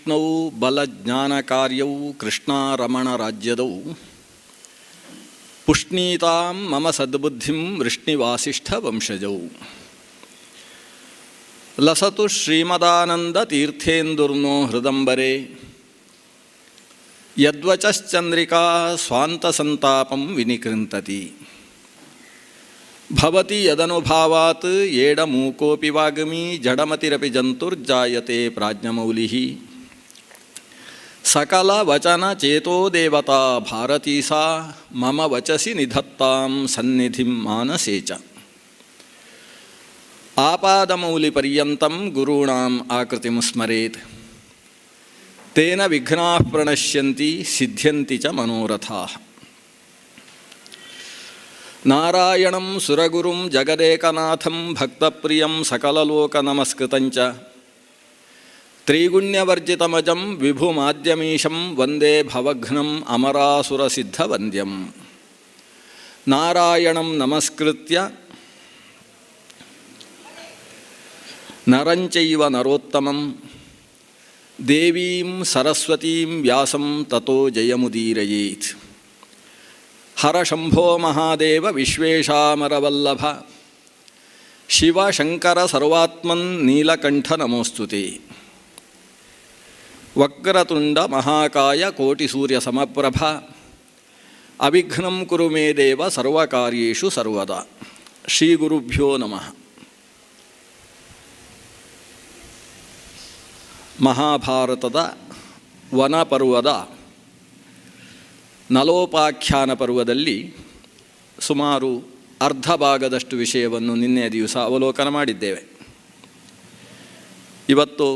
ವಿಷ್ಣು ಬಲಜ್ಞಾನಕಾರ್ಯೌ ಕೃಷ್ಣಾರಮಣ ರಾಜ್ಯದೌ ಪುಷ್ಣೀತಾಂ ಮಮ ಸದ್ಬುದ್ಧಿಂ ವೃಷ್ಣಿವಾಸಿಷ್ಠ ವಂಶಜೌ ಲಸತು ಶ್ರೀಮದಾನಂದ ತೀರ್ಥೇಂದುರ್ನೋ ಹೃದಂಬರೆ ಯದ್ವಚಶ್ಚಂದ್ರಿಕಾ ಸ್ವಾಂತಸಂತಾಪಂ ವಿನಿಕೃಂತತಿ ಭವತಿ ಯದನುಭಾವಾತ್ ಏಡಮೂಕೋಪಿ ವಾಗ್ಮಿ ಜಡಮತಿರಪಿ ಜಂತುರ್ಜಾಯತೆ ಪ್ರಾಜ್ಞಮೌಲಿಃ ಸಕಲ ವಚನ ಚೇತೋ ದೇವತಾ ಭಾರತೀ ಸಾ ಮಮ ವಚಸಿ ನಿಧತ್ತಾಂ ಸನ್ನಿಧಿಂ ಮಾನಸೇ ಚ ಆಪಾದಮೌಲಿಪರ್ಯಂತಂ ಗುರುಣಾಂ ಆಕೃತಿಂ ಸ್ಮರೇತ್ ತೇನ ವಿಘ್ನಾಃ ಪ್ರಣಶ್ಯಂತಿ ಸಿದ್ಧ್ಯಂತಿ ಚ ಮನೋರಥಾಃ. ನಾರಾಯಣಂ ಸುರಗುರುಂ ಜಗದೇಕನಾಥಂ ಭಕ್ತಪ್ರಿಯಂ ಸಕಲಲೋಕನಮಸ್ಕೃತಂಚ ತ್ರಿಗುಣ್ಯವರ್ಜಿತಮಜಂ ವಿಭುಮಾದ್ಯಮೀಶಂ ವಂದೇ ಭವಘ್ನಂ ಅಮರಾಸುರಸಿದ್ಧವಂದ್ಯಂ. ನಾರಾಯಣಂ ನಮಸ್ಕೃತ್ಯ ನರಂಚೈವ ನರೋತ್ತಮಂ ದೇವೀಂ ಸರಸ್ವತೀಂ ವ್ಯಾಸಂ ತತೋ ಜಯಮುದೀರಯೇತ್. ಹರ ಶಂಭೋ ಮಹಾದೇವ ವಿಶ್ವೇಶಾಮರವಲ್ಲಭ ಶಿವ ಶಂಕರ ಸರ್ವಾತ್ಮನ್ ನೀಲಕಂಠ ನಮೋಸ್ತುತೆ. ವಕ್ರತುಂಡ ಮಹಾಕಾಯ ಕೋಟಿ ಸೂರ್ಯ ಸಮಪ್ರಭ ಅವಿಘ್ನಂ ಕುರು ಮೇ ದೇವ ಸರ್ವಕಾರ್ಯೇಷು ಸರ್ವದಾ. ಶ್ರೀ ಗುರುಭ್ಯೋ ನಮಃ. ಮಹಾಭಾರತದ ವನಪರ್ವದ ನಲೋಪಾಖ್ಯಾನ ಪರ್ವದಲ್ಲಿ ಸುಮಾರು ಅರ್ಧ ಭಾಗದಷ್ಟು ವಿಷಯವನ್ನು ನಿನ್ನೆ ದಿವಸ ಅವಲೋಕನ ಮಾಡಿದ್ದೇವೆ. ಇವತ್ತು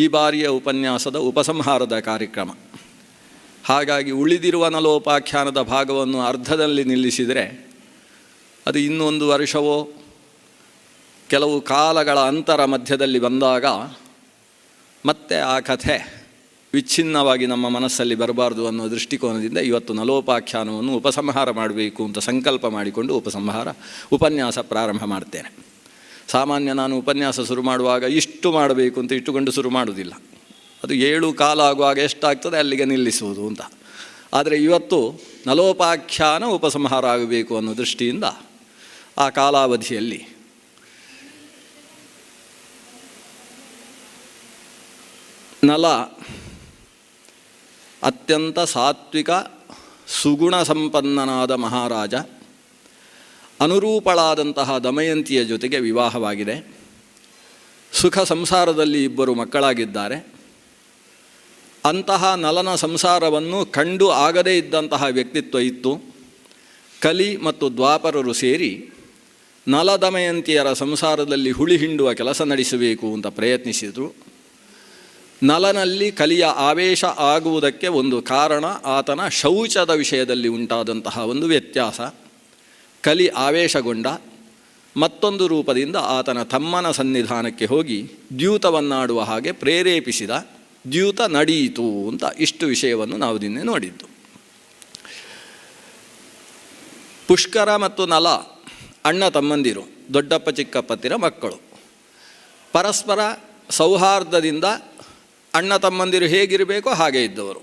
ಈ ಬಾರಿಯ ಉಪನ್ಯಾಸದ ಉಪಸಂಹಾರದ ಕಾರ್ಯಕ್ರಮ. ಹಾಗಾಗಿ ಉಳಿದಿರುವ ನಲೋಪಾಖ್ಯಾನದ ಭಾಗವನ್ನು ಅರ್ಧದಲ್ಲಿ ನಿಲ್ಲಿಸಿದರೆ ಅದು ಇನ್ನೊಂದು ವರ್ಷವೋ ಕೆಲವು ಕಾಲಗಳ ಅಂತರ ಮಧ್ಯದಲ್ಲಿ ಬಂದಾಗ ಮತ್ತೆ ಆ ಕಥೆ ವಿಚ್ಛಿನ್ನವಾಗಿ ನಮ್ಮ ಮನಸ್ಸಲ್ಲಿ ಬರಬಾರ್ದು ಅನ್ನೋ ದೃಷ್ಟಿಕೋನದಿಂದ ಇವತ್ತು ನಲೋಪಾಖ್ಯಾನವನ್ನು ಉಪಸಂಹಾರ ಮಾಡಬೇಕು ಅಂತ ಸಂಕಲ್ಪ ಮಾಡಿಕೊಂಡು ಉಪನ್ಯಾಸ ಪ್ರಾರಂಭ ಮಾಡ್ತೇನೆ. ಸಾಮಾನ್ಯ ನಾನು ಉಪನ್ಯಾಸ ಶುರು ಮಾಡುವಾಗ ಇಷ್ಟು ಮಾಡಬೇಕು ಅಂತ ಇಟ್ಟುಕೊಂಡು ಶುರು ಮಾಡುವುದಿಲ್ಲ. ಅದು 7 ಕಾಲ ಆಗುವಾಗ ಎಷ್ಟಾಗ್ತದೆ ಅಲ್ಲಿಗೆ ನಿಲ್ಲಿಸುವುದು ಅಂತ. ಆದರೆ ಇವತ್ತು ನಲೋಪಾಖ್ಯಾನ ಉಪಸಂಹಾರ ಆಗಬೇಕು ಅನ್ನೋ ದೃಷ್ಟಿಯಿಂದ ಆ ಕಾಲಾವಧಿಯಲ್ಲಿ ನಲ ಅತ್ಯಂತ ಸಾತ್ವಿಕ ಸುಗುಣ ಸಂಪನ್ನನಾದ ಮಹಾರಾಜ. ಅನುರೂಪಳಾದಂತಹ ದಮಯಂತಿಯ ಜೊತೆಗೆ ವಿವಾಹವಾಗಿದೆ. ಸುಖ ಸಂಸಾರದಲ್ಲಿ ಇಬ್ಬರು ಮಕ್ಕಳಾಗಿದ್ದಾರೆ. ಅಂತಹ ನಲನ ಸಂಸಾರವನ್ನು ಕಂಡು ಆಗದೇ ಇದ್ದಂತಹ ವ್ಯಕ್ತಿತ್ವ ಇತ್ತು. ಕಲಿ ಮತ್ತು ದ್ವಾಪರರು ಸೇರಿ ನಲ ದಮಯಂತಿಯರ ಸಂಸಾರದಲ್ಲಿ ಹುಳಿ ಹಿಂಡುವ ಕೆಲಸ ನಡೆಸಬೇಕು ಅಂತ ಪ್ರಯತ್ನಿಸಿದರು. ನಲನಲ್ಲಿ ಕಲಿಯ ಆವೇಶ ಆಗುವುದಕ್ಕೆ ಒಂದು ಕಾರಣ ಆತನ ಶೌಚದ ವಿಷಯದಲ್ಲಿ ಉಂಟಾದಂತಹ ಒಂದು ವ್ಯತ್ಯಾಸ. ಕಲಿ ಆವೇಶಗೊಂಡ. ಮತ್ತೊಂದು ರೂಪದಿಂದ ಆತನ ತಮ್ಮನ ಸನ್ನಿಧಾನಕ್ಕೆ ಹೋಗಿ ದ್ಯೂತವನ್ನಾಡುವ ಹಾಗೆ ಪ್ರೇರೇಪಿಸಿದ. ದ್ಯೂತ ನಡೆಯಿತು ಅಂತ ಇಷ್ಟು ವಿಷಯವನ್ನು ನಾವು ನಿನ್ನೆ ನೋಡಿದ್ದು. ಪುಷ್ಕರ ಮತ್ತು ನಲ ಅಣ್ಣ ತಮ್ಮಂದಿರು, ದೊಡ್ಡಪ್ಪ ಚಿಕ್ಕಪ್ಪತ್ತಿರ ಮಕ್ಕಳು. ಪರಸ್ಪರ ಸೌಹಾರ್ದದಿಂದ ಅಣ್ಣ ತಮ್ಮಂದಿರು ಹೇಗಿರಬೇಕೋ ಹಾಗೆ ಇದ್ದವರು.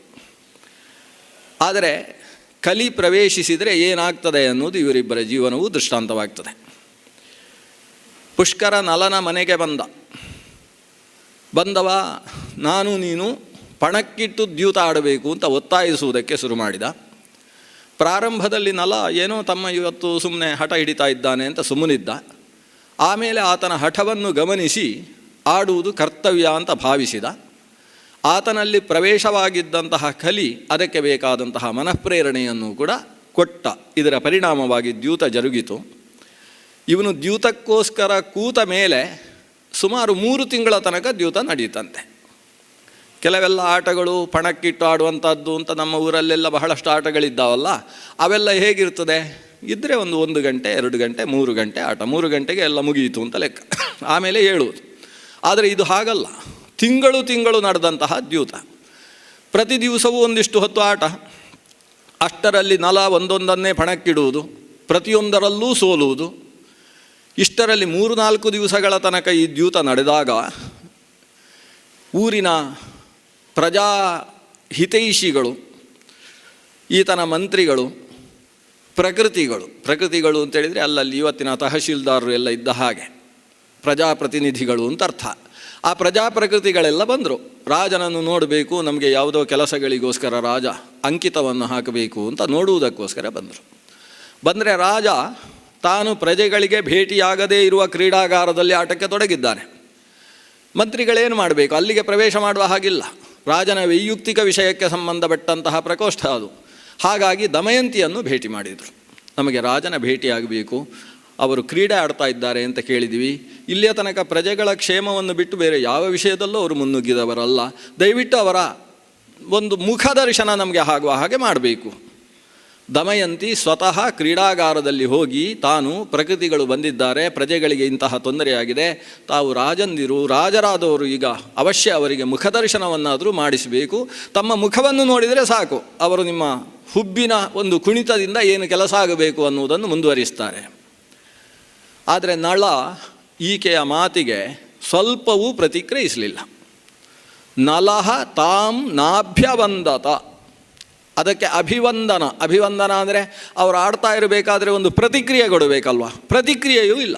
ಆದರೆ ಕಲಿ ಪ್ರವೇಶಿಸಿದರೆ ಏನಾಗ್ತದೆ ಅನ್ನೋದು ಇವರಿಬ್ಬರ ಜೀವನವೂ ದೃಷ್ಟಾಂತವಾಗ್ತದೆ. ಪುಷ್ಕರ ನಲನ ಮನೆಗೆ ಬಂದವ ನಾನು ನೀನು ಪಣಕ್ಕಿಟ್ಟು ದ್ಯೂತ ಆಡಬೇಕು ಅಂತ ಒತ್ತಾಯಿಸುವುದಕ್ಕೆ ಶುರು ಮಾಡಿದ. ಪ್ರಾರಂಭದಲ್ಲಿ ನಲ ಏನೋ ತಮ್ಮ ಇವತ್ತು ಸುಮ್ಮನೆ ಹಠ ಹಿಡಿತಾ ಇದ್ದಾನೆ ಅಂತ ಸುಮ್ಮನಿದ್ದ. ಆಮೇಲೆ ಆತನ ಹಠವನ್ನು ಗಮನಿಸಿ ಆಡುವುದು ಕರ್ತವ್ಯ ಅಂತ ಭಾವಿಸಿದ. ಆತನಲ್ಲಿ ಪ್ರವೇಶವಾಗಿದ್ದಂತಹ ಕಲಿ ಅದಕ್ಕೆ ಬೇಕಾದಂತಹ ಮನಃಪ್ರೇರಣೆಯನ್ನು ಕೂಡ ಕೊಟ್ಟ. ಇದರ ಪರಿಣಾಮವಾಗಿ ದ್ಯೂತ ಜರುಗಿತು. ಇವನು ದ್ಯೂತಕ್ಕೋಸ್ಕರ ಕೂತ ಮೇಲೆ ಸುಮಾರು 3 ತಿಂಗಳ ತನಕ ದ್ಯೂತ ನಡೆಯುತ್ತಂತೆ. ಕೆಲವೆಲ್ಲ ಆಟಗಳು ಪಣಕ್ಕಿಟ್ಟು ಆಡುವಂಥದ್ದು ಅಂತ ನಮ್ಮ ಊರಲ್ಲೆಲ್ಲ ಬಹಳಷ್ಟು ಆಟಗಳಿದ್ದಾವಲ್ಲ, ಅವೆಲ್ಲ ಹೇಗಿರ್ತದೆ ಇದ್ದರೆ 1 ಗಂಟೆ 2 ಗಂಟೆ 3 ಗಂಟೆ ಆಟ. 3 ಗಂಟೆಗೆ ಎಲ್ಲ ಮುಗಿಯಿತು ಅಂತ ಲೆಕ್ಕ, ಆಮೇಲೆ ಹೇಳುವುದು. ಆದರೆ ಇದು ಹಾಗಲ್ಲ. ತಿಂಗಳು ನಡೆದಂತಹ ದ್ಯೂತ. ಪ್ರತಿ ದಿವಸವೂ ಒಂದಿಷ್ಟು ಹೊತ್ತು ಆಟ. ಅಷ್ಟರಲ್ಲಿ ನಲ ಒಂದೊಂದನ್ನೇ ಪಣಕ್ಕಿಡುವುದು, ಪ್ರತಿಯೊಂದರಲ್ಲೂ ಸೋಲುವುದು. ಇಷ್ಟರಲ್ಲಿ 3-4 ದಿವಸಗಳ ತನಕ ಈ ದ್ಯೂತ ನಡೆದಾಗ ಊರಿನ ಪ್ರಜಾ ಹಿತೈಷಿಗಳು, ಈತನ ಮಂತ್ರಿಗಳು, ಪ್ರಕೃತಿಗಳು ಅಂತೇಳಿದರೆ ಅಲ್ಲಲ್ಲಿ ಇವತ್ತಿನ ತಹಶೀಲ್ದಾರರು ಎಲ್ಲ ಇದ್ದ ಹಾಗೆ ಪ್ರಜಾಪ್ರತಿನಿಧಿಗಳು ಅಂತ ಅರ್ಥ. ಆ ಪ್ರಜಾಪ್ರಕೃತಿಗಳೆಲ್ಲ ಬಂದರು. ರಾಜನನ್ನು ನೋಡಬೇಕು, ನಮಗೆ ಯಾವುದೋ ಕೆಲಸಗಳಿಗೋಸ್ಕರ ರಾಜ ಅಂಕಿತವನ್ನು ಹಾಕಬೇಕು ಅಂತ ನೋಡುವುದಕ್ಕೋಸ್ಕರ ಬಂದರೆ ರಾಜ ತಾನು ಪ್ರಜೆಗಳಿಗೆ ಭೇಟಿಯಾಗದೇ ಇರುವ ಕ್ರೀಡಾಗಾರದಲ್ಲಿ ಆಟಕ್ಕೆ ತೊಡಗಿದ್ದಾನೆ. ಮಂತ್ರಿಗಳೇನು ಮಾಡಬೇಕು? ಅಲ್ಲಿಗೆ ಪ್ರವೇಶ ಮಾಡುವ ಹಾಗಿಲ್ಲ. ರಾಜನ ವೈಯಕ್ತಿಕ ವಿಷಯಕ್ಕೆ ಸಂಬಂಧಪಟ್ಟಂತಹ ಪ್ರಕೋಷ್ಠ ಅದು. ಹಾಗಾಗಿ ದಮಯಂತಿಯನ್ನು ಭೇಟಿ ಮಾಡಿದರು. ನಮಗೆ ರಾಜನ ಭೇಟಿಯಾಗಬೇಕು, ಅವರು ಕ್ರೀಡೆ ಆಡ್ತಾ ಇದ್ದಾರೆ ಅಂತ ಕೇಳಿದ್ವಿ. ಇಲ್ಲಿಯ ತನಕ ಪ್ರಜೆಗಳ ಕ್ಷೇಮವನ್ನು ಬಿಟ್ಟು ಬೇರೆ ಯಾವ ವಿಷಯದಲ್ಲೂ ಅವರು ಮುನ್ನುಗ್ಗಿದವರಲ್ಲ. ದಯವಿಟ್ಟು ಅವರ ಒಂದು ಮುಖದರ್ಶನ ನಮಗೆ ಆಗುವ ಹಾಗೆ ಮಾಡಬೇಕು. ದಮಯಂತಿ ಸ್ವತಃ ಕ್ರೀಡಾಗಾರದಲ್ಲಿ ಹೋಗಿ ತಾನು ಪ್ರಕೃತಿಗಳು ಬಂದಿದ್ದಾರೆ, ಪ್ರಜೆಗಳಿಗೆ ಇಂತಹ ತೊಂದರೆಯಾಗಿದೆ, ತಾವು ರಾಜಂದಿರು, ರಾಜರಾದವರು, ಈಗ ಅವಶ್ಯ ಅವರಿಗೆ ಮುಖದರ್ಶನವನ್ನಾದರೂ ಮಾಡಿಸಬೇಕು. ತಮ್ಮ ಮುಖವನ್ನು ನೋಡಿದರೆ ಸಾಕು, ಅವರು ನಿಮ್ಮ ಹುಬ್ಬಿನ ಒಂದು ಕುಣಿತದಿಂದ ಏನು ಕೆಲಸ ಆಗಬೇಕು ಅನ್ನುವುದನ್ನು ಮುಂದುವರಿಸ್ತಾರೆ. ಆದರೆ ನಳ ಈಕೆಯ ಮಾತಿಗೆ ಸ್ವಲ್ಪವೂ ಪ್ರತಿಕ್ರಿಯಿಸಲಿಲ್ಲ. ನಲಹ ತಾಂ ನಾಭ್ಯವಂದತ. ಅದಕ್ಕೆ ಅಭಿವಂದನ ಅಂದರೆ ಅವರು ಆಡ್ತಾ ಇರಬೇಕಾದ್ರೆ ಒಂದು ಪ್ರತಿಕ್ರಿಯೆ ಕೊಡಬೇಕಲ್ವ? ಪ್ರತಿಕ್ರಿಯೆಯೂ ಇಲ್ಲ.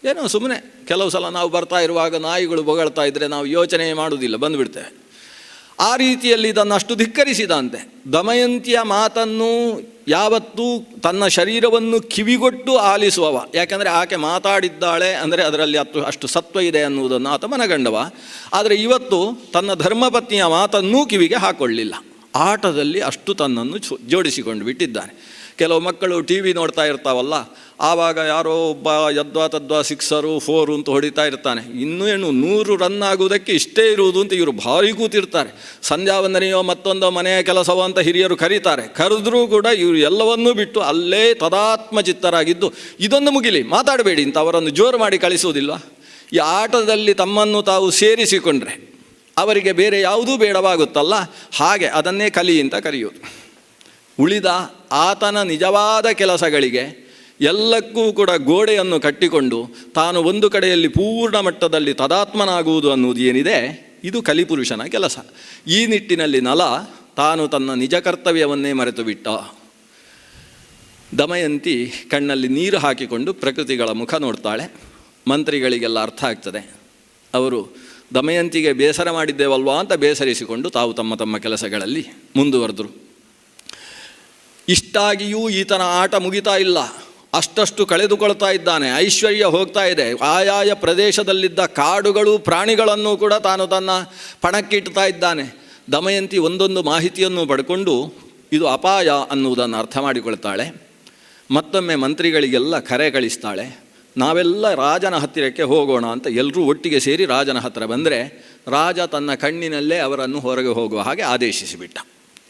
ಏನೋ ಸುಮ್ಮನೆ ಕೆಲವು ಸಲ ನಾವು ಬರ್ತಾ ಇರುವಾಗ ನಾಯಿಗಳು ಬೊಗಳ್ತಾ ಇದ್ದರೆ ನಾವು ಯೋಚನೆ ಮಾಡುವುದಿಲ್ಲ, ಬಂದುಬಿಡ್ತೇವೆ. ಆ ರೀತಿಯಲ್ಲಿ ಇದನ್ನು ಅಷ್ಟು ಧಿಕ್ಕರಿಸಿದಂತೆ. ದಮಯಂತಿಯ ಮಾತನ್ನು ಯಾವತ್ತೂ ತನ್ನ ಶರೀರವನ್ನು ಕಿವಿಗೊಟ್ಟು ಆಲಿಸುವವ, ಯಾಕೆಂದರೆ ಆಕೆ ಮಾತಾಡಿದ್ದಾಳೆ ಅಂದರೆ ಅದರಲ್ಲಿ ಅಷ್ಟು ಸತ್ವ ಇದೆ ಅನ್ನುವುದನ್ನು ಆತ ಮನಗಂಡವ. ಆದರೆ ಇವತ್ತು ತನ್ನ ಧರ್ಮಪತ್ನಿಯ ಮಾತನ್ನೂ ಕಿವಿಗೆ ಹಾಕ್ಕೊಳ್ಳಿಲ್ಲ. ಆಟದಲ್ಲಿ ಅಷ್ಟು ತನ್ನನ್ನು ಜೋಡಿಸಿಕೊಂಡು ಬಿಟ್ಟಿದ್ದಾನೆ. ಕೆಲವು ಮಕ್ಕಳು ಟಿ ವಿ ನೋಡ್ತಾ ಇರ್ತಾವಲ್ಲ, ಆವಾಗ ಯಾರೋ ಒಬ್ಬ ಯದ್ವಾ ತದ್ವಾ 6 4 ಅಂತ ಹೊಡಿತಾ ಇರ್ತಾನೆ. ಇನ್ನೂ 100 ರನ್ ಆಗುವುದಕ್ಕೆ ಇಷ್ಟೇ ಇರುವುದು ಅಂತ ಇವರು ಭಾರಿ ಕೂತಿರ್ತಾರೆ. ಸಂಧ್ಯಾ ವಂದನೆಯೋ ಮತ್ತೊಂದೋ ಮನೆಯ ಕೆಲಸವೋ ಅಂತ ಹಿರಿಯರು ಕರೀತಾರೆ. ಕರೆದ್ರೂ ಕೂಡ ಇವರು ಎಲ್ಲವನ್ನೂ ಬಿಟ್ಟು ಅಲ್ಲೇ ತದಾತ್ಮಚಿತ್ತರಾಗಿದ್ದು ಇದೊಂದು ಮುಗಿಲಿ, ಮಾತಾಡಬೇಡಿ ಅಂತ ಅವರನ್ನು ಜೋರು ಮಾಡಿ ಕಳಿಸುವುದಿಲ್ಲ. ಈ ಆಟದಲ್ಲಿ ತಮ್ಮನ್ನು ತಾವು ಸೇರಿಸಿಕೊಂಡ್ರೆ ಅವರಿಗೆ ಬೇರೆ ಯಾವುದೂ ಬೇಡವಾಗುತ್ತಲ್ಲ, ಹಾಗೆ ಅದನ್ನೇ ಕಲಿ ಅಂತ ಕರೆಯುವುದು. ಉಳಿದ ಆತನ ನಿಜವಾದ ಕೆಲಸಗಳಿಗೆ ಎಲ್ಲಕ್ಕೂ ಕೂಡ ಗೋಡೆಯನ್ನು ಕಟ್ಟಿಕೊಂಡು ತಾನು ಒಂದು ಕಡೆಯಲ್ಲಿ ಪೂರ್ಣ ಮಟ್ಟದಲ್ಲಿ ತದಾತ್ಮನಾಗುವುದು ಅನ್ನುವುದು ಏನಿದೆ, ಇದು ಕಲಿಪುರುಷನ ಕೆಲಸ. ಈ ನಿಟ್ಟಿನಲ್ಲಿ ನಲ ತಾನು ತನ್ನ ನಿಜ ಕರ್ತವ್ಯವನ್ನೇ ಮರೆತು ಬಿಟ್ಟ. ದಮಯಂತಿ ಕಣ್ಣಲ್ಲಿ ನೀರು ಹಾಕಿಕೊಂಡು ಪ್ರಕೃತಿಗಳ ಮುಖ ನೋಡ್ತಾಳೆ. ಮಂತ್ರಿಗಳಿಗೆಲ್ಲ ಅರ್ಥ ಆಗ್ತದೆ. ಅವರು ದಮಯಂತಿಗೆ ಬೇಸರ ಮಾಡಿದ್ದೇವಲ್ವಾ ಅಂತ ಬೇಸರಿಸಿಕೊಂಡು ತಾವು ತಮ್ಮ ತಮ್ಮ ಕೆಲಸಗಳಲ್ಲಿ ಮುಂದುವರೆದರು. ಇಷ್ಟಾಗಿಯೂ ಈತನ ಆಟ ಮುಗಿತಾ ಇಲ್ಲ. ಅಷ್ಟಷ್ಟು ಕಳೆದುಕೊಳ್ತಾ ಇದ್ದಾನೆ. ಐಶ್ವರ್ಯ ಹೋಗ್ತಾ ಇದೆ. ಆಯಾಯ ಪ್ರದೇಶದಲ್ಲಿದ್ದ ಕಾಡುಗಳು ಪ್ರಾಣಿಗಳನ್ನು ಕೂಡ ತಾನು ತನ್ನ ಪಣಕ್ಕಿಡ್ತಾ ಇದ್ದಾನೆ. ದಮಯಂತಿ ಒಂದೊಂದು ಮಾಹಿತಿಯನ್ನು ಪಡ್ಕೊಂಡು ಇದು ಅಪಾಯ ಅನ್ನುವುದನ್ನು ಅರ್ಥ ಮಾಡಿಕೊಳ್ತಾಳೆ. ಮತ್ತೊಮ್ಮೆ ಮಂತ್ರಿಗಳಿಗೆಲ್ಲ ಕರೆ ಕಳಿಸ್ತಾಳೆ. ನಾವೆಲ್ಲ ರಾಜನ ಹತ್ತಿರಕ್ಕೆ ಹೋಗೋಣ ಅಂತ ಎಲ್ಲರೂ ಒಟ್ಟಿಗೆ ಸೇರಿ ರಾಜನ ಹತ್ತಿರ ಬಂದರೆ ರಾಜ ತನ್ನ ಕಣ್ಣಿನಲ್ಲೇ ಅವರನ್ನು ಹೊರಗೆ ಹೋಗುವ ಹಾಗೆ ಆದೇಶಿಸಿಬಿಟ್ಟ.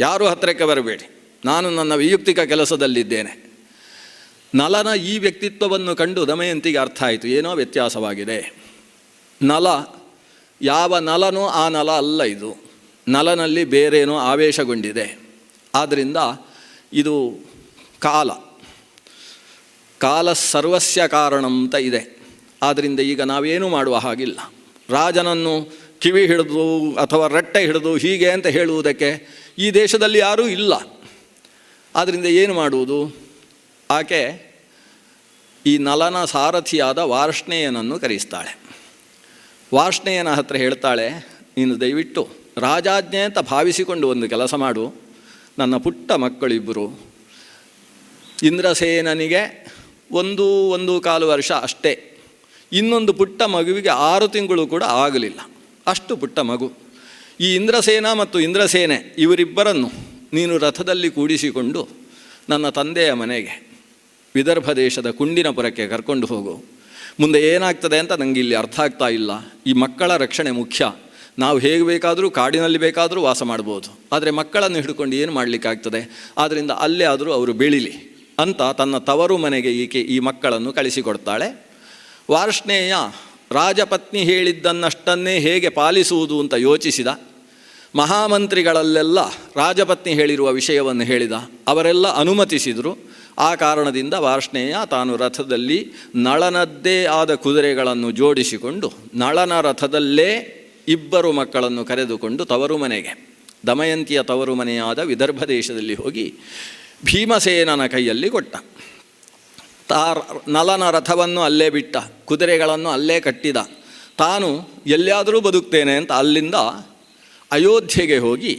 ಯಾರೂ ಹತ್ತಿರಕ್ಕೆ ಬರಬೇಡಿ, ನಾನು ನನ್ನ ವೈಯಕ್ತಿಕ ಕೆಲಸದಲ್ಲಿದ್ದೇನೆ. ನಲನ ಈ ವ್ಯಕ್ತಿತ್ವವನ್ನು ಕಂಡು ದಮಯಂತಿಗೆ ಅರ್ಥ ಆಯಿತು, ಏನೋ ವ್ಯತ್ಯಾಸವಾಗಿದೆ. ನಲ ಯಾವ ನಲನೋ ಆ ನಲ ಅಲ್ಲ ಇದು. ನಲನಲ್ಲಿ ಬೇರೇನೋ ಆವೇಶಗೊಂಡಿದೆ. ಆದ್ದರಿಂದ ಇದು ಕಾಲ ಸರ್ವಸ್ಯ ಕಾರಣ ಅಂತ ಇದೆ. ಆದ್ದರಿಂದ ಈಗ ನಾವೇನು ಮಾಡುವ ಹಾಗಿಲ್ಲ. ರಾಜನನ್ನು ಕಿವಿ ಹಿಡಿದು ಅಥವಾ ರಟ್ಟೆ ಹಿಡಿದು ಹೀಗೆ ಅಂತ ಹೇಳುವುದಕ್ಕೆ ಈ ದೇಶದಲ್ಲಿ ಯಾರೂ ಇಲ್ಲ. ಆದ್ದರಿಂದ ಏನು ಮಾಡುವುದು? ಆಕೆ ಈ ನಲನ ಸಾರಥಿಯಾದ ವಾರ್ಷ್ಣೇಯನನ್ನು ಕರೆಸ್ತಾಳೆ. ವಾರ್ಷ್ಣೇಯನ ಹತ್ರ ಹೇಳ್ತಾಳೆ, ನೀನು ದಯವಿಟ್ಟು ರಾಜಾಜ್ಞೆ ಅಂತ ಭಾವಿಸಿಕೊಂಡು ಒಂದು ಕೆಲಸ ಮಾಡು. ನನ್ನ ಪುಟ್ಟ ಮಕ್ಕಳಿಬ್ಬರು, ಇಂದ್ರಸೇನನಿಗೆ 1.25 ವರ್ಷ ಅಷ್ಟೇ, ಇನ್ನೊಂದು ಪುಟ್ಟ ಮಗುವಿಗೆ 6 ತಿಂಗಳು ಕೂಡ ಆಗಲಿಲ್ಲ, ಅಷ್ಟು ಪುಟ್ಟ ಮಗು. ಈ ಇಂದ್ರಸೇನ ಮತ್ತು ಇಂದ್ರಸೇನೆ ಇವರಿಬ್ಬರನ್ನು ನೀನು ರಥದಲ್ಲಿ ಕೂಡಿಸಿಕೊಂಡು ನನ್ನ ತಂದೆಯ ಮನೆಗೆ ವಿದರ್ಭ ದೇಶದ ಕುಂಡಿನಪುರಕ್ಕೆ ಕರ್ಕೊಂಡು ಹೋಗು. ಮುಂದೆ ಏನಾಗ್ತದೆ ಅಂತ ನನಗೆ ಇಲ್ಲಿ ಅರ್ಥ ಆಗ್ತಾ ಇಲ್ಲ. ಈ ಮಕ್ಕಳ ರಕ್ಷಣೆ ಮುಖ್ಯ. ನಾವು ಹೇಗೆ ಬೇಕಾದರೂ ಕಾಡಿನಲ್ಲಿ ಬೇಕಾದರೂ ವಾಸ ಮಾಡ್ಬೋದು, ಆದರೆ ಮಕ್ಕಳನ್ನು ಹಿಡ್ಕೊಂಡು ಏನು ಮಾಡಲಿಕ್ಕಾಗ್ತದೆ? ಆದ್ದರಿಂದ ಅಲ್ಲೇ ಆದರೂ ಅವರು ಬೆಳೀಲಿ ಅಂತ ತನ್ನ ತವರು ಮನೆಗೆ ಈಕೆ ಈ ಮಕ್ಕಳನ್ನು ಕಳಿಸಿಕೊಡ್ತಾಳೆ. ವಾರ್ಷ್ಣೇಯ ರಾಜಪತ್ನಿ ಹೇಳಿದ್ದನ್ನಷ್ಟನ್ನೇ ಹೇಗೆ ಪಾಲಿಸುವುದು ಅಂತ ಯೋಚಿಸಿದ. ಮಹಾಮಂತ್ರಿಗಳಲ್ಲೆಲ್ಲ ರಾಜಪತ್ನಿ ಹೇಳಿರುವ ವಿಷಯವನ್ನು ಹೇಳಿದ. ಅವರೆಲ್ಲ ಅನುಮತಿಸಿದರು. ಆ ಕಾರಣದಿಂದ ವಾರ್ಷ್ಣೇಯ ತಾನು ರಥದಲ್ಲಿ ನಳನದ್ದೇ ಆದ ಕುದುರೆಗಳನ್ನು ಜೋಡಿಸಿಕೊಂಡು ನಳನ ರಥದಲ್ಲೇ 2 ಮಕ್ಕಳನ್ನು ಕರೆದುಕೊಂಡು ತವರು ಮನೆಗೆ, ದಮಯಂತಿಯ ತವರು ಮನೆಯಾದ ವಿದರ್ಭ ದೇಶದಲ್ಲಿ ಹೋಗಿ ಭೀಮಸೇನನ ಕೈಯಲ್ಲಿ ಕೊಟ್ಟ. ನಲನ ರಥವನ್ನು ಅಲ್ಲೇ ಬಿಟ್ಟ, ಕುದುರೆಗಳನ್ನು ಅಲ್ಲೇ ಕಟ್ಟಿದ. ತಾನು ಎಲ್ಲಿಯಾದರೂ ಬದುಕ್ತೇನೆ ಅಂತ ಅಲ್ಲಿಂದ ಅಯೋಧ್ಯೆಗೆ ಹೋಗಿ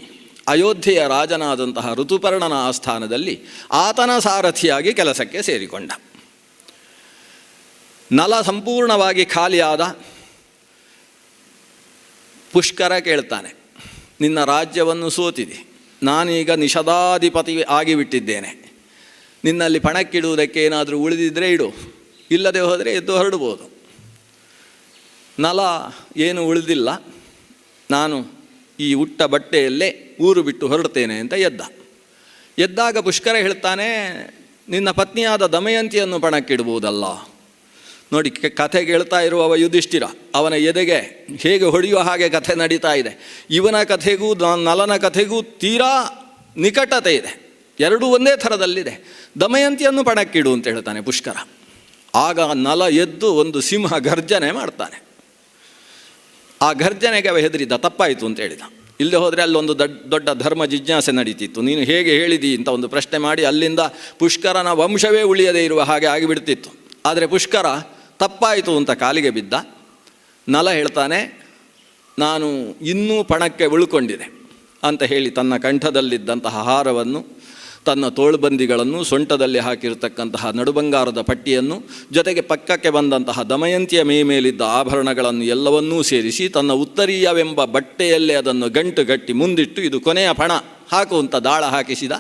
ಅಯೋಧ್ಯೆಯ ರಾಜನಾದಂತಹ ಋತುಪರ್ಣನ ಆಸ್ಥಾನದಲ್ಲಿ ಆತನ ಸಾರಥಿಯಾಗಿ ಕೆಲಸಕ್ಕೆ ಸೇರಿಕೊಂಡ. ನಲ ಸಂಪೂರ್ಣವಾಗಿ ಖಾಲಿಯಾದ. ಪುಷ್ಕರ ಕೇಳ್ತಾನೆ, ನಿನ್ನ ರಾಜ್ಯವನ್ನು ಸೋತಿದೆ, ನಾನೀಗ ನಿಷದಾಧಿಪತಿ ಆಗಿಬಿಟ್ಟಿದ್ದೇನೆ, ನಿನ್ನಲ್ಲಿ ಪಣಕ್ಕಿಡುವುದಕ್ಕೆ ಏನಾದರೂ ಉಳಿದಿದ್ದರೆ ಇಡು, ಇಲ್ಲದೆ ಹೋದರೆ ಎದ್ದು ಹೊರಡ್ಬೋದು. ನಲ ಏನು ಉಳಿದಿಲ್ಲ, ನಾನು ಈ ಉಟ್ಟ ಬಟ್ಟೆಯಲ್ಲೇ ಊರು ಬಿಟ್ಟು ಹೊರಡ್ತೇನೆ ಅಂತ ಎದ್ದಾಗ ಪುಷ್ಕರ ಹೇಳ್ತಾನೆ, ನಿನ್ನ ಪತ್ನಿಯಾದ ದಮಯಂತಿಯನ್ನು ಪಣಕ್ಕಿಡ್ಬೋದಲ್ಲ. ನೋಡಿ, ಕಥೆ ಕೇಳ್ತಾ ಇರುವವ ಯುಧಿಷ್ಠಿರ, ಅವನ ಎದೆಗೆ ಹೇಗೆ ಹೊಡೆಯುವ ಹಾಗೆ ಕಥೆ ನಡೀತಾ ಇದೆ. ಇವನ ಕಥೆಗೂ ನಲನ ಕಥೆಗೂ ತೀರಾ ನಿಕಟತೆ ಇದೆ, ಎರಡೂ ಒಂದೇ ಥರದಲ್ಲಿದೆ. ದಮಯಂತಿಯನ್ನು ಪಣಕ್ಕಿಡು ಅಂತ ಹೇಳ್ತಾನೆ ಪುಷ್ಕರ. ಆಗ ನಲ ಎದ್ದು ಒಂದು ಸಿಂಹ ಗರ್ಜನೆ ಮಾಡ್ತಾನೆ. ಆ ಗರ್ಜನೆಗೆ ಹೆದರಿದ್ದ, ತಪ್ಪಾಯಿತು ಅಂತ ಹೇಳಿದ. ಇಲ್ಲದೆ ಹೋದರೆ ಅಲ್ಲೊಂದು ದೊಡ್ಡ ಧರ್ಮ ಜಿಜ್ಞಾಸೆ ನಡೀತಿತ್ತು. ನೀನು ಹೇಗೆ ಹೇಳಿದಿ ಅಂತ ಒಂದು ಪ್ರಶ್ನೆ ಮಾಡಿ ಅಲ್ಲಿಂದ ಪುಷ್ಕರನ ವಂಶವೇ ಉಳಿಯದೇ ಇರುವ ಹಾಗೆ ಆಗಿಬಿಡ್ತಿತ್ತು. ಆದರೆ ಪುಷ್ಕರ ತಪ್ಪಾಯಿತು ಅಂತ ಕಾಲಿಗೆ ಬಿದ್ದ. ನಲ ಹೇಳ್ತಾನೆ, ನಾನು ಇನ್ನೂ ಪಣಕ್ಕೆ ಉಳ್ಕೊಂಡಿದೆ ಅಂತ ಹೇಳಿ ತನ್ನ ಕಂಠದಲ್ಲಿದ್ದಂತಹ ಹಾರವನ್ನು, ತನ್ನ ತೋಳ್ಬಂದಿಗಳನ್ನು, ಸೊಂಟದಲ್ಲಿ ಹಾಕಿರತಕ್ಕಂತಹ ನಡುಬಂಗಾರದ ಪಟ್ಟಿಯನ್ನು, ಜೊತೆಗೆ ಪಕ್ಕಕ್ಕೆ ಬಂದಂತಹ ದಮಯಂತಿಯ ಮೇಲಿದ್ದ ಆಭರಣಗಳನ್ನು ಎಲ್ಲವನ್ನೂ ಸೇರಿಸಿ ತನ್ನ ಉತ್ತರೀಯವೆಂಬ ಬಟ್ಟೆಯಲ್ಲೇ ಅದನ್ನು ಗಂಟುಗಟ್ಟಿ ಮುಂದಿಟ್ಟು, ಇದು ಕೊನೆಯ ಪಣ ಹಾಕುವಂತ ದಾಳ ಹಾಕಿಸಿದ.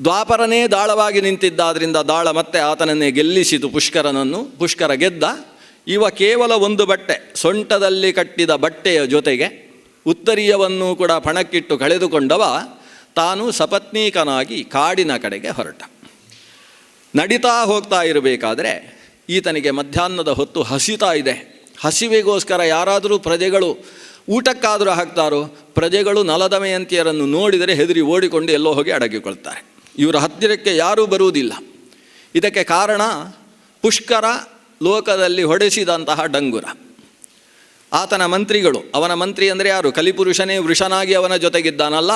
ದ್ವಾಪರನೇ ದಾಳವಾಗಿ ನಿಂತಿದ್ದಾದ್ರಿಂದ ದಾಳ ಮತ್ತೆ ಆತನನ್ನೇ ಗೆಲ್ಲಿಸಿತು ಪುಷ್ಕರನನ್ನು. ಪುಷ್ಕರ ಗೆದ್ದ. ಇವ ಕೇವಲ ಒಂದು ಬಟ್ಟೆ, ಸೊಂಟದಲ್ಲಿ ಕಟ್ಟಿದ ಬಟ್ಟೆಯ ಜೊತೆಗೆ ಉತ್ತರೀಯವನ್ನು ಕೂಡ ಪಣಕ್ಕಿಟ್ಟು ಕಳೆದುಕೊಂಡವ ತಾನು ಸಪತ್ನೀಕನಾಗಿ ಕಾಡಿನ ಕಡೆಗೆ ಹೊರಟ. ನಡೀತಾ ಹೋಗ್ತಾ ಇರಬೇಕಾದ್ರೆ ಈತನಿಗೆ ಮಧ್ಯಾಹ್ನದ ಹೊತ್ತು ಹಸಿತಾ ಇದೆ. ಹಸಿವೆಗೋಸ್ಕರ ಯಾರಾದರೂ ಪ್ರಜೆಗಳು ಊಟಕ್ಕಾದರೂ ಹಾಕ್ತಾರೋ, ಪ್ರಜೆಗಳು ನಲದಮಯಂತಿಯರನ್ನು ನೋಡಿದರೆ ಹೆದರಿ ಓಡಿಕೊಂಡು ಎಲ್ಲೋ ಹೋಗಿ ಅಡಗಿಕೊಳ್ತಾರೆ. ಇವರ ಹತ್ತಿರಕ್ಕೆ ಯಾರೂ ಬರುವುದಿಲ್ಲ. ಇದಕ್ಕೆ ಕಾರಣ ಪುಷ್ಕರ ಲೋಕದಲ್ಲಿ ಹೊಡೆಸಿದಂತಹ ಡಂಗುರ. ಆತನ ಮಂತ್ರಿಗಳು, ಅವನ ಮಂತ್ರಿ ಅಂದರೆ ಯಾರು? ಕಲಿಪುರುಷನೇ ವೃಷನಾಗಿ ಅವನ ಜೊತೆಗಿದ್ದಾನಲ್ಲ.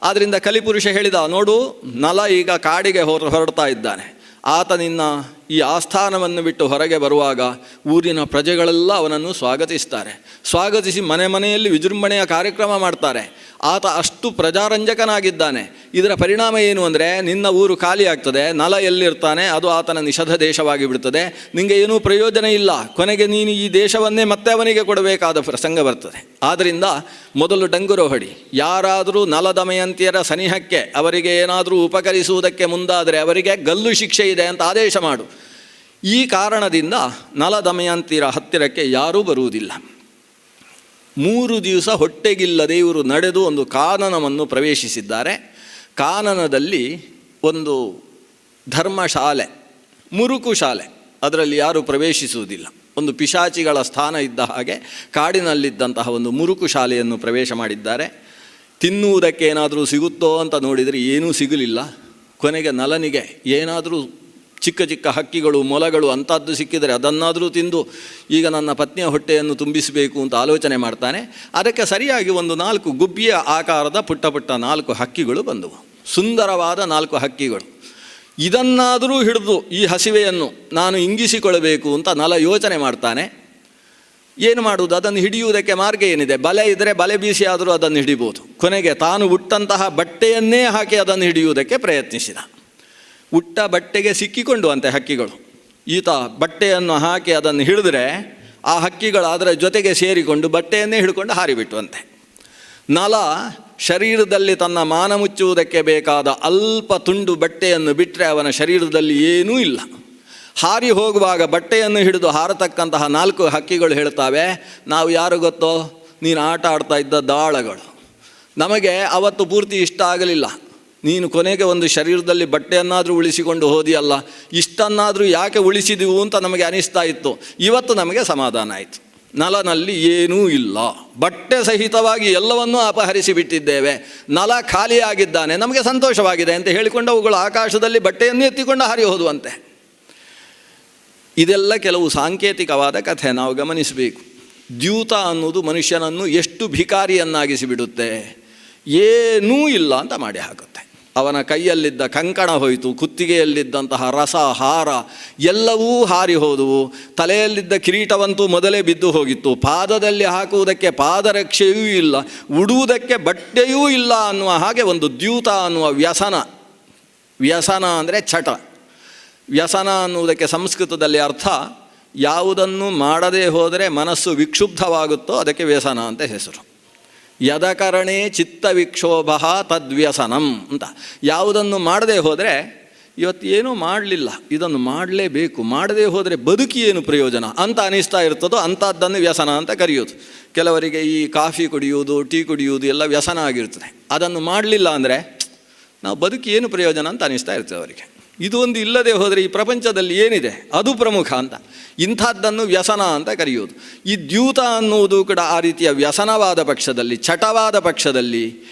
ಆದ್ದರಿಂದ ಕಲಿಪುರುಷ ಹೇಳಿದ, ನೋಡು, ನಲ ಈಗ ಕಾಡಿಗೆ ಹೊರಡ್ತಾ ಇದ್ದಾನೆ. ಆತನಿನ್ನ ಈ ಆಸ್ಥಾನವನ್ನು ಬಿಟ್ಟು ಹೊರಗೆ ಬರುವಾಗ ಊರಿನ ಪ್ರಜೆಗಳೆಲ್ಲ ಅವನನ್ನು ಸ್ವಾಗತಿಸಿ ಮನೆ ಮನೆಯಲ್ಲಿ ವಿಜೃಂಭಣೆಯ ಕಾರ್ಯಕ್ರಮ ಮಾಡ್ತಾರೆ. ಆತ ಅಷ್ಟು ಪ್ರಜಾರಂಜಕನಾಗಿದ್ದಾನೆ. ಇದರ ಪರಿಣಾಮ ಏನು ಅಂದರೆ, ನಿನ್ನ ಊರು ಖಾಲಿ ಆಗ್ತದೆ, ನಲ ಎಲ್ಲಿರ್ತಾನೆ ಅದು ಆತನ ನಿಷಧ ದೇಶವಾಗಿ ಬಿಡ್ತದೆ, ನಿಮಗೆ ಏನೂ ಪ್ರಯೋಜನ ಇಲ್ಲ, ಕೊನೆಗೆ ನೀನು ಈ ದೇಶವನ್ನೇ ಮತ್ತೆ ಅವನಿಗೆ ಕೊಡಬೇಕಾದ ಪ್ರಸಂಗ ಬರ್ತದೆ. ಆದ್ದರಿಂದ ಮೊದಲು ಡಂಗುರ ಹೊಡಿ. ಯಾರಾದರೂ ನಲದಮಯಂತಿಯರ ಸನಿಹಕ್ಕೆ ಅವರಿಗೆ ಏನಾದರೂ ಉಪಕರಿಸುವುದಕ್ಕೆ ಮುಂದಾದರೆ ಅವರಿಗೆ ಗಲ್ಲು ಶಿಕ್ಷೆ ಇದೆ ಅಂತ ಆದೇಶ ಮಾಡು. ಈ ಕಾರಣದಿಂದ ನಲದಮಯಂತಿಯರ ಹತ್ತಿರಕ್ಕೆ ಯಾರೂ ಬರುವುದಿಲ್ಲ. 3 ದಿವಸ ಹೊಟ್ಟೆಗಿಲ್ಲದೆ ಇವರು ನಡೆದು ಒಂದು ಕಾನನವನ್ನು ಪ್ರವೇಶಿಸಿದ್ದಾರೆ. ಕಾನನದಲ್ಲಿ ಒಂದು ಧರ್ಮಶಾಲೆ, ಮುರುಕು ಶಾಲೆ, ಅದರಲ್ಲಿ ಯಾರೂ ಪ್ರವೇಶಿಸುವುದಿಲ್ಲ. ಒಂದು ಪಿಶಾಚಿಗಳ ಸ್ಥಾನ ಇದ್ದ ಹಾಗೆ ಕಾಡಿನಲ್ಲಿದ್ದಂತಹ ಒಂದು ಮುರುಕು ಶಾಲೆಯನ್ನು ಪ್ರವೇಶ ಮಾಡಿದ್ದಾರೆ. ತಿನ್ನುವುದಕ್ಕೆ ಏನಾದರೂ ಸಿಗುತ್ತೋ ಅಂತ ನೋಡಿದರೆ ಏನೂ ಸಿಗಲಿಲ್ಲ. ಕೊನೆಗೆ ನಲನಿಗೆ ಏನಾದರೂ ಚಿಕ್ಕ ಚಿಕ್ಕ ಹಕ್ಕಿಗಳು, ಮೊಲಗಳು ಅಂಥದ್ದು ಸಿಕ್ಕಿದರೆ ಅದನ್ನಾದರೂ ತಿಂದು ಈಗ ನನ್ನ ಪತ್ನಿಯ ಹೊಟ್ಟೆಯನ್ನು ತುಂಬಿಸಬೇಕು ಅಂತ ಆಲೋಚನೆ ಮಾಡ್ತಾನೆ. ಅದಕ್ಕೆ ಸರಿಯಾಗಿ ಒಂದು 4 ಗುಬ್ಬಿಯ ಆಕಾರದ ಪುಟ್ಟ 4 ಹಕ್ಕಿಗಳು ಬಂದವು. ಸುಂದರವಾದ 4 ಹಕ್ಕಿಗಳು. ಇದನ್ನಾದರೂ ಹಿಡಿದು ಈ ಹಸಿವೆಯನ್ನು ನಾನು ಇಂಗಿಸಿಕೊಳ್ಳಬೇಕು ಅಂತ ನಲ ಯೋಚನೆ ಮಾಡ್ತಾನೆ. ಏನು ಮಾಡುವುದು? ಅದನ್ನು ಹಿಡಿಯುವುದಕ್ಕೆ ಮಾರ್ಗ ಏನಿದೆ? ಬಲೆ ಇದ್ದರೆ ಬಲೆ ಬೀಸಿ ಆದರೂ ಅದನ್ನು ಹಿಡಿಬೋದು. ಕೊನೆಗೆ ತಾನು ಉಟ್ಟಂತಹ ಬಟ್ಟೆಯನ್ನೇ ಹಾಕಿ ಅದನ್ನು ಹಿಡಿಯುವುದಕ್ಕೆ ಪ್ರಯತ್ನಿಸಿದ. ಉಟ್ಟ ಬಟ್ಟೆಗೆ ಸಿಕ್ಕಿಕೊಂಡುವಂತೆ ಹಕ್ಕಿಗಳು. ಈತ ಬಟ್ಟೆಯನ್ನು ಹಾಕಿ ಅದನ್ನು ಹಿಡಿದ್ರೆ ಆ ಹಕ್ಕಿಗಳು ಅದರ ಜೊತೆಗೆ ಸೇರಿಕೊಂಡು ಬಟ್ಟೆಯನ್ನೇ ಹಿಡ್ಕೊಂಡು ಹಾರಿಬಿಟ್ಟುವಂತೆ. ನಲ ಶರೀರದಲ್ಲಿ ತನ್ನ ಮಾನ ಮುಚ್ಚುವುದಕ್ಕೆ ಬೇಕಾದ ಅಲ್ಪ ತುಂಡು ಬಟ್ಟೆಯನ್ನು ಬಿಟ್ಟರೆ ಅವನ ಶರೀರದಲ್ಲಿ ಏನೂ ಇಲ್ಲ. ಹಾರಿ ಹೋಗುವಾಗ ಬಟ್ಟೆಯನ್ನು ಹಿಡಿದು ಹಾರತಕ್ಕಂತಹ 4 ಹಕ್ಕಿಗಳು ಹೇಳ್ತಾವೆ, ನಾವು ಯಾರು ಗೊತ್ತೋ, ನೀನು ಆಟ ಆಡ್ತಾ ಇದ್ದ ದಾಳಗಳು. ನಮಗೆ ಅವತ್ತು ಪೂರ್ತಿ ಇಷ್ಟ ಆಗಲಿಲ್ಲ, ನೀನು ಕೊನೆಗೆ ಒಂದು ಶರೀರದಲ್ಲಿ ಬಟ್ಟೆಯನ್ನಾದರೂ ಉಳಿಸಿಕೊಂಡು ಹೋದಿಯಲ್ಲ, ಇಷ್ಟನ್ನಾದರೂ ಯಾಕೆ ಉಳಿಸಿದೆವು ಅಂತ ನಮಗೆ ಅನಿಸ್ತಾ ಇತ್ತು. ಇವತ್ತು ನಮಗೆ ಸಮಾಧಾನ ಆಯಿತು. ನಲನಲ್ಲಿ ಏನೂ ಇಲ್ಲ, ಬಟ್ಟೆ ಸಹಿತವಾಗಿ ಎಲ್ಲವನ್ನೂ ಅಪಹರಿಸಿ ಬಿಟ್ಟಿದ್ದೇವೆ, ನಲ ಖಾಲಿಯಾಗಿದ್ದಾನೆ, ನಮಗೆ ಸಂತೋಷವಾಗಿದೆ ಅಂತ ಹೇಳಿಕೊಂಡು ಅವುಗಳು ಆಕಾಶದಲ್ಲಿ ಬಟ್ಟೆಯನ್ನು ಎತ್ತಿಕೊಂಡು ಹಾರಿ ಹೋದುವಂತೆ. ಇದೆಲ್ಲ ಕೆಲವು ಸಾಂಕೇತಿಕವಾದ ಕಥೆ, ನಾವು ಗಮನಿಸಬೇಕು. ದ್ಯೂತ ಅನ್ನೋದು ಮನುಷ್ಯನನ್ನು ಎಷ್ಟು ಎಷ್ಟು ಭಿಕಾರಿಯನ್ನಾಗಿಸಿ ಬಿಡುತ್ತೆ, ಏನೂ ಇಲ್ಲ ಅಂತ ಮಾಡಿ ಹಾಕುತ್ತೆ. ಅವನ ಕೈಯಲ್ಲಿದ್ದ ಕಂಕಣ ಹೋಯಿತು, ಕುತ್ತಿಗೆಯಲ್ಲಿದ್ದಂತಹ ರಸ ಹಾರ ಎಲ್ಲವೂ ಹಾರಿ ಹೋದವು, ತಲೆಯಲ್ಲಿದ್ದ ಕಿರೀಟವಂತೂ ಮೊದಲೇ ಬಿದ್ದು ಹೋಗಿತ್ತು, ಪಾದದಲ್ಲಿ ಹಾಕುವುದಕ್ಕೆ ಪಾದರಕ್ಷೆಯೂ ಇಲ್ಲ, ಉಡುವುದಕ್ಕೆ ಬಟ್ಟೆಯೂ ಇಲ್ಲ ಅನ್ನುವ ಹಾಗೆ ಒಂದು ದ್ಯೂತ ಅನ್ನುವ ವ್ಯಸನ. ವ್ಯಸನ ಅಂದರೆ ಚಟ. ವ್ಯಸನ ಅನ್ನುವುದಕ್ಕೆ ಸಂಸ್ಕೃತದಲ್ಲಿ ಅರ್ಥ ಯಾವುದನ್ನು ಮಾಡದೇ ಹೋದರೆ ಮನಸ್ಸು ವಿಕ್ಷುಬ್ಧವಾಗುತ್ತೋ ಅದಕ್ಕೆ ವ್ಯಸನ ಅಂತ ಹೆಸರು. ಯದಕರಣೆ ಚಿತ್ತ ವಿಕ್ಷೋಭ ತದ್ವ್ಯಸನಂ ಅಂತ. ಯಾವುದನ್ನು ಮಾಡದೇ ಹೋದರೆ ಇವತ್ತು ಏನೂ ಮಾಡಲಿಲ್ಲ, ಇದನ್ನು ಮಾಡಲೇಬೇಕು, ಮಾಡದೇ ಹೋದರೆ ಬದುಕಿ ಏನು ಪ್ರಯೋಜನ ಅಂತ ಅನಿಸ್ತಾ ಇರ್ತದೋ ಅಂಥದ್ದನ್ನು ವ್ಯಸನ ಅಂತ ಕರೆಯೋದು. ಕೆಲವರಿಗೆ ಈ ಕಾಫಿ ಕುಡಿಯುವುದು, ಟೀ ಕುಡಿಯುವುದು ಎಲ್ಲ ವ್ಯಸನ ಆಗಿರ್ತದೆ. ಅದನ್ನು ಮಾಡಲಿಲ್ಲ ಅಂದರೆ ನಾವು ಬದುಕಿ ಏನು ಪ್ರಯೋಜನ ಅಂತ ಅನಿಸ್ತಾ ಇರ್ತದೆ ಅವರಿಗೆ. ಇದು ಒಂದು ಇಲ್ಲದೆ ಹೋದರೆ ಈ ಪ್ರಪಂಚದಲ್ಲಿ ಏನಿದೆ ಅದು ಪ್ರಮುಖ ಅಂತ. ಇಂಥದ್ದನ್ನು ವ್ಯಸನ ಅಂತ ಕರೆಯುವುದು. ಈ ದ್ಯೂತ ಅನ್ನುವುದು ಕೂಡ ಆ ರೀತಿಯ ವ್ಯಸನವಾದ ಪಕ್ಷದಲ್ಲಿ, ಚಟವಾದ ಪಕ್ಷದಲ್ಲಿ,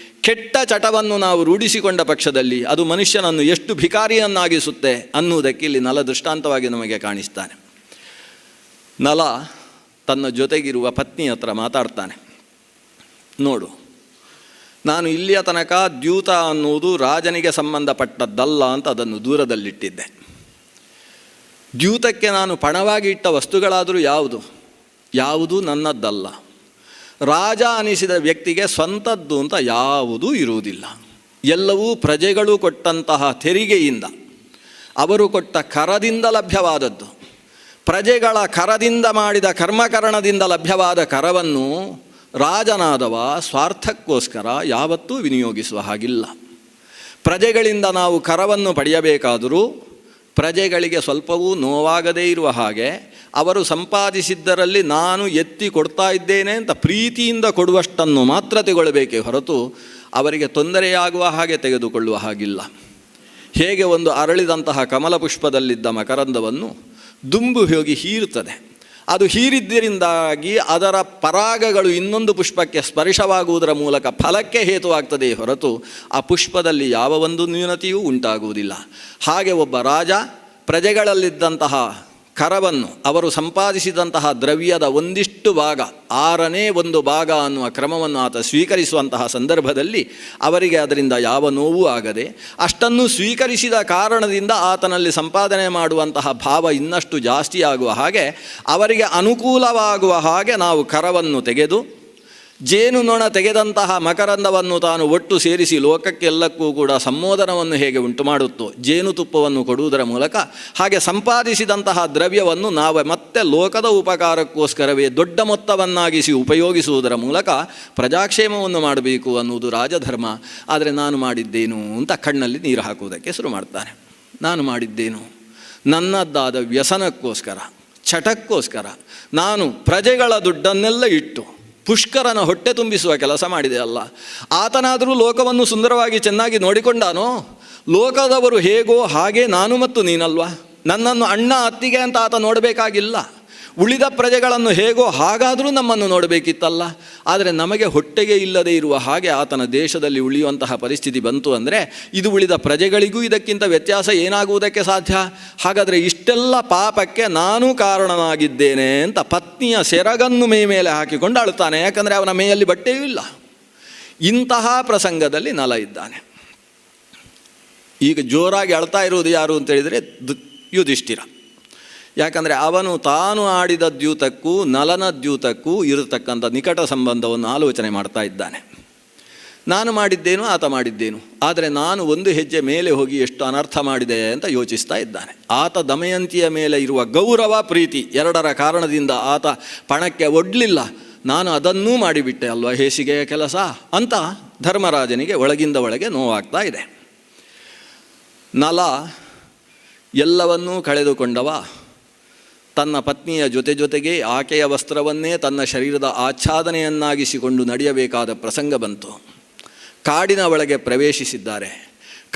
ಕೆಟ್ಟ ಚಟವನ್ನು ನಾವು ರೂಢಿಸಿಕೊಂಡ ಪಕ್ಷದಲ್ಲಿ ಅದು ಮನುಷ್ಯನನ್ನು ಎಷ್ಟು ಭಿಕಾರಿಯನ್ನಾಗಿಸುತ್ತೆ ಅನ್ನುವುದಕ್ಕೆ ಇಲ್ಲಿ ನಲ ದೃಷ್ಟಾಂತವಾಗಿ ನಮಗೆ ಕಾಣಿಸ್ತಾನೆ. ನಲ ತನ್ನ ಜೊತೆಗಿರುವ ಪತ್ನಿ ಹತ್ರ ಮಾತಾಡ್ತಾನೆ, ನೋಡು, ನಾನು ಇಲ್ಲಿಯ ತನಕ ದ್ಯೂತ ಅನ್ನುವುದು ರಾಜನಿಗೆ ಸಂಬಂಧಪಟ್ಟದ್ದಲ್ಲ ಅಂತ ಅದನ್ನು ದೂರದಲ್ಲಿಟ್ಟಿದ್ದೆ. ದ್ಯೂತಕ್ಕೆ ನಾನು ಪಣವಾಗಿ ಇಟ್ಟ ವಸ್ತುಗಳಾದರೂ ಯಾವುದು ನನ್ನದ್ದಲ್ಲ. ರಾಜ ಅನಿಸಿದ ವ್ಯಕ್ತಿಗೆ ಸ್ವಂತದ್ದು ಅಂತ ಯಾವುದೂ ಇರುವುದಿಲ್ಲ. ಎಲ್ಲವೂ ಪ್ರಜೆಗಳು ಕೊಟ್ಟಂತಹ ತೆರಿಗೆಯಿಂದ, ಅವರು ಕೊಟ್ಟ ಕರದಿಂದ ಲಭ್ಯವಾದದ್ದು. ಪ್ರಜೆಗಳ ಕರದಿಂದ ಮಾಡಿದ ಕರ್ಮಕರಣದಿಂದ ಲಭ್ಯವಾದ ಕರವನ್ನು ರಾಜನಾದವ ಸ್ವಾರ್ಥಕ್ಕೋಸ್ಕರ ಯಾವತ್ತೂ ವಿನಿಯೋಗಿಸುವ ಹಾಗಿಲ್ಲ. ಪ್ರಜೆಗಳಿಂದ ನಾವು ಕರವನ್ನು ಪಡೆಯಬೇಕಾದರೂ ಪ್ರಜೆಗಳಿಗೆ ಸ್ವಲ್ಪವೂ ನೋವಾಗದೇ ಇರುವ ಹಾಗೆ ಅವರು ಸಂಪಾದಿಸಿದ್ದರಲ್ಲಿ ನಾನು ಎತ್ತಿ ಕೊಡ್ತಾ ಇದ್ದೇನೆ ಅಂತ ಪ್ರೀತಿಯಿಂದ ಕೊಡುವಷ್ಟನ್ನು ಮಾತ್ರ ತೆಗೊಳ್ಳಬೇಕೇ ಹೊರತು ಅವರಿಗೆ ತೊಂದರೆಯಾಗುವ ಹಾಗೆ ತೆಗೆದುಕೊಳ್ಳುವ ಹಾಗಿಲ್ಲ. ಹೇಗೆ ಒಂದು ಅರಳಿದಂತಹ ಕಮಲ ಪುಷ್ಪದಲ್ಲಿದ್ದ ಮಕರಂದವನ್ನು ದುಂಬು ಹೋಗಿ ಹೀರುತ್ತದೆ, ಅದು ಹೀರಿದ್ದರಿಂದಾಗಿ ಅದರ ಪರಾಗಗಳು ಇನ್ನೊಂದು ಪುಷ್ಪಕ್ಕೆ ಸ್ಪರ್ಶವಾಗುವುದರ ಮೂಲಕ ಫಲಕ್ಕೆ ಹೇತುವಾಗ್ತದೆ ಹೊರತು ಆ ಪುಷ್ಪದಲ್ಲಿ ಯಾವ ಒಂದು ನ್ಯೂನತೆಯೂ ಉಂಟಾಗುವುದಿಲ್ಲ. ಹಾಗೆ ಒಬ್ಬ ರಾಜ ಪ್ರಜೆಗಳಲ್ಲಿದ್ದಂತಹ ಕರವನ್ನು, ಅವರು ಸಂಪಾದಿಸಿದಂತಹ ದ್ರವ್ಯದ ಒಂದಿಷ್ಟು ಭಾಗ, 1/6 ಭಾಗ ಅನ್ನುವ ಕ್ರಮವನ್ನು ಆತ ಸ್ವೀಕರಿಸುವಂತಹ ಸಂದರ್ಭದಲ್ಲಿ ಅವರಿಗೆ ಅದರಿಂದ ಯಾವ ನೋವೂ ಆಗದೆ, ಅಷ್ಟನ್ನು ಸ್ವೀಕರಿಸಿದ ಕಾರಣದಿಂದ ಆತನಲ್ಲಿ ಸಂಪಾದನೆ ಮಾಡುವಂತಹ ಭಾವ ಇನ್ನಷ್ಟು ಜಾಸ್ತಿ ಆಗುವ ಹಾಗೆ, ಅವರಿಗೆ ಅನುಕೂಲವಾಗುವ ಹಾಗೆ ನಾವು ಕರವನ್ನು ತೆಗೆದು, ಜೇನು ನೊಣ ತೆಗೆದಂತಹ ಮಕರಂದವನ್ನು ತಾನು ಒಟ್ಟು ಸೇರಿಸಿ ಲೋಕಕ್ಕೆಲ್ಲಕ್ಕೂ ಕೂಡ ಸಂಮೋದನವನ್ನು ಹೇಗೆ ಉಂಟು ಮಾಡುತ್ತೋ ಜೇನುತುಪ್ಪವನ್ನು ಕೊಡುವುದರ ಮೂಲಕ, ಹಾಗೆ ಸಂಪಾದಿಸಿದಂತಹ ದ್ರವ್ಯವನ್ನು ನಾವು ಮತ್ತೆ ಲೋಕದ ಉಪಕಾರಕ್ಕೋಸ್ಕರವೇ ದೊಡ್ಡ ಮೊತ್ತವನ್ನಾಗಿಸಿ ಉಪಯೋಗಿಸುವುದರ ಮೂಲಕ ಪ್ರಜಾಕ್ಷೇಮವನ್ನು ಮಾಡಬೇಕು ಅನ್ನುವುದು ರಾಜಧರ್ಮ. ಆದರೆ ನಾನು ಮಾಡಿದ್ದೇನು ಅಂತ ಕಣ್ಣಲ್ಲಿ ನೀರು ಹಾಕುವುದಕ್ಕೆ ಶುರು ಮಾಡ್ತಾನೆ. ನಾನು ಮಾಡಿದ್ದೇನು ನನ್ನದ್ದಾದ ವ್ಯಸನಕ್ಕೋಸ್ಕರ, ಚಟಕ್ಕೋಸ್ಕರ ನಾನು ಪ್ರಜೆಗಳ ದುಡ್ಡನ್ನೆಲ್ಲ ಇಟ್ಟು ಪುಷ್ಕರನ ಹೊಟ್ಟೆ ತುಂಬಿಸುವ ಕೆಲಸ ಮಾಡಿದೆ ಅಲ್ಲ. ಆತನಾದರೂ ಲೋಕವನ್ನು ಸುಂದರವಾಗಿ ಚೆನ್ನಾಗಿ ನೋಡಿಕೊಂಡಾನೋ? ಲೋಕದವರು ಹೇಗೋ ಹಾಗೆ ನಾನು ಮತ್ತು ನೀನಲ್ವ. ನನ್ನನ್ನು ಅಣ್ಣ ಅತ್ತಿಗೆ ಅಂತ ಆತ ನೋಡಬೇಕಾಗಿಲ್ಲ. ಉಳಿದ ಪ್ರಜೆಗಳನ್ನು ಹೇಗೋ ಹಾಗಾದರೂ ನಮ್ಮನ್ನು ನೋಡಬೇಕಿತ್ತಲ್ಲ. ಆದರೆ ನಮಗೆ ಹೊಟ್ಟೆಗೆ ಇಲ್ಲದೆ ಇರುವ ಹಾಗೆ ಆತನ ದೇಶದಲ್ಲಿ ಉಳಿಯುವಂತಹ ಪರಿಸ್ಥಿತಿ ಬಂತು ಅಂದರೆ ಇದು ಉಳಿದ ಪ್ರಜೆಗಳಿಗೂ ಇದಕ್ಕಿಂತ ವ್ಯತ್ಯಾಸ ಏನಾಗುವುದಕ್ಕೆ ಸಾಧ್ಯ? ಹಾಗಾದರೆ ಇಷ್ಟೆಲ್ಲ ಪಾಪಕ್ಕೆ ನಾನು ಕಾರಣನಾಗಿದ್ದೇನೆ ಅಂತ ಪತ್ನಿಯ ಸೆರಗನ್ನು ಮೇಲೆ ಹಾಕಿಕೊಂಡು ಅಳುತ್ತಾನೆ. ಯಾಕಂದರೆ ಅವನ ಮೇಯಲ್ಲಿ ಬಟ್ಟೆಯೂ ಇಲ್ಲ. ಇಂತಹ ಪ್ರಸಂಗದಲ್ಲಿ ನಲ ಇದ್ದಾನೆ. ಈಗ ಜೋರಾಗಿ ಅಳ್ತಾ ಇರುವುದು ಯಾರು ಅಂತೇಳಿದರೆ ಯುಧಿಷ್ಠಿರ. ಯಾಕಂದರೆ ಅವನು ತಾನು ಆಡಿದ ದ್ಯೂತಕ್ಕೂ ನಲನ ದ್ಯೂತಕ್ಕೂ ಇರತಕ್ಕಂಥ ನಿಕಟ ಸಂಬಂಧವನ್ನು ಆಲೋಚನೆ ಮಾಡ್ತಾ ಇದ್ದಾನೆ. ನಾನು ಮಾಡಿದ್ದೇನು, ಆತ ಮಾಡಿದ್ದೇನು, ಆದರೆ ನಾನು ಒಂದು ಹೆಜ್ಜೆ ಮೇಲೆ ಹೋಗಿ ಎಷ್ಟು ಅನರ್ಥ ಮಾಡಿದೆ ಅಂತ ಯೋಚಿಸ್ತಾ ಇದ್ದಾನೆ. ಆತ ದಮಯಂತಿಯ ಮೇಲೆ ಇರುವ ಗೌರವ, ಪ್ರೀತಿ ಎರಡರ ಕಾರಣದಿಂದ ಆತ ಪಣಕ್ಕೆ ಒಡ್ಲಿಲ್ಲ. ನಾನು ಅದನ್ನೂ ಮಾಡಿಬಿಟ್ಟೆ ಅಲ್ವಾ, ಹೇಸಿಗೆಯ ಕೆಲಸ ಅಂತ ಧರ್ಮರಾಜನಿಗೆ ಒಳಗಿಂದ ಒಳಗೆ ನೋವಾಗ್ತಾ ಇದೆ. ನಲ ಎಲ್ಲವನ್ನೂ ಕಳೆದುಕೊಂಡವ ತನ್ನ ಪತ್ನಿಯ ಜೊತೆಗೆ ಆಕೆಯ ವಸ್ತ್ರವನ್ನೇ ತನ್ನ ಶರೀರದ ಆಚ್ಛಾದನೆಯನ್ನಾಗಿಸಿಕೊಂಡು ನಡೆಯಬೇಕಾದ ಪ್ರಸಂಗ ಬಂತು. ಕಾಡಿನ ಒಳಗೆ ಪ್ರವೇಶಿಸಿದ್ದಾರೆ.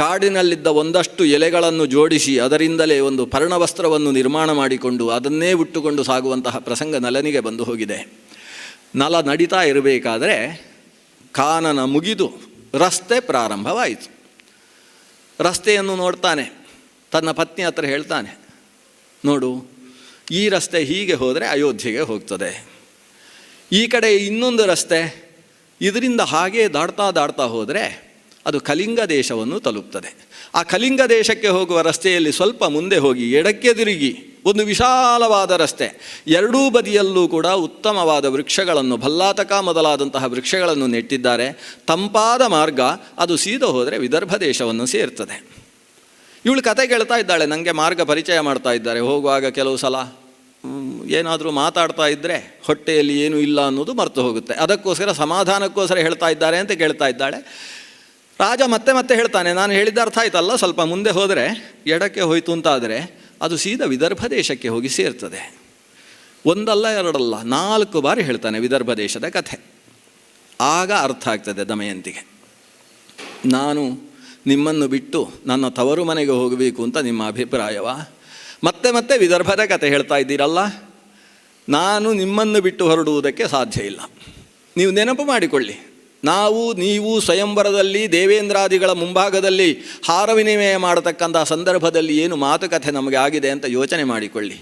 ಕಾಡಿನಲ್ಲಿದ್ದ ಒಂದಷ್ಟು ಎಲೆಗಳನ್ನು ಜೋಡಿಸಿ ಅದರಿಂದಲೇ ಒಂದು ಪರ್ಣವಸ್ತ್ರವನ್ನು ನಿರ್ಮಾಣ ಮಾಡಿಕೊಂಡು ಅದನ್ನೇ ಉಟ್ಟುಕೊಂಡು ಸಾಗುವಂತಹ ಪ್ರಸಂಗ ನಲನಿಗೆ ಬಂದು ಹೋಗಿದೆ. ನಲ ನಡೀತಾ ಇರಬೇಕಾದರೆ ಕಾನನ ಮುಗಿದು ರಸ್ತೆ ಪ್ರಾರಂಭವಾಯಿತು. ರಸ್ತೆಯನ್ನು ನೋಡ್ತಾನೆ. ತನ್ನ ಪತ್ನಿ ಹತ್ರ ಹೇಳ್ತಾನೆ, ನೋಡು, ಈ ರಸ್ತೆ ಹೀಗೆ ಹೋದರೆ ಅಯೋಧ್ಯೆಗೆ ಹೋಗ್ತದೆ. ಈ ಕಡೆ ಇನ್ನೊಂದು ರಸ್ತೆ ಇದರಿಂದ ಹಾಗೇ ದಾಡ್ತಾ ಹೋದರೆ ಅದು ಕಲಿಂಗ ದೇಶವನ್ನು ತಲುಪ್ತದೆ. ಆ ಕಲಿಂಗ ದೇಶಕ್ಕೆ ಹೋಗುವ ರಸ್ತೆಯಲ್ಲಿ ಸ್ವಲ್ಪ ಮುಂದೆ ಹೋಗಿ ಎಡಕ್ಕೆ ತಿರುಗಿ ಒಂದು ವಿಶಾಲವಾದ ರಸ್ತೆ, ಎರಡೂ ಬದಿಯಲ್ಲೂ ಕೂಡ ಉತ್ತಮವಾದ ವೃಕ್ಷಗಳನ್ನು, ಭಲ್ಲಾತಕ ಮೊದಲಾದಂತಹ ವೃಕ್ಷಗಳನ್ನು ನೆಟ್ಟಿದ್ದಾರೆ. ತಂಪಾದ ಮಾರ್ಗ, ಅದು ಸೀದಾ ಹೋದರೆ ವಿದರ್ಭ ದೇಶವನ್ನು ಸೇರ್ತದೆ. ಇವಳು ಕತೆ ಕೇಳ್ತಾ ಇದ್ದಾಳೆ, ನನಗೆ ಮಾರ್ಗ ಪರಿಚಯ ಮಾಡ್ತಾ ಇದ್ದಾರೆ. ಹೋಗುವಾಗ ಕೆಲವು ಸಲ ಏನಾದರೂ ಮಾತಾಡ್ತಾ ಇದ್ದರೆ ಹೊಟ್ಟೆಯಲ್ಲಿ ಏನೂ ಇಲ್ಲ ಅನ್ನೋದು ಮರೆತು ಹೋಗುತ್ತೆ. ಅದಕ್ಕೋಸ್ಕರ ಸಮಾಧಾನಕ್ಕೋಸ್ಕರ ಹೇಳ್ತಾ ಇದ್ದಾರೆ ಅಂತ ಕೇಳ್ತಾ ಇದ್ದಾಳೆ. ರಾಜ ಮತ್ತೆ ಹೇಳ್ತಾನೆ, ನಾನು ಹೇಳಿದ ಅರ್ಥ ಆಯ್ತಲ್ಲ, ಸ್ವಲ್ಪ ಮುಂದೆ ಹೋದರೆ ಎಡಕ್ಕೆ ಹೋಯ್ತು ಅಂತಾದರೆ ಅದು ಸೀದಾ ವಿದರ್ಭ ದೇಶಕ್ಕೆ ಹೋಗಿ ಸೇರ್ತದೆ. ಒಂದಲ್ಲ ಎರಡಲ್ಲ 4 ಬಾರಿ ಹೇಳ್ತಾನೆ ವಿದರ್ಭ ದೇಶದ ಕಥೆ. ಆಗ ಅರ್ಥ ಆಗ್ತದೆ ದಮಯಂತಿಗೆ, ನಾನು ನಿಮ್ಮನ್ನು ಬಿಟ್ಟು ನನ್ನ ತವರು ಮನೆಗೆ ಹೋಗಬೇಕು ಅಂತ ನಿಮ್ಮ ಅಭಿಪ್ರಾಯವ? ಮತ್ತೆ ವಿದರ್ಭದ ಕಥೆ ಹೇಳ್ತಾ ಇದ್ದೀರಲ್ಲ, ನಾನು ನಿಮ್ಮನ್ನು ಬಿಟ್ಟು ಹೊರಡುವುದಕ್ಕೆ ಸಾಧ್ಯ ಇಲ್ಲ. ನೀವು ನೆನಪು ಮಾಡಿಕೊಳ್ಳಿ, ನೀವು ಸ್ವಯಂವರದಲ್ಲಿ ದೇವೇಂದ್ರಾದಿಗಳ ಮುಂಭಾಗದಲ್ಲಿ ಹಾರ ವಿನಿಮಯ ಮಾಡತಕ್ಕಂಥ ಸಂದರ್ಭದಲ್ಲಿ ಏನು ಮಾತುಕತೆ ನಮಗೆ ಆಗಿದೆ ಅಂತ ಯೋಚನೆ ಮಾಡಿಕೊಳ್ಳಿ.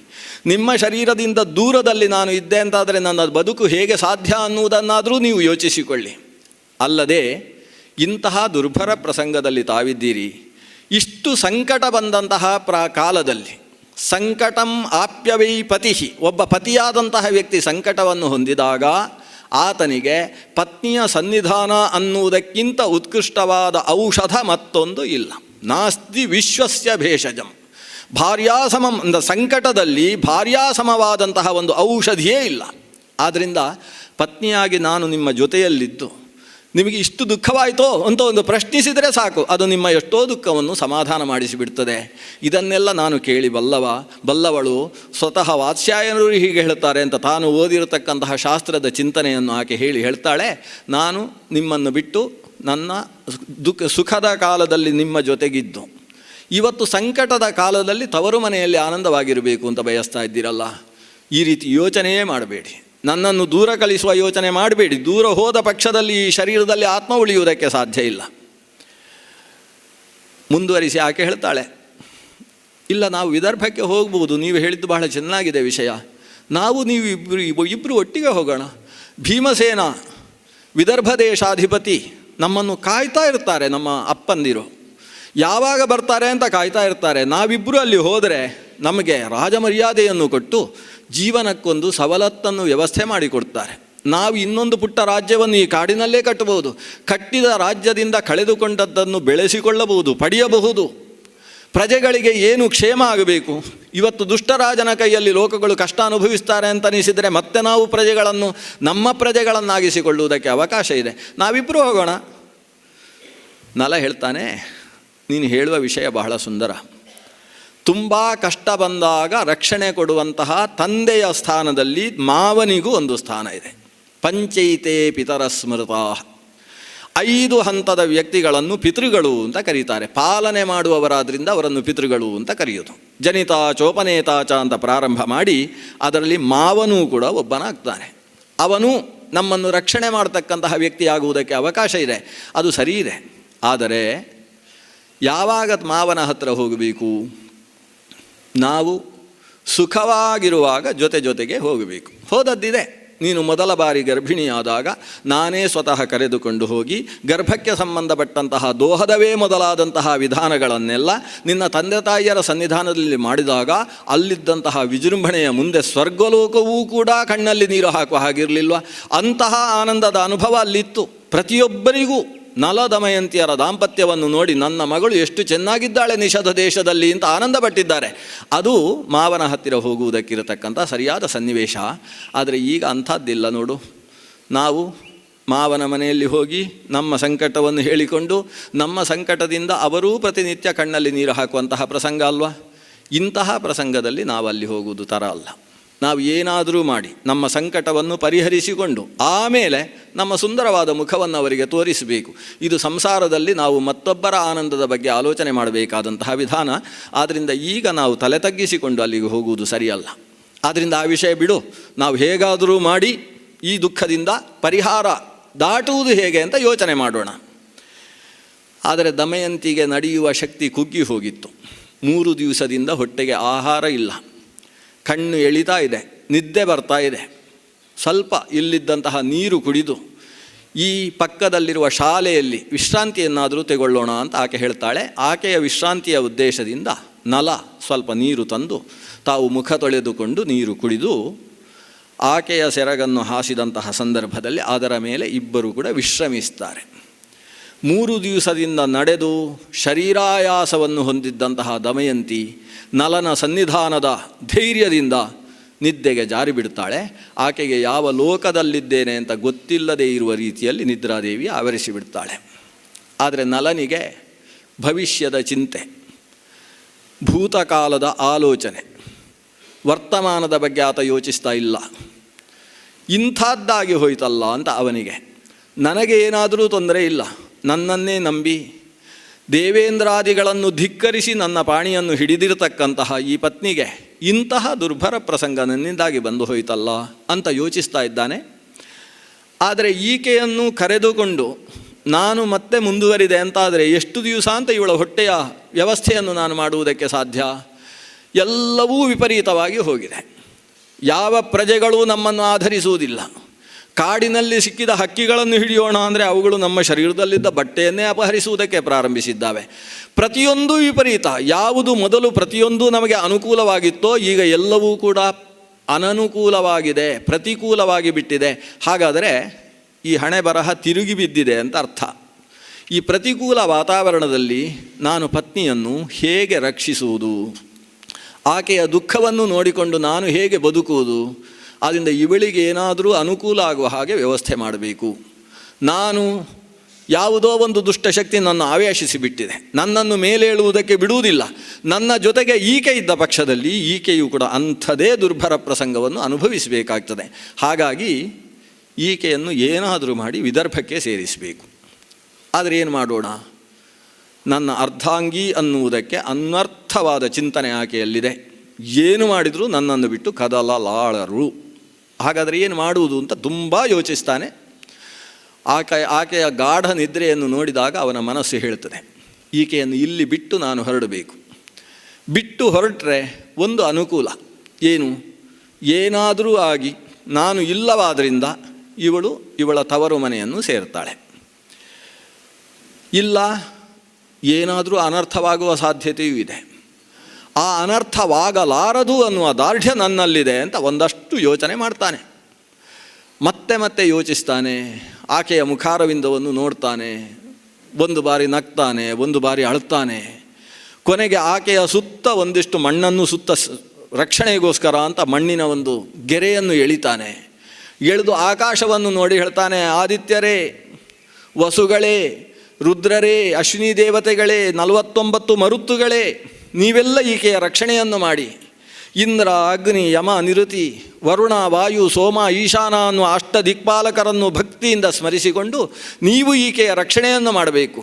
ನಿಮ್ಮ ಶರೀರದಿಂದ ದೂರದಲ್ಲಿ ನಾನು ಇದ್ದೆ ಅಂತಾದರೆ ನನ್ನ ಬದುಕು ಹೇಗೆ ಸಾಧ್ಯ ಅನ್ನುವುದನ್ನಾದರೂ ನೀವು ಯೋಚಿಸಿಕೊಳ್ಳಿ. ಅಲ್ಲದೆ ಇಂತಹ ದುರ್ಭರ ಪ್ರಸಂಗದಲ್ಲಿ ತಾವಿದ್ದೀರಿ. ಇಷ್ಟು ಸಂಕಟ ಬಂದಂತಹ ಕಾಲದಲ್ಲಿ ಸಂಕಟಂ ಆಪ್ಯವೈ ಪತಿ, ಒಬ್ಬ ಪತಿಯಾದಂತಹ ವ್ಯಕ್ತಿ ಸಂಕಟವನ್ನು ಹೊಂದಿದಾಗ ಆತನಿಗೆ ಪತ್ನಿಯ ಸನ್ನಿಧಾನ ಅನ್ನುವುದಕ್ಕಿಂತ ಉತ್ಕೃಷ್ಟವಾದ ಔಷಧ ಮತ್ತೊಂದು ಇಲ್ಲ. ನಾಸ್ತಿ ವಿಶ್ವಸ್ಯ ಭೇಷಜಂ. ಭಾರ್ಯಾಸಮಂ ಅಂದ ಸಂಕಟದಲ್ಲಿ ಭಾರ್ಯಾಸಮವಾದಂತಹ ಒಂದು ಔಷಧಿಯೇ ಇಲ್ಲ. ಆದ್ದರಿಂದ ಪತ್ನಿಯಾಗಿ ನಾನು ನಿಮ್ಮ ಜೊತೆಯಲ್ಲಿದ್ದು ನಿಮಗೆ ಇಷ್ಟು ದುಃಖವಾಯಿತೋ ಅಂತ ಒಂದು ಪ್ರಶ್ನಿಸಿದರೆ ಸಾಕು, ಅದು ನಿಮ್ಮ ಎಷ್ಟೋ ದುಃಖವನ್ನು ಸಮಾಧಾನ ಮಾಡಿಸಿಬಿಡ್ತದೆ. ಇದನ್ನೆಲ್ಲ ನಾನು ಕೇಳಿ ಬಲ್ಲವಳು. ಸ್ವತಃ ವಾತ್ಸ್ಯಾಯನರು ಹೀಗೆ ಹೇಳ್ತಾರೆ ಅಂತ ತಾನು ಓದಿರತಕ್ಕಂತಹ ಶಾಸ್ತ್ರದ ಚಿಂತನೆಯನ್ನು ಆಕೆ ಹೇಳ್ತಾಳೆ. ನಾನು ನಿಮ್ಮನ್ನು ಬಿಟ್ಟು ನನ್ನ ಸುಖದ ಕಾಲದಲ್ಲಿ ನಿಮ್ಮ ಜೊತೆಗಿದ್ದು ಇವತ್ತು ಸಂಕಟದ ಕಾಲದಲ್ಲಿ ತವರು ಮನೆಯಲ್ಲಿ ಆನಂದವಾಗಿರಬೇಕು ಅಂತ ಬಯಸ್ತಾ ಇದ್ದೀರಲ್ಲ, ಈ ರೀತಿ ಯೋಚನೆಯೇ ಮಾಡಬೇಡಿ. ನನ್ನನ್ನು ದೂರ ಕಳಿಸುವ ಯೋಚನೆ ಮಾಡಬೇಡಿ. ದೂರ ಹೋದ ಪಕ್ಷದಲ್ಲಿ ಈ ಶರೀರದಲ್ಲಿ ಆತ್ಮ ಉಳಿಯುವುದಕ್ಕೆ ಸಾಧ್ಯ ಇಲ್ಲ. ಮುಂದುವರಿಸಿ ಆಕೆ ಹೇಳ್ತಾಳೆ, ಇಲ್ಲ ನಾವು ವಿದರ್ಭಕ್ಕೆ ಹೋಗ್ಬೋದು, ನೀವು ಹೇಳಿದ್ದು ಬಹಳ ಚೆನ್ನಾಗಿದೆ ವಿಷಯ. ನೀವು ಇಬ್ಬರು ಒಟ್ಟಿಗೆ ಹೋಗೋಣ. ಭೀಮಸೇನ ವಿದರ್ಭ ದೇಶಾಧಿಪತಿ ನಮ್ಮನ್ನು ಕಾಯ್ತಾ ಇರ್ತಾರೆ, ನಮ್ಮ ಅಪ್ಪಂದಿರು ಯಾವಾಗ ಬರ್ತಾರೆ ಅಂತ ಕಾಯ್ತಾ ಇರ್ತಾರೆ. ನಾವಿಬ್ಬರು ಅಲ್ಲಿ ಹೋದರೆ ನಮಗೆ ರಾಜಮರ್ಯಾದೆಯನ್ನು ಕೊಟ್ಟು ಜೀವನಕ್ಕೊಂದು ಸವಲತ್ತನ್ನು ವ್ಯವಸ್ಥೆ ಮಾಡಿಕೊಡ್ತಾರೆ. ನಾವು ಇನ್ನೊಂದು ಪುಟ್ಟ ರಾಜ್ಯವನ್ನು ಈ ಕಾಡಿನಲ್ಲೇ ಕಟ್ಟಬಹುದು. ಕಟ್ಟಿದ ರಾಜ್ಯದಿಂದ ಕಳೆದುಕೊಂಡದ್ದನ್ನು ಬೆಳೆಸಿಕೊಳ್ಳಬಹುದು, ಪಡೆಯಬಹುದು. ಪ್ರಜೆಗಳಿಗೆ ಏನು ಕ್ಷೇಮ ಆಗಬೇಕು. ಇವತ್ತು ದುಷ್ಟರಾಜನ ಕೈಯಲ್ಲಿ ಲೋಕಗಳು ಕಷ್ಟ ಅನುಭವಿಸ್ತಾರೆ ಅಂತ ಅನಿಸಿದರೆ ಮತ್ತೆ ನಾವು ಪ್ರಜೆಗಳನ್ನು ನಮ್ಮ ಪ್ರಜೆಗಳನ್ನಾಗಿಸಿಕೊಳ್ಳುವುದಕ್ಕೆ ಅವಕಾಶ ಇದೆ. ನಾವಿಬ್ಬರು ಹೋಗೋಣ. ನಲ ಹೇಳ್ತಾನೆ, ನೀನು ಹೇಳುವ ವಿಷಯ ಬಹಳ ಸುಂದರ. ತುಂಬ ಕಷ್ಟ ಬಂದಾಗ ರಕ್ಷಣೆ ಕೊಡುವಂತಹ ತಂದೆಯ ಸ್ಥಾನದಲ್ಲಿ ಮಾವನಿಗೂ ಒಂದು ಸ್ಥಾನ ಇದೆ. ಪಂಚೈತೆ ಪಿತರ ಸ್ಮೃತಾ. 5 ಹಂತದ ವ್ಯಕ್ತಿಗಳನ್ನು ಪಿತೃಗಳು ಅಂತ ಕರೀತಾರೆ. ಪಾಲನೆ ಮಾಡುವವರಾದ್ರಿಂದ ಅವರನ್ನು ಪಿತೃಗಳು ಅಂತ ಕರೆಯೋದು. ಜನಿತ ಚೋಪನೇತಾಚ ಅಂತ ಪ್ರಾರಂಭ ಮಾಡಿ ಅದರಲ್ಲಿ ಮಾವನೂ ಕೂಡ ಒಬ್ಬನಾಗ್ತಾನೆ. ಅವನು ನಮ್ಮನ್ನು ರಕ್ಷಣೆ ಮಾಡತಕ್ಕಂತಹ ವ್ಯಕ್ತಿಯಾಗುವುದಕ್ಕೆ ಅವಕಾಶ ಇದೆ, ಅದು ಸರಿ ಇದೆ. ಆದರೆ ಯಾವಾಗ ಮಾವನ ಹತ್ತಿರ ಹೋಗಬೇಕು? ನಾವು ಸುಖವಾಗಿರುವಾಗ ಜೊತೆಗೆ ಹೋಗಬೇಕು. ಹೋದದ್ದಿದೆ. ನೀನು ಮೊದಲ ಬಾರಿ ಗರ್ಭಿಣಿಯಾದಾಗ ನಾನೇ ಸ್ವತಃ ಕರೆದುಕೊಂಡು ಹೋಗಿ ಗರ್ಭಕ್ಕೆ ಸಂಬಂಧಪಟ್ಟಂತಹ ದೋಹದವೇ ಮೊದಲಾದಂತಹ ವಿಧಾನಗಳನ್ನೆಲ್ಲ ನಿನ್ನ ತಂದೆ ತಾಯಿಯರ ಸನ್ನಿಧಾನದಲ್ಲಿ ಮಾಡಿದಾಗ ಅಲ್ಲಿದ್ದಂತಹ ವಿಜೃಂಭಣೆಯ ಮುಂದೆ ಸ್ವರ್ಗಲೋಕವೂ ಕೂಡ ಕಣ್ಣಲ್ಲಿ ನೀರು ಹಾಕುವ ಹಾಗಿರಲಿಲ್ವ? ಅಂತಹ ಆನಂದದ ಅನುಭವ ಅಲ್ಲಿತ್ತು. ಪ್ರತಿಯೊಬ್ಬರಿಗೂ ನಲ ದಮಯಂತಿಯರ ದಾಂಪತ್ಯವನ್ನು ನೋಡಿ ನನ್ನ ಮಗಳು ಎಷ್ಟು ಚೆನ್ನಾಗಿದ್ದಾಳೆ ನಿಷಧ ದೇಶದಲ್ಲಿ ಅಂತ ಆನಂದ ಪಟ್ಟಿದ್ದಾರೆ. ಅದು ಮಾವನ ಹತ್ತಿರ ಹೋಗುವುದಕ್ಕಿರತಕ್ಕಂಥ ಸರಿಯಾದ ಸನ್ನಿವೇಶ. ಆದರೆ ಈಗ ಅಂಥದ್ದಿಲ್ಲ ನೋಡು. ನಾವು ಮಾವನ ಮನೆಯಲ್ಲಿ ಹೋಗಿ ನಮ್ಮ ಸಂಕಟವನ್ನು ಹೇಳಿಕೊಂಡು ನಮ್ಮ ಸಂಕಟದಿಂದ ಅವರೂ ಪ್ರತಿನಿತ್ಯ ಕಣ್ಣಲ್ಲಿ ನೀರು ಹಾಕುವಂತಹ ಪ್ರಸಂಗ ಅಲ್ವಾ? ಇಂತಹ ಪ್ರಸಂಗದಲ್ಲಿ ನಾವು ಅಲ್ಲಿ ಹೋಗುವುದು ತರ ಅಲ್ಲ. ನಾವು ಏನಾದರೂ ಮಾಡಿ ನಮ್ಮ ಸಂಕಟವನ್ನು ಪರಿಹರಿಸಿಕೊಂಡು ಆಮೇಲೆ ನಮ್ಮ ಸುಂದರವಾದ ಮುಖವನ್ನು ಅವರಿಗೆ ತೋರಿಸಬೇಕು. ಇದು ಸಂಸಾರದಲ್ಲಿ ನಾವು ಮತ್ತೊಬ್ಬರ ಆನಂದದ ಬಗ್ಗೆ ಆಲೋಚನೆ ಮಾಡಬೇಕಾದಂತಹ ವಿಧಾನ. ಆದ್ದರಿಂದ ಈಗ ನಾವು ತಲೆ ತಗ್ಗಿಸಿಕೊಂಡು ಅಲ್ಲಿಗೆ ಹೋಗುವುದು ಸರಿಯಲ್ಲ. ಆದ್ದರಿಂದ ಆ ವಿಷಯ ಬಿಡು. ನಾವು ಹೇಗಾದರೂ ಮಾಡಿ ಈ ದುಃಖದಿಂದ ಪರಿಹಾರ ದಾಟುವುದು ಹೇಗೆ ಅಂತ ಯೋಚನೆ ಮಾಡೋಣ. ಆದರೆ ದಮಯಂತಿಗೆ ನಡೆಯುವ ಶಕ್ತಿ ಕುಗ್ಗಿ ಹೋಗಿತ್ತು. 3 ದಿವಸದಿಂದ ಹೊಟ್ಟೆಗೆ ಆಹಾರ ಇಲ್ಲ, ಕಣ್ಣು ಎಳಿತಾ ಇದೆ, ನಿದ್ದೆ ಬರ್ತಾ ಇದೆ. ಸ್ವಲ್ಪ ಇಲ್ಲಿದ್ದಂತಹ ನೀರು ಕುಡಿದು ಈ ಪಕ್ಕದಲ್ಲಿರುವ ಶಾಲೆಯಲ್ಲಿ ವಿಶ್ರಾಂತಿಯನ್ನಾದರೂ ತೆಗೊಳ್ಳೋಣ ಅಂತ ಆಕೆ ಹೇಳ್ತಾಳೆ. ಆಕೆಯ ವಿಶ್ರಾಂತಿಯ ಉದ್ದೇಶದಿಂದ ನಲ ಸ್ವಲ್ಪ ನೀರು ತಂದು ತಾವು ಮುಖ ತೊಳೆದುಕೊಂಡು ನೀರು ಕುಡಿದು ಆಕೆಯ ಸೆರಗನ್ನು ಹಾಸಿದಂತಹ ಸಂದರ್ಭದಲ್ಲಿ ಅದರ ಮೇಲೆ ಇಬ್ಬರು ಕೂಡ ವಿಶ್ರಮಿಸ್ತಾರೆ. 3 ದಿವಸದಿಂದ ನಡೆದು ಶರೀರಾಯಾಸವನ್ನು ಹೊಂದಿದ್ದಂತಹ ದಮಯಂತಿ ನಲನ ಸನ್ನಿಧಾನದ ಧೈರ್ಯದಿಂದ ನಿದ್ದೆಗೆ ಜಾರಿ ಬಿಡ್ತಾಳೆ. ಆಕೆಗೆ ಯಾವ ಲೋಕದಲ್ಲಿದ್ದೇನೆ ಅಂತ ಗೊತ್ತಿಲ್ಲದೇ ಇರುವ ರೀತಿಯಲ್ಲಿ ನಿದ್ರಾದೇವಿ ಆವರಿಸಿಬಿಡ್ತಾಳೆ. ಆದರೆ ನಲನಿಗೆ ಭವಿಷ್ಯದ ಚಿಂತೆ, ಭೂತಕಾಲದ ಆಲೋಚನೆ, ವರ್ತಮಾನದ ಬಗ್ಗೆ ಆತ ಯೋಚಿಸ್ತಾ ಇಲ್ಲ. ಇಂಥದ್ದಾಗಿ ಹೋಯ್ತಲ್ಲ ಅಂತ ಅವನಿಗೆ. ನನಗೆ ಏನಾದರೂ ತೊಂದರೆ ಇಲ್ಲ, ನನ್ನನ್ನೇ ನಂಬಿ ದೇವೇಂದ್ರಾದಿಗಳನ್ನು ಧಿಕ್ಕರಿಸಿ ನನ್ನ ಪಾಣಿಯನ್ನು ಹಿಡಿದಿರತಕ್ಕಂತಹ ಈ ಪತ್ನಿಗೆ ಇಂತಹ ದುರ್ಭರ ಪ್ರಸಂಗ ನನ್ನಿಂದಾಗಿ ಬಂದು ಹೋಯ್ತಲ್ಲ ಅಂತ ಯೋಚಿಸ್ತಾ ಇದ್ದಾನೆ. ಆದರೆ ಈಕೆಯನ್ನು ಕರೆದುಕೊಂಡು ನಾನು ಮತ್ತೆ ಮುಂದುವರಿದೆ ಅಂತಾದರೆ ಎಷ್ಟು ದಿವಸ ಅಂತ ಇವಳ ಹೊಟ್ಟೆಯ ವ್ಯವಸ್ಥೆಯನ್ನು ನಾನು ಮಾಡುವುದಕ್ಕೆ ಸಾಧ್ಯ? ಎಲ್ಲವೂ ವಿಪರೀತವಾಗಿ ಹೋಗಿದೆ. ಯಾವ ಪ್ರಜೆಗಳೂ ನಮ್ಮನ್ನು ಆಧರಿಸುವುದಿಲ್ಲ. ಕಾಡಿನಲ್ಲಿ ಸಿಕ್ಕಿದ ಹಕ್ಕಿಗಳನ್ನು ಹಿಡಿಯೋಣ ಅಂದರೆ ಅವುಗಳು ನಮ್ಮ ಶರೀರದಲ್ಲಿದ್ದ ಬಟ್ಟೆಯನ್ನೇ ಅಪಹರಿಸುವುದಕ್ಕೆ ಪ್ರಾರಂಭಿಸಿದ್ದಾವೆ. ಪ್ರತಿಯೊಂದು ವಿಪರೀತ. ಯಾವುದು ಮೊದಲು ಪ್ರತಿಯೊಂದು ನಮಗೆ ಅನುಕೂಲವಾಗಿತ್ತೋ ಈಗ ಎಲ್ಲವೂ ಕೂಡ ಅನನುಕೂಲವಾಗಿದೆ, ಪ್ರತಿಕೂಲವಾಗಿ ಬಿಟ್ಟಿದೆ. ಹಾಗಾದರೆ ಈ ಹಣೆ ಬರಹ ತಿರುಗಿ ಬಿದ್ದಿದೆ ಅಂತ ಅರ್ಥ. ಈ ಪ್ರತಿಕೂಲ ವಾತಾವರಣದಲ್ಲಿ ನಾನು ಪತ್ನಿಯನ್ನು ಹೇಗೆ ರಕ್ಷಿಸುವುದು? ಆಕೆಯ ದುಃಖವನ್ನು ನೋಡಿಕೊಂಡು ನಾನು ಹೇಗೆ ಬದುಕುವುದು? ಆದ್ದರಿಂದ ಇವಳಿಗೆ ಏನಾದರೂ ಅನುಕೂಲ ಆಗುವ ಹಾಗೆ ವ್ಯವಸ್ಥೆ ಮಾಡಬೇಕು. ನಾನು ಯಾವುದೋ ಒಂದು ದುಷ್ಟಶಕ್ತಿ ನನ್ನ ಆವೇಶಿಸಿಬಿಟ್ಟಿದೆ, ನನ್ನನ್ನು ಮೇಲೇಳುವುದಕ್ಕೆ ಬಿಡುವುದಿಲ್ಲ. ನನ್ನ ಜೊತೆಗೆ ಈಕೆ ಇದ್ದ ಪಕ್ಷದಲ್ಲಿ ಈಕೆಯೂ ಕೂಡ ಅಂಥದೇ ದುರ್ಭರ ಪ್ರಸಂಗವನ್ನು ಅನುಭವಿಸಬೇಕಾಗ್ತದೆ. ಹಾಗಾಗಿ ಈಕೆಯನ್ನು ಏನಾದರೂ ಮಾಡಿ ವಿದರ್ಭಕ್ಕೆ ಸೇರಿಸಬೇಕು. ಆದರೆ ಏನು ಮಾಡೋಣ? ನನ್ನ ಅರ್ಧಾಂಗಿ ಅನ್ನುವುದಕ್ಕೆ ಅನರ್ಥವಾದ ಚಿಂತನೆ ಆಕೆಯಲ್ಲಿದೆ. ಏನು ಮಾಡಿದರೂ ನನ್ನನ್ನು ಬಿಟ್ಟು ಕದಲಲಾಳರು. ಹಾಗಾದರೆ ಏನು ಮಾಡುವುದು ಅಂತ ತುಂಬ ಯೋಚಿಸ್ತಾನೆ. ಆಕೆಯ ಗಾಢ ನಿದ್ರೆಯನ್ನು ನೋಡಿದಾಗ ಅವನ ಮನಸ್ಸು ಹೇಳ್ತದೆ, ಈಕೆಯನ್ನು ಇಲ್ಲಿ ಬಿಟ್ಟು ನಾನು ಹೊರಡಬೇಕು. ಬಿಟ್ಟು ಹೊರಟ್ರೆ ಒಂದು ಅನುಕೂಲ ಏನು? ಏನಾದರೂ ಆಗಿ ನಾನು ಇಲ್ಲವಾದ್ದರಿಂದ ಇವಳ ತವರು ಮನೆಯನ್ನು ಸೇರ್ತಾಳೆ. ಇಲ್ಲ, ಏನಾದರೂ ಅನರ್ಥವಾಗುವ ಸಾಧ್ಯತೆಯೂ ಇದೆ. ಆ ಅನರ್ಥವಾಗಲಾರದು ಅನ್ನುವ ದಾರ್ಢ್ಯ ನನ್ನಲ್ಲಿದೆ ಅಂತ ಒಂದಷ್ಟು ಯೋಚನೆ ಮಾಡ್ತಾನೆ. ಮತ್ತೆ ಮತ್ತೆ ಯೋಚಿಸ್ತಾನೆ. ಆಕೆಯ ಮುಖಾರವಿಂದವನ್ನು ನೋಡ್ತಾನೆ. ಒಂದು ಬಾರಿ ನಗ್ತಾನೆ, ಒಂದು ಬಾರಿ ಅಳ್ತಾನೆ. ಕೊನೆಗೆ ಆಕೆಯ ಸುತ್ತ ಒಂದಿಷ್ಟು ಮಣ್ಣನ್ನು ರಕ್ಷಣೆಗೋಸ್ಕರ ಅಂತ ಮಣ್ಣಿನ ಒಂದು ಗೆರೆಯನ್ನು ಎಳಿತಾನೆ. ಎಳೆದು ಆಕಾಶವನ್ನು ನೋಡಿ ಹೇಳ್ತಾನೆ, ಆದಿತ್ಯರೇ, ವಸುಗಳೇ, ರುದ್ರರೇ, ಅಶ್ವಿನಿ ದೇವತೆಗಳೇ, 49 ಮರುತ್ತುಗಳೇ, ನೀವೆಲ್ಲ ಈಕೆಯ ರಕ್ಷಣೆಯನ್ನು ಮಾಡಿ. ಇಂದ್ರ, ಅಗ್ನಿ, ಯಮ, ನಿರುತಿ, ವರುಣ, ವಾಯು, ಸೋಮ, ಈಶಾನ ಅನ್ನುವ ಅಷ್ಟ ದಿಕ್ಪಾಲಕರನ್ನು ಭಕ್ತಿಯಿಂದ ಸ್ಮರಿಸಿಕೊಂಡು ನೀವು ಈಕೆಯ ರಕ್ಷಣೆಯನ್ನು ಮಾಡಬೇಕು.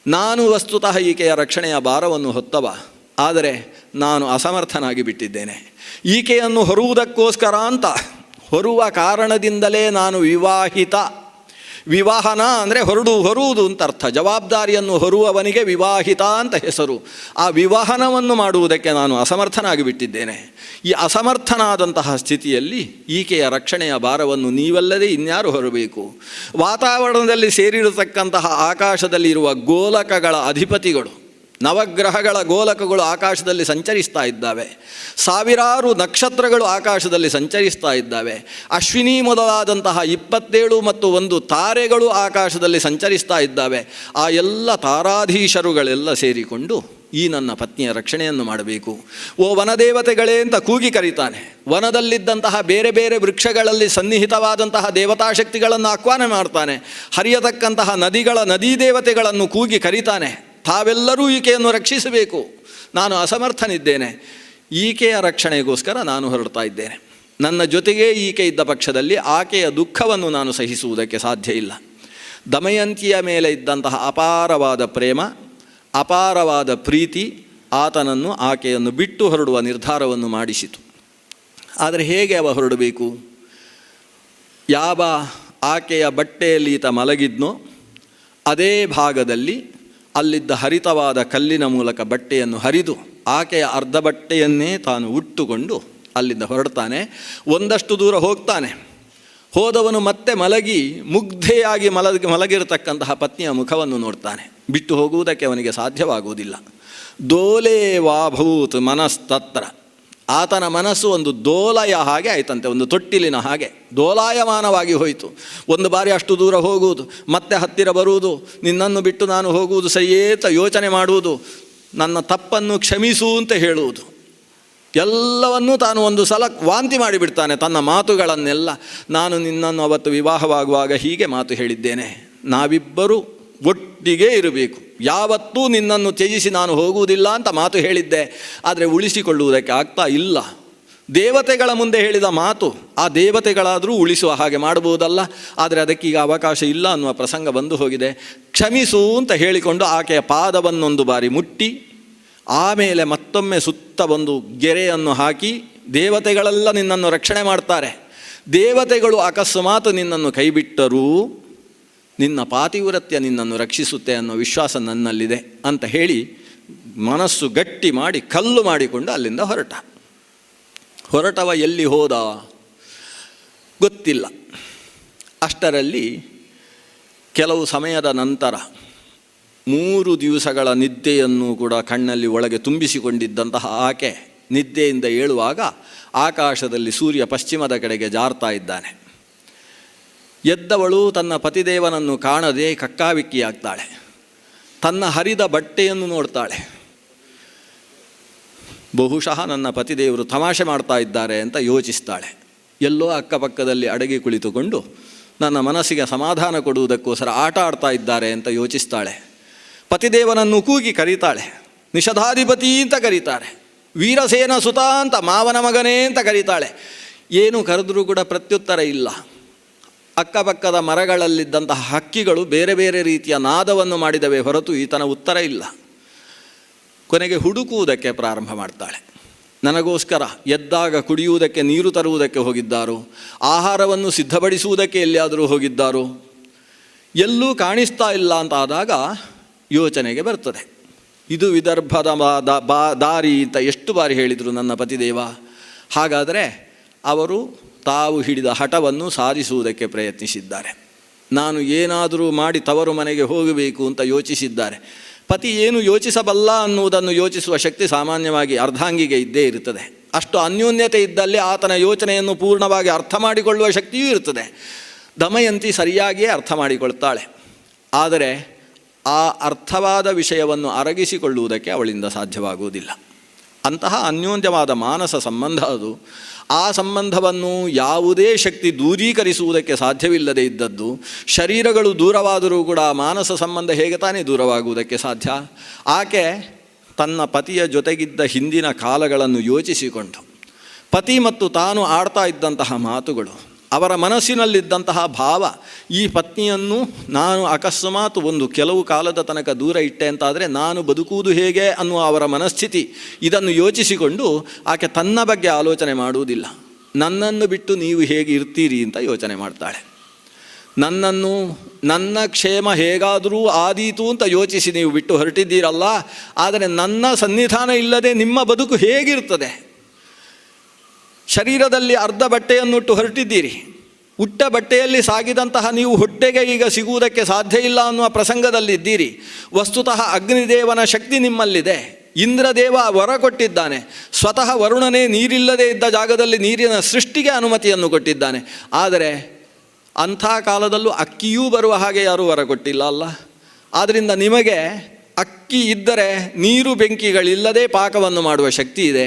ನಾನು ವಸ್ತುತಃ ಈಕೆಯ ರಕ್ಷಣೆಯ ಭಾರವನ್ನು ಹೊತ್ತವ, ಆದರೆ ನಾನು ಅಸಮರ್ಥನಾಗಿ ಬಿಟ್ಟಿದ್ದೇನೆ. ಈಕೆಯನ್ನು ಹೊರುವುದಕ್ಕೋಸ್ಕರ ಅಂತ ಹೊರುವ ಕಾರಣದಿಂದಲೇ ನಾನು ವಿವಾಹಿತ. ವಿವಾಹನ ಅಂದರೆ ಹೊರುವುದು ಅಂತ ಅರ್ಥ. ಜವಾಬ್ದಾರಿಯನ್ನು ಹೊರುವವನಿಗೆ ವಿವಾಹಿತ ಅಂತ ಹೆಸರು. ಆ ವಿವಾಹನವನ್ನು ಮಾಡುವುದಕ್ಕೆ ನಾನು ಅಸಮರ್ಥನಾಗಿ ಬಿಟ್ಟಿದ್ದೇನೆ. ಈ ಅಸಮರ್ಥನಾದಂತಹ ಸ್ಥಿತಿಯಲ್ಲಿ ಈಕೆಯ ರಕ್ಷಣೆಯ ಭಾರವನ್ನು ನೀವಲ್ಲದೆ ಇನ್ಯಾರು ಹೊರಬೇಕು? ವಾತಾವರಣದಲ್ಲಿ ಸೇರಿರತಕ್ಕಂತಹ ಆಕಾಶದಲ್ಲಿ ಇರುವ ಗೋಲಕಗಳ ಅಧಿಪತಿಗಳು, ನವಗ್ರಹಗಳ ಗೋಲಕಗಳು ಆಕಾಶದಲ್ಲಿ ಸಂಚರಿಸ್ತಾ ಇದ್ದಾವೆ. ಸಾವಿರಾರು ನಕ್ಷತ್ರಗಳು ಆಕಾಶದಲ್ಲಿ ಸಂಚರಿಸ್ತಾ ಇದ್ದಾವೆ. ಅಶ್ವಿನಿ ಮೊದಲಾದಂತಹ 27 ಮತ್ತು 1 ತಾರೆಗಳು ಆಕಾಶದಲ್ಲಿ ಸಂಚರಿಸ್ತಾ ಇದ್ದಾವೆ. ಆ ಎಲ್ಲ ತಾರಾಧೀಶರುಗಳೆಲ್ಲ ಸೇರಿಕೊಂಡು ಈ ನನ್ನ ಪತ್ನಿಯ ರಕ್ಷಣೆಯನ್ನು ಮಾಡಬೇಕು. ಓ ವನದೇವತೆಗಳೇ ಅಂತ ಕೂಗಿ ಕರೀತಾನೆ. ವನದಲ್ಲಿದ್ದಂತಹ ಬೇರೆ ಬೇರೆ ವೃಕ್ಷಗಳಲ್ಲಿ ಸನ್ನಿಹಿತವಾದಂತಹ ದೇವತಾಶಕ್ತಿಗಳನ್ನು ಆಹ್ವಾನ ಮಾಡ್ತಾನೆ. ಹರಿಯತಕ್ಕಂತಹ ನದಿ ದೇವತೆಗಳನ್ನು ಕೂಗಿ ಕರೀತಾನೆ. ತಾವೆಲ್ಲರೂ ಈಕೆಯನ್ನು ರಕ್ಷಿಸಬೇಕು. ನಾನು ಅಸಮರ್ಥನಿದ್ದೇನೆ. ಈಕೆಯ ರಕ್ಷಣೆಗೋಸ್ಕರ ನಾನು ಹೊರಡ್ತಾ ಇದ್ದೇನೆ. ನನ್ನ ಜೊತೆಗೇ ಈಕೆ ಇದ್ದ ಪಕ್ಷದಲ್ಲಿ ಆಕೆಯ ದುಃಖವನ್ನು ನಾನು ಸಹಿಸುವುದಕ್ಕೆ ಸಾಧ್ಯ ಇಲ್ಲ. ದಮಯಂತಿಯ ಮೇಲೆ ಇದ್ದಂತಹ ಅಪಾರವಾದ ಪ್ರೇಮ, ಅಪಾರವಾದ ಪ್ರೀತಿ ಆತನನ್ನು ಆಕೆಯನ್ನು ಬಿಟ್ಟು ಹೊರಡುವ ನಿರ್ಧಾರವನ್ನು ಮಾಡಿಸಿತು. ಆದರೆ ಹೇಗೆ ಅವ ಹೊರಡಬೇಕು? ಯಾವ ಆಕೆಯ ಬಟ್ಟೆಯಲ್ಲಿ ಈತ ಮಲಗಿದ್ನೋ ಅದೇ ಭಾಗದಲ್ಲಿ ಅಲ್ಲಿದ್ದ ಹರಿತವಾದ ಕಲ್ಲಿನ ಮೂಲಕ ಬಟ್ಟೆಯನ್ನು ಹರಿದು ಆಕೆಯ ಅರ್ಧ ಬಟ್ಟೆಯನ್ನೇ ತಾನು ಉಟ್ಟುಕೊಂಡು ಅಲ್ಲಿಂದ ಹೊರಡ್ತಾನೆ. ಒಂದಷ್ಟು ದೂರ ಹೋಗ್ತಾನೆ. ಹೋದವನು ಮತ್ತೆ ಮಲಗಿ ಮುಗ್ಧೆಯಾಗಿ ಮಲಗಿರತಕ್ಕಂತಹ ಪತ್ನಿಯ ಮುಖವನ್ನು ನೋಡ್ತಾನೆ. ಬಿಟ್ಟು ಹೋಗುವುದಕ್ಕೆ ಅವನಿಗೆ ಸಾಧ್ಯವಾಗುವುದಿಲ್ಲ. ದೋಲೇ ವಾಭೂತ್ ಮನಸ್ತತ್ರ, ಆತನ ಮನಸ್ಸು ಒಂದು ದೋಲಯ ಹಾಗೆ ಆಯ್ತಂತೆ, ಒಂದು ತೊಟ್ಟಿಲಿನ ಹಾಗೆ ದೋಲಾಯಮಾನವಾಗಿ ಹೋಯಿತು. ಒಂದು ಬಾರಿ ಅಷ್ಟು ದೂರ ಹೋಗುವುದು, ಮತ್ತೆ ಹತ್ತಿರ ಬರುವುದು, ನಿನ್ನನ್ನು ಬಿಟ್ಟು ನಾನು ಹೋಗುವುದು ಸರಿಯೇತ ಯೋಚನೆ ಮಾಡುವುದು, ನನ್ನ ತಪ್ಪನ್ನು ಕ್ಷಮಿಸು ಅಂತ ಹೇಳುವುದು, ಎಲ್ಲವನ್ನೂ ತಾನು ಒಂದು ಸಲ ವಾಂತಿ ಮಾಡಿಬಿಡ್ತಾನೆ ತನ್ನ ಮಾತುಗಳನ್ನೆಲ್ಲ. ನಾನು ನಿನ್ನನ್ನು ಅವತ್ತು ವಿವಾಹವಾಗುವಾಗ ಹೀಗೆ ಮಾತು ಹೇಳಿದ್ದೇನೆ, ನಾವಿಬ್ಬರೂ ಒಟ್ಟಿಗೆ ಇರಬೇಕು, ಯಾವತ್ತೂ ನಿನ್ನನ್ನು ತ್ಯಜಿಸಿ ನಾನು ಹೋಗುವುದಿಲ್ಲ ಅಂತ ಮಾತು ಹೇಳಿದ್ದೆ. ಆದರೆ ಉಳಿಸಿಕೊಳ್ಳುವುದಕ್ಕೆ ಆಗ್ತಾ ಇಲ್ಲ. ದೇವತೆಗಳ ಮುಂದೆ ಹೇಳಿದ ಮಾತು, ಆ ದೇವತೆಗಳಾದರೂ ಉಳಿಸುವ ಹಾಗೆ ಮಾಡಬಹುದಲ್ಲ, ಆದರೆ ಅದಕ್ಕೀಗ ಅವಕಾಶ ಇಲ್ಲ ಅನ್ನುವ ಪ್ರಸಂಗ ಬಂದು ಹೋಗಿದೆ. ಕ್ಷಮಿಸು ಅಂತ ಹೇಳಿಕೊಂಡು ಆಕೆಯ ಪಾದವನ್ನೊಂದು ಬಾರಿ ಮುಟ್ಟಿ, ಆಮೇಲೆ ಮತ್ತೊಮ್ಮೆ ಸುತ್ತ ಒಂದು ಗೆರೆಯನ್ನು ಹಾಕಿ, ದೇವತೆಗಳೆಲ್ಲ ನಿನ್ನನ್ನು ರಕ್ಷಣೆ ಮಾಡ್ತಾರೆ, ದೇವತೆಗಳು ಅಕಸ್ಮಾತ್ ನಿನ್ನನ್ನು ಕೈಬಿಟ್ಟರೂ ನಿನ್ನ ಪಾತಿವ್ರತ್ಯ ನಿನ್ನನ್ನು ರಕ್ಷಿಸುತ್ತೆ ಅನ್ನೋ ವಿಶ್ವಾಸ ನನ್ನಲ್ಲಿದೆ ಅಂತ ಹೇಳಿ ಮನಸ್ಸು ಗಟ್ಟಿ ಮಾಡಿ ಕಲ್ಲು ಮಾಡಿಕೊಂಡು ಅಲ್ಲಿಂದ ಹೊರಟವ ಎಲ್ಲಿ ಹೋದ ಗೊತ್ತಿಲ್ಲ. ಅಷ್ಟರಲ್ಲಿ ಕೆಲವು ಸಮಯದ ನಂತರ 3 ದಿವಸಗಳ ನಿದ್ದೆಯನ್ನು ಕೂಡ ಕಣ್ಣಲ್ಲಿ ಒಳಗೆ ತುಂಬಿಸಿಕೊಂಡಿದ್ದಂತಹ ಆಕೆ ನಿದ್ದೆಯಿಂದ ಏಳುವಾಗ ಆಕಾಶದಲ್ಲಿ ಸೂರ್ಯ ಪಶ್ಚಿಮದ ಕಡೆಗೆ ಜಾರ್ತಾ ಇದ್ದಾನೆ. ಎದ್ದವಳು ತನ್ನ ಪತಿದೇವನನ್ನು ಕಾಣದೆ ಕಕ್ಕಾವಿಕ್ಕಿಯಾಗ್ತಾಳೆ. ತನ್ನ ಹರಿದ ಬಟ್ಟೆಯನ್ನು ನೋಡ್ತಾಳೆ. ಬಹುಶಃ ನನ್ನ ಪತಿದೇವರು ತಮಾಷೆ ಮಾಡ್ತಾ ಇದ್ದಾರೆ ಅಂತ ಯೋಚಿಸ್ತಾಳೆ. ಎಲ್ಲೋ ಅಕ್ಕಪಕ್ಕದಲ್ಲಿ ಅಡಗಿ ಕುಳಿತುಕೊಂಡು ನನ್ನ ಮನಸ್ಸಿಗೆ ಸಮಾಧಾನ ಕೊಡುವುದಕ್ಕೋಸ್ಕರ ಆಟ ಆಡ್ತಾ ಇದ್ದಾರೆ ಅಂತ ಯೋಚಿಸ್ತಾಳೆ. ಪತಿದೇವನನ್ನು ಕೂಗಿ ಕರೀತಾಳೆ. ನಿಷಧಾಧಿಪತಿ ಅಂತ ಕರೀತಾರೆ, ವೀರಸೇನ ಸುತ ಅಂತ, ಮಾವನ ಮಗನೇ ಅಂತ ಕರೀತಾಳೆ. ಏನು ಕರೆದರೂ ಕೂಡ ಪ್ರತ್ಯುತ್ತರ ಇಲ್ಲ. ಅಕ್ಕಪಕ್ಕದ ಮರಗಳಲ್ಲಿದ್ದಂತಹ ಹಕ್ಕಿಗಳು ಬೇರೆ ಬೇರೆ ರೀತಿಯ ನಾದವನ್ನು ಮಾಡಿದವೆ ಹೊರತು ಈತನ ಉತ್ತರ ಇಲ್ಲ. ಕೊನೆಗೆ ಹುಡುಕುವುದಕ್ಕೆ ಪ್ರಾರಂಭ ಮಾಡ್ತಾಳೆ. ನನಗೋಸ್ಕರ ಎದ್ದಾಗ ಕುಡಿಯುವುದಕ್ಕೆ ನೀರು ತರುವುದಕ್ಕೆ ಹೋಗಿದ್ದಾರೋ, ಆಹಾರವನ್ನು ಸಿದ್ಧಪಡಿಸುವುದಕ್ಕೆ ಎಲ್ಲಿಯಾದರೂ ಹೋಗಿದ್ದಾರೋ, ಎಲ್ಲೂ ಕಾಣಿಸ್ತಾ ಇಲ್ಲ ಅಂತ ಆದಾಗ ಯೋಚನೆಗೆ ಬರ್ತದೆ. ಇದು ವಿದರ್ಭದ ದಾರಿ ಅಂತ ಎಷ್ಟು ಬಾರಿ ಹೇಳಿದರು ನನ್ನ ಪತಿದೇವ. ಹಾಗಾದರೆ ಅವರು ತಾವು ಹಿಡಿದ ಹಠವನ್ನು ಸಾಧಿಸುವುದಕ್ಕೆ ಪ್ರಯತ್ನಿಸಿದ್ದಾರೆ. ನಾನು ಏನಾದರೂ ಮಾಡಿ ತವರು ಮನೆಗೆ ಹೋಗಬೇಕು ಅಂತ ಯೋಚಿಸಿದ್ದಾರೆ. ಪತಿ ಏನು ಯೋಚಿಸಬಲ್ಲ ಅನ್ನುವುದನ್ನು ಯೋಚಿಸುವ ಶಕ್ತಿ ಸಾಮಾನ್ಯವಾಗಿ ಅರ್ಧಾಂಗಿಗೆ ಇದ್ದೇ ಇರುತ್ತದೆ. ಅಷ್ಟು ಅನ್ಯೋನ್ಯತೆ ಇದ್ದಲ್ಲಿ ಆತನ ಯೋಚನೆಯನ್ನು ಪೂರ್ಣವಾಗಿ ಅರ್ಥ ಮಾಡಿಕೊಳ್ಳುವ ಶಕ್ತಿಯೂ ಇರ್ತದೆ. ದಮಯಂತಿ ಸರಿಯಾಗಿಯೇ ಅರ್ಥ ಮಾಡಿಕೊಳ್ತಾಳೆ. ಆದರೆ ಆ ಅರ್ಥವಾದ ವಿಷಯವನ್ನು ಅರಗಿಸಿಕೊಳ್ಳುವುದಕ್ಕೆ ಅವಳಿಂದ ಸಾಧ್ಯವಾಗುವುದಿಲ್ಲ. ಅಂತಹ ಅನ್ಯೋನ್ಯವಾದ ಮಾನಸ ಸಂಬಂಧ ಅದು. ಆ ಸಂಬಂಧವನ್ನು ಯಾವುದೇ ಶಕ್ತಿ ದೂರೀಕರಿಸುವುದಕ್ಕೆ ಸಾಧ್ಯವಿಲ್ಲದೆ ಇದ್ದದ್ದು. ಶರೀರಗಳು ದೂರವಾದರೂ ಕೂಡ ಮಾನಸ ಸಂಬಂಧ ಹೇಗೆ ತಾನೇ ದೂರವಾಗುವುದಕ್ಕೆ ಸಾಧ್ಯ? ಆಕೆ ತನ್ನ ಪತಿಯ ಜೊತೆಗಿದ್ದ ಹಿಂದಿನ ಕಾಲಗಳನ್ನು ಯೋಚಿಸಿಕೊಂಡು, ಪತಿ ಮತ್ತು ತಾನು ಆಡ್ತಾ ಇದ್ದಂತಹ ಮಾತುಗಳು, ಅವರ ಮನಸ್ಸಿನಲ್ಲಿದ್ದಂತಹ ಭಾವ, ಈ ಪತ್ನಿಯನ್ನು ನಾನು ಅಕಸ್ಮಾತ್ ಒಂದು ಕೆಲವು ಕಾಲದ ತನಕ ದೂರ ಇಟ್ಟೆ ಅಂತಾದರೆ ನಾನು ಬದುಕುವುದು ಹೇಗೆ ಅನ್ನುವ ಅವರ ಮನಸ್ಥಿತಿ, ಇದನ್ನು ಯೋಚಿಸಿಕೊಂಡು ಆಕೆ ತನ್ನ ಬಗ್ಗೆ ಆಲೋಚನೆ ಮಾಡುವುದಿಲ್ಲ. ನನ್ನನ್ನು ಬಿಟ್ಟು ನೀವು ಹೇಗೆ ಇರ್ತೀರಿ ಅಂತ ಯೋಚನೆ ಮಾಡ್ತಾಳೆ. ನನ್ನ ಕ್ಷೇಮ ಹೇಗಾದರೂ ಆದೀತು ಅಂತ ಯೋಚಿಸಿ ನೀವು ಬಿಟ್ಟು ಹೊರಟಿದ್ದೀರಲ್ಲ, ಆದರೆ ನನ್ನ ಸನ್ನಿಧಾನ ಇಲ್ಲದೆ ನಿಮ್ಮ ಬದುಕು ಹೇಗಿರ್ತದೆ? ಶರೀರದಲ್ಲಿ ಅರ್ಧ ಬಟ್ಟೆಯನ್ನುಟ್ಟು ಹೊರಟಿದ್ದೀರಿ. ಉಟ್ಟ ಬಟ್ಟೆಯಲ್ಲಿ ಸಾಗಿದಂತಹ ನೀವು ಹೊಟ್ಟೆಗೆ ಈಗ ಸಿಗುವುದಕ್ಕೆ ಸಾಧ್ಯ ಇಲ್ಲ ಅನ್ನುವ ಪ್ರಸಂಗದಲ್ಲಿದ್ದೀರಿ. ವಸ್ತುತಃ ಅಗ್ನಿದೇವನ ಶಕ್ತಿ ನಿಮ್ಮಲ್ಲಿದೆ. ಇಂದ್ರದೇವ ವರ ಕೊಟ್ಟಿದ್ದಾನೆ. ಸ್ವತಃ ವರುಣನೇ ನೀರಿಲ್ಲದೆ ಇದ್ದ ಜಾಗದಲ್ಲಿ ನೀರಿನ ಸೃಷ್ಟಿಗೆ ಅನುಮತಿಯನ್ನು ಕೊಟ್ಟಿದ್ದಾನೆ. ಆದರೆ ಅಂಥ ಕಾಲದಲ್ಲೂ ಅಕ್ಕಿಯೂ ಬರುವ ಹಾಗೆ ಯಾರೂ ವರ ಕೊಟ್ಟಿಲ್ಲ ಅಲ್ಲ. ಆದ್ದರಿಂದ ನಿಮಗೆ ಅಕ್ಕಿ ಇದ್ದರೆ ನೀರು ಬೆಂಕಿಗಳಿಲ್ಲದೆ ಪಾಕವನ್ನು ಮಾಡುವ ಶಕ್ತಿ ಇದೆ.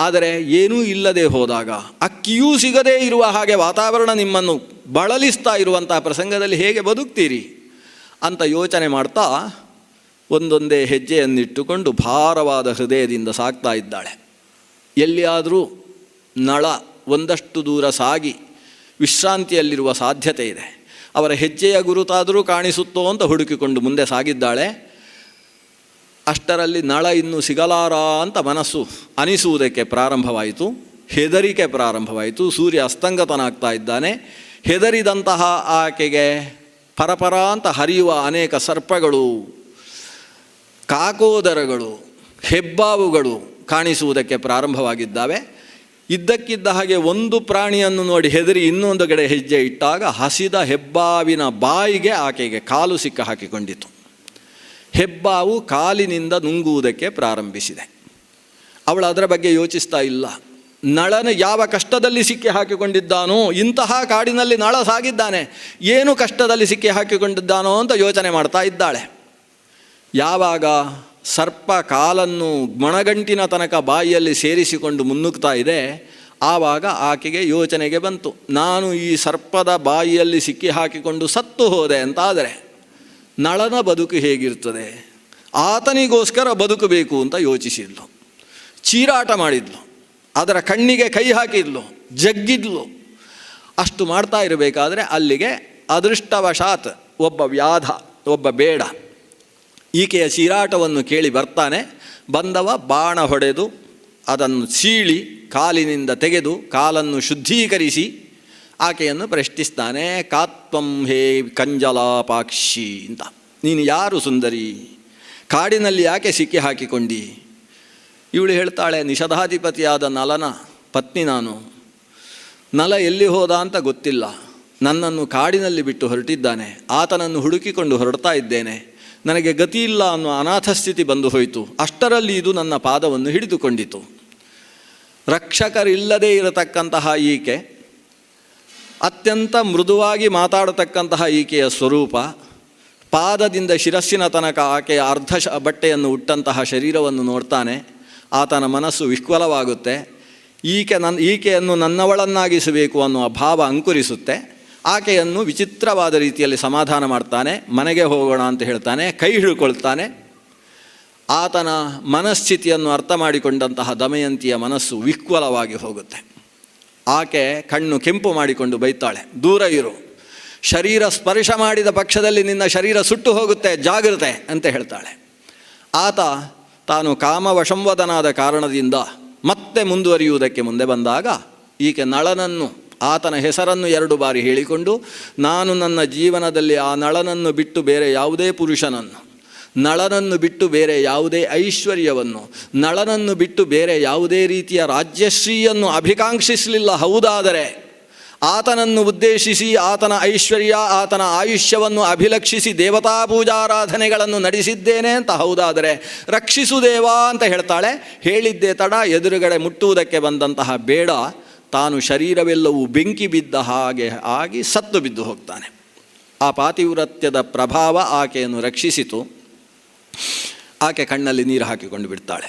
ಆದರೆ ಏನೂ ಇಲ್ಲದೆ ಹೋದಾಗ, ಅಕ್ಕಿಯೂ ಸಿಗದೇ ಇರುವ ಹಾಗೆ ವಾತಾವರಣ ನಿಮ್ಮನ್ನು ಬಳಲಿಸ್ತಾ ಇರುವಂತಹ ಪ್ರಸಂಗದಲ್ಲಿ ಹೇಗೆ ಬದುಕ್ತೀರಿ ಅಂತ ಯೋಚನೆ ಮಾಡ್ತಾ ಒಂದೊಂದೇ ಹೆಜ್ಜೆಯನ್ನಿಟ್ಟುಕೊಂಡು ಭಾರವಾದ ಹೃದಯದಿಂದ ಸಾಗ್ತಾ ಇದ್ದಾಳೆ. ಎಲ್ಲಿಯಾದರೂ ನಳ ಒಂದಷ್ಟು ದೂರ ಸಾಗಿ ವಿಶ್ರಾಂತಿಯಲ್ಲಿರುವ ಸಾಧ್ಯತೆ ಇದೆ. ಅವರ ಹೆಜ್ಜೆಯ ಗುರುತಾದರೂ ಕಾಣಿಸುತ್ತೋ ಅಂತ ಹುಡುಕಿಕೊಂಡು ಮುಂದೆ ಸಾಗಿದ್ದಾಳೆ. ಅಷ್ಟರಲ್ಲಿ ನಳ ಇನ್ನೂ ಸಿಗಲಾರ ಅಂತ ಮನಸ್ಸು ಅನಿಸುವುದಕ್ಕೆ ಪ್ರಾರಂಭವಾಯಿತು. ಹೆದರಿಕೆ ಪ್ರಾರಂಭವಾಯಿತು. ಸೂರ್ಯ ಅಸ್ತಂಗತನಾಗ್ತಾ ಇದ್ದಾನೆ. ಹೆದರಿದಂತಹ ಆಕೆಗೆ ಪರಪರ ಅಂತ ಹರಿಯುವ ಅನೇಕ ಸರ್ಪಗಳು, ಕಾಕೋದರಗಳು, ಹೆಬ್ಬಾವುಗಳು ಕಾಣಿಸುವುದಕ್ಕೆ ಪ್ರಾರಂಭವಾಗಿದ್ದಾವೆ. ಇದ್ದಕ್ಕಿದ್ದ ಹಾಗೆ ಒಂದು ಪ್ರಾಣಿಯನ್ನು ನೋಡಿ ಹೆದರಿ ಇನ್ನೊಂದು ಕಡೆ ಹೆಜ್ಜೆ ಇಟ್ಟಾಗ ಹಸಿದ ಹೆಬ್ಬಾವಿನ ಬಾಯಿಗೆ ಆಕೆಗೆ ಕಾಲು ಸಿಕ್ಕ ಹಾಕಿಕೊಂಡಿತು. ಹೆಬ್ಬಾವು ಕಾಲಿನಿಂದ ನುಂಗುವುದಕ್ಕೆ ಪ್ರಾರಂಭಿಸಿದೆ. ಅವಳು ಅದರ ಬಗ್ಗೆ ಯೋಚಿಸ್ತಾ ಇಲ್ಲ. ನಳನು ಯಾವ ಕಷ್ಟದಲ್ಲಿ ಸಿಕ್ಕಿ ಹಾಕಿಕೊಂಡಿದ್ದಾನೋ, ಇಂತಹ ಕಾಡಿನಲ್ಲಿ ನಳ ಸಾಗಿದ್ದಾನೆ, ಏನು ಕಷ್ಟದಲ್ಲಿ ಸಿಕ್ಕಿ ಹಾಕಿಕೊಂಡಿದ್ದಾನೋ ಅಂತ ಯೋಚನೆ ಮಾಡ್ತಾ ಇದ್ದಾಳೆ. ಯಾವಾಗ ಸರ್ಪ ಕಾಲನ್ನು ಮೊಣಗಂಟಿನ ತನಕ ಬಾಯಿಯಲ್ಲಿ ಸೇರಿಸಿಕೊಂಡು ಮುನ್ನುಗ್ತಾ ಇದೆ, ಆವಾಗ ಆಕೆಗೆ ಯೋಚನೆಗೆ ಬಂತು, ನಾನು ಈ ಸರ್ಪದ ಬಾಯಿಯಲ್ಲಿ ಸಿಕ್ಕಿ ಹಾಕಿಕೊಂಡು ಸತ್ತು ಹೋದೆ ಅಂತಾದರೆ ನಳನ ಬದುಕು ಹೇಗಿರ್ತದೆ, ಆತನಿಗೋಸ್ಕರ ಬದುಕಬೇಕು ಅಂತ ಯೋಚಿಸಿದ್ಲು. ಚೀರಾಟ ಮಾಡಿದ್ಲು, ಅದರ ಕಣ್ಣಿಗೆ ಕೈ ಹಾಕಿದ್ಲು, ಜಗ್ಗಿದ್ಲು. ಅಷ್ಟು ಮಾಡ್ತಾ ಇರಬೇಕಾದ್ರೆ ಅಲ್ಲಿಗೆ ಅದೃಷ್ಟವಶಾತ್ ಒಬ್ಬ ಬೇಡ ಈಕೆಯ ಚೀರಾಟವನ್ನು ಕೇಳಿ ಬರ್ತಾನೆ. ಬಂದವ ಬಾಣ ಹೊಡೆದು ಅದನ್ನು ಸೀಳಿ ಕಾಲಿನಿಂದ ತೆಗೆದು ಕಾಲನ್ನು ಶುದ್ಧೀಕರಿಸಿ ಆಕೆಯನ್ನು ಪ್ರಶ್ನಿಸ್ತಾನೆ. ಕಾತ್ವಂ ಹೇ ಕಂಜಲಾಪಾಕ್ಷಿ ಅಂತ, ನೀನು ಯಾರು ಸುಂದರಿ, ಕಾಡಿನಲ್ಲಿ ಯಾಕೆ ಸಿಕ್ಕಿ ಹಾಕಿಕೊಂಡಿ? ಇವಳು ಹೇಳ್ತಾಳೆ, ನಿಷಧಾಧಿಪತಿಯಾದ ನಲನ ಪತ್ನಿ ನಾನು. ನಲ ಎಲ್ಲಿ ಹೋದ ಅಂತ ಗೊತ್ತಿಲ್ಲ, ನನ್ನನ್ನು ಕಾಡಿನಲ್ಲಿ ಬಿಟ್ಟು ಹೊರಟಿದ್ದಾನೆ, ಆತನನ್ನು ಹುಡುಕಿಕೊಂಡು ಹೊರಡ್ತಾ ಇದ್ದೇನೆ, ನನಗೆ ಗತಿ ಇಲ್ಲ ಅನ್ನೋ ಅನಾಥ ಸ್ಥಿತಿ ಬಂದು ಹೋಯಿತು. ಅಷ್ಟರಲ್ಲಿ ಇದು ನನ್ನ ಪಾದವನ್ನು ಹಿಡಿದುಕೊಂಡಿತು. ರಕ್ಷಕರಿಲ್ಲದೆ ಇರತಕ್ಕಂತಹ ಈಕೆ, ಅತ್ಯಂತ ಮೃದುವಾಗಿ ಮಾತಾಡತಕ್ಕಂತಹ ಈಕೆಯ ಸ್ವರೂಪ, ಪಾದದಿಂದ ಶಿರಸ್ಸಿನ ತನಕ ಆಕೆಯ ಅರ್ಧ ಬಟ್ಟೆಯನ್ನು ಉಟ್ಟಂತಹ ಶರೀರವನ್ನು ನೋಡ್ತಾನೆ. ಆತನ ಮನಸ್ಸು ವಿಹ್ವಲವಾಗುತ್ತೆ. ಈಕೆಯನ್ನು ನನ್ನವಳನ್ನಾಗಿಸಬೇಕು ಅನ್ನುವ ಭಾವ ಅಂಕುರಿಸುತ್ತೆ. ಆಕೆಯನ್ನು ವಿಚಿತ್ರವಾದ ರೀತಿಯಲ್ಲಿ ಸಮಾಧಾನ ಮಾಡ್ತಾನೆ. ಮನೆಗೆ ಹೋಗೋಣ ಅಂತ ಹೇಳ್ತಾನೆ, ಕೈ ಹಿಡ್ಕೊಳ್ತಾನೆ. ಆತನ ಮನಸ್ಥಿತಿಯನ್ನು ಅರ್ಥ ಮಾಡಿಕೊಂಡಂತಹ ದಮಯಂತಿಯ ಮನಸ್ಸು ವಿಹ್ವಲವಾಗಿ ಹೋಗುತ್ತೆ. ಆಕೆ ಕಣ್ಣು ಕೆಂಪು ಮಾಡಿಕೊಂಡು ಬೈತಾಳೆ, ದೂರ ಇರು, ಶರೀರ ಸ್ಪರ್ಶ ಮಾಡಿದ ಪಕ್ಷದಲ್ಲಿ ನಿನ್ನ ಶರೀರ ಸುಟ್ಟು ಹೋಗುತ್ತೆ, ಜಾಗ್ರತೆ ಅಂತ ಹೇಳ್ತಾಳೆ. ಆತ ತಾನು ಕಾಮವಶಂವದನಾದ ಕಾರಣದಿಂದ ಮತ್ತೆ ಮುಂದುವರಿಯುವುದಕ್ಕೆ ಮುಂದೆ ಬಂದಾಗ ಈಕೆ ನಳನನ್ನು, ಆತನ ಹೆಸರನ್ನು 2 ಬಾರಿ ಹೇಳಿಕೊಂಡು, ನಾನು ನನ್ನ ಜೀವನದಲ್ಲಿ ಆ ನಳನನ್ನು ಬಿಟ್ಟು ಬೇರೆ ಯಾವುದೇ ಪುರುಷನನ್ನು, ನಳನನ್ನು ಬಿಟ್ಟು ಬೇರೆ ಯಾವುದೇ ಐಶ್ವರ್ಯವನ್ನು, ನಳನನ್ನು ಬಿಟ್ಟು ಬೇರೆ ಯಾವುದೇ ರೀತಿಯ ರಾಜ್ಯಶ್ರೀಯನ್ನು ಅಭಿಕಾಂಕ್ಷಿಸಲಿಲ್ಲ. ಹೌದಾದರೆ ಆತನನ್ನು ಉದ್ದೇಶಿಸಿ ಆತನ ಐಶ್ವರ್ಯ, ಆತನ ಆಯುಷ್ಯವನ್ನು ಅಭಿಲಕ್ಷಿಸಿ ದೇವತಾ ಪೂಜಾರಾಧನೆಗಳನ್ನು ನಡೆಸಿದ್ದೇನೆ ಅಂತ ಹೌದಾದರೆ ರಕ್ಷಿಸು ದೇವಾ ಅಂತ ಹೇಳ್ತಾಳೆ. ಹೇಳಿದ್ದೇ ತಡ, ಎದುರುಗಡೆ ಮುಟ್ಟುವುದಕ್ಕೆ ಬಂದಂತಹ ಬೇಡ ತಾನು ಶರೀರವೆಲ್ಲವೂ ಬೆಂಕಿ ಬಿದ್ದ ಹಾಗೆ ಆಗಿ ಸತ್ತು ಬಿದ್ದು ಹೋಗ್ತಾನೆ. ಆ ಪಾತಿವ್ರತ್ಯದ ಪ್ರಭಾವ ಆಕೆಯನ್ನು ರಕ್ಷಿಸಿತು. ಆಕೆ ಕಣ್ಣಲ್ಲಿ ನೀರು ಹಾಕಿಕೊಂಡು ಬಿಡ್ತಾಳೆ.